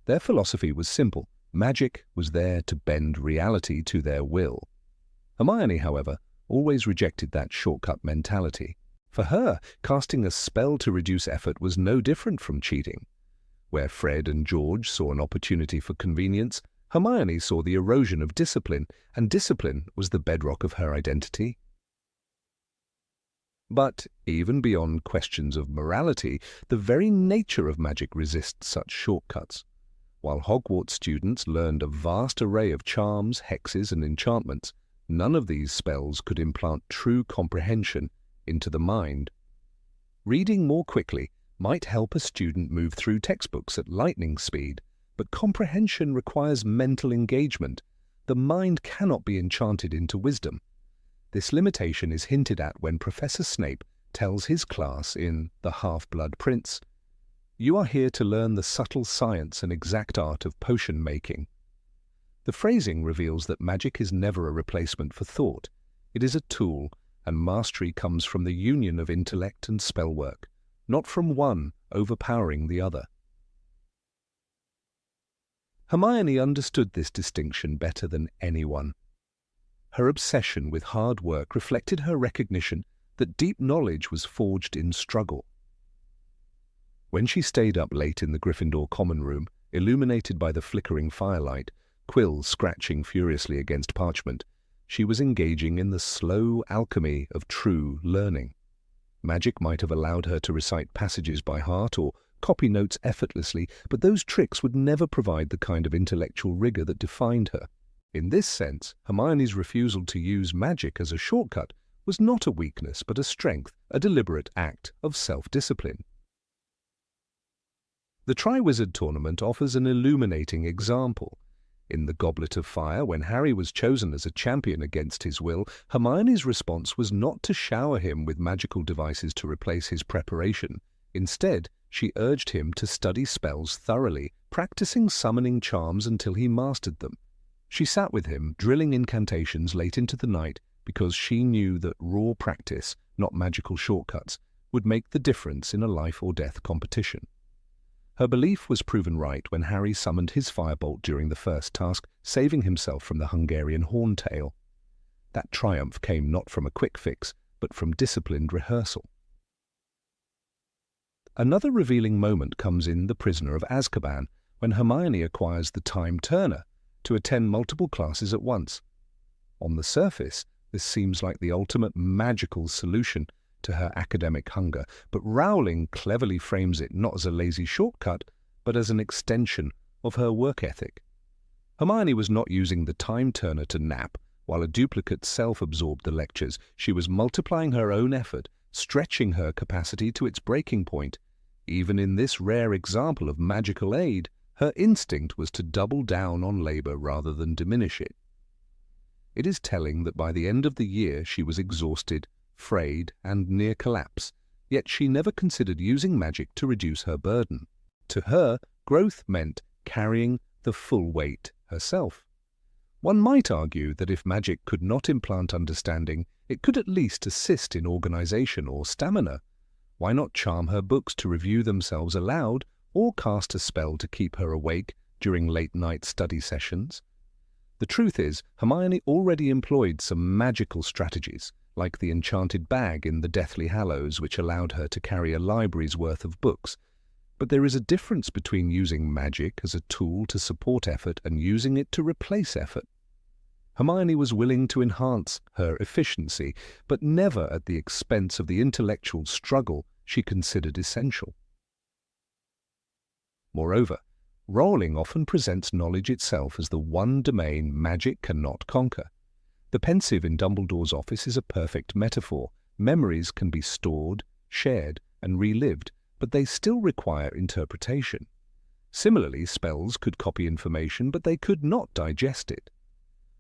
Their philosophy was simple. Magic was there to bend reality to their will. Hermione, however, always rejected that shortcut mentality. For her, casting a spell to reduce effort was no different from cheating. Where Fred and George saw an opportunity for convenience, Hermione saw the erosion of discipline, and discipline was the bedrock of her identity. But even beyond questions of morality, the very nature of magic resists such shortcuts. While Hogwarts students learned a vast array of charms, hexes, and enchantments, none of these spells could implant true comprehension into the mind. Reading more quickly might help a student move through textbooks at lightning speed, but comprehension requires mental engagement. The mind cannot be enchanted into wisdom. This limitation is hinted at when Professor Snape tells his class in The Half-Blood Prince, "You are here to learn the subtle science and exact art of potion making." The phrasing reveals that magic is never a replacement for thought. It is a tool, and mastery comes from the union of intellect and spellwork, not from one overpowering the other. Hermione understood this distinction better than anyone. Her obsession with hard work reflected her recognition that deep knowledge was forged in struggle. When she stayed up late in the Gryffindor common room, illuminated by the flickering firelight, quills scratching furiously against parchment, she was engaging in the slow alchemy of true learning. Magic might have allowed her to recite passages by heart or copy notes effortlessly, but those tricks would never provide the kind of intellectual rigor that defined her. In this sense, Hermione's refusal to use magic as a shortcut was not a weakness but a strength, a deliberate act of self-discipline. The Triwizard Tournament offers an illuminating example. In the Goblet of Fire, when Harry was chosen as a champion against his will, Hermione's response was not to shower him with magical devices to replace his preparation. Instead, she urged him to study spells thoroughly, practicing summoning charms until he mastered them. She sat with him, drilling incantations late into the night, because she knew that raw practice, not magical shortcuts, would make the difference in a life-or-death competition. Her belief was proven right when Harry summoned his firebolt during the first task, saving himself from the Hungarian horntail. That triumph came not from a quick fix, but from disciplined rehearsal. Another revealing moment comes in The Prisoner of Azkaban, when Hermione acquires the Time Turner to attend multiple classes at once. On the surface, this seems like the ultimate magical solution to her academic hunger, but Rowling cleverly frames it not as a lazy shortcut, but as an extension of her work ethic. Hermione was not using the time turner to nap while a duplicate self-absorbed the lectures. She was multiplying her own effort, stretching her capacity to its breaking point. Even in this rare example of magical aid, her instinct was to double down on labor rather than diminish it. It is telling that by the end of the year she was exhausted, frayed, and near collapse, yet she never considered using magic to reduce her burden. To her, growth meant carrying the full weight herself. One might argue that if magic could not implant understanding, it could at least assist in organization or stamina. Why not charm her books to review themselves aloud, or cast a spell to keep her awake during late-night study sessions? The truth is, Hermione already employed some magical strategies, like the enchanted bag in the Deathly Hallows, which allowed her to carry a library's worth of books. But there is a difference between using magic as a tool to support effort and using it to replace effort. Hermione was willing to enhance her efficiency, but never at the expense of the intellectual struggle she considered essential. Moreover, Rowling often presents knowledge itself as the one domain magic cannot conquer. The pensive in Dumbledore's office is a perfect metaphor. Memories can be stored, shared, and relived, but they still require interpretation. Similarly, spells could copy information, but they could not digest it.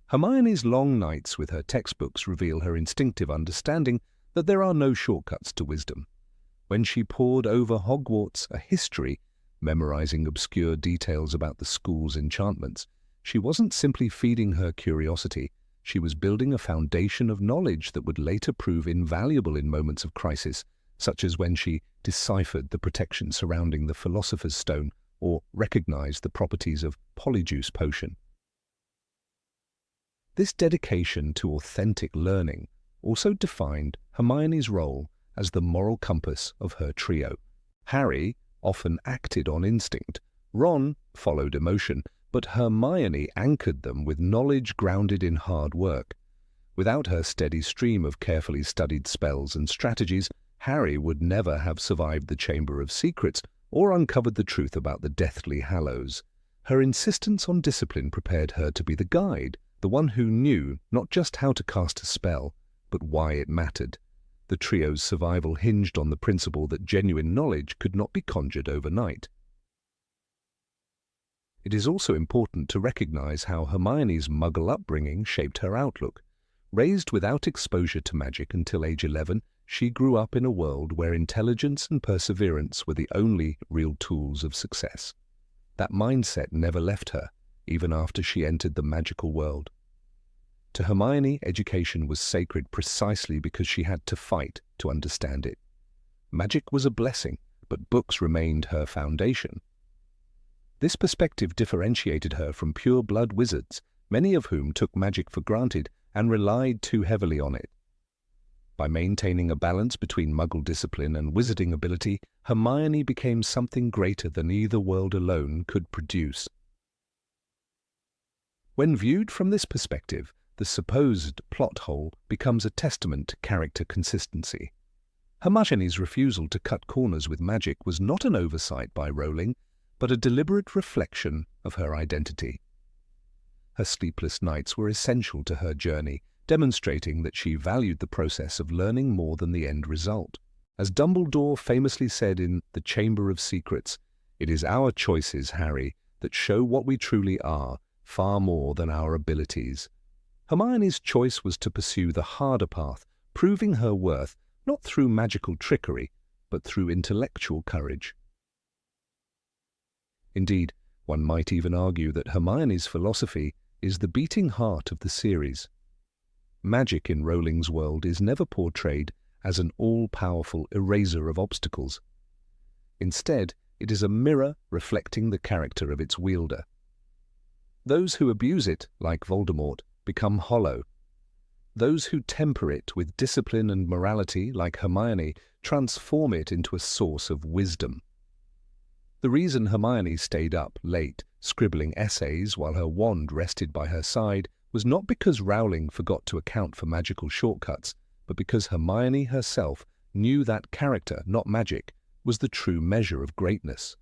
Hermione's long nights with her textbooks reveal her instinctive understanding that there are no shortcuts to wisdom. When she pored over Hogwarts, a history, memorizing obscure details about the school's enchantments, she wasn't simply feeding her curiosity, she was building a foundation of knowledge that would later prove invaluable in moments of crisis, such as when she deciphered the protection surrounding the Philosopher's Stone or recognized the properties of Polyjuice Potion. This dedication to authentic learning also defined Hermione's role as the moral compass of her trio. Harry often acted on instinct, Ron followed emotion, but Hermione anchored them with knowledge grounded in hard work. Without her steady stream of carefully studied spells and strategies, Harry would never have survived the Chamber of Secrets or uncovered the truth about the Deathly Hallows. Her insistence on discipline prepared her to be the guide, the one who knew not just how to cast a spell, but why it mattered. The trio's survival hinged on the principle that genuine knowledge could not be conjured overnight. It is also important to recognize how Hermione's Muggle upbringing shaped her outlook. Raised without exposure to magic until age 11, she grew up in a world where intelligence and perseverance were the only real tools of success. That mindset never left her, even after she entered the magical world. To Hermione, education was sacred precisely because she had to fight to understand it. Magic was a blessing, but books remained her foundation. This perspective differentiated her from pure-blood wizards, many of whom took magic for granted and relied too heavily on it. By maintaining a balance between Muggle discipline and wizarding ability, Hermione became something greater than either world alone could produce. When viewed from this perspective, the supposed plot hole becomes a testament to character consistency. Hermione's refusal to cut corners with magic was not an oversight by Rowling, but a deliberate reflection of her identity. Her sleepless nights were essential to her journey, demonstrating that she valued the process of learning more than the end result. As Dumbledore famously said in The Chamber of Secrets, "It is our choices, Harry, that show what we truly are, far more than our abilities." Hermione's choice was to pursue the harder path, proving her worth not through magical trickery, but through intellectual courage. Indeed, one might even argue that Hermione's philosophy is the beating heart of the series. Magic in Rowling's world is never portrayed as an all-powerful eraser of obstacles. Instead, it is a mirror reflecting the character of its wielder. Those who abuse it, like Voldemort, become hollow. Those who temper it with discipline and morality, like Hermione, transform it into a source of wisdom. The reason Hermione stayed up late, scribbling essays while her wand rested by her side, was not because Rowling forgot to account for magical shortcuts, but because Hermione herself knew that character, not magic, was the true measure of greatness.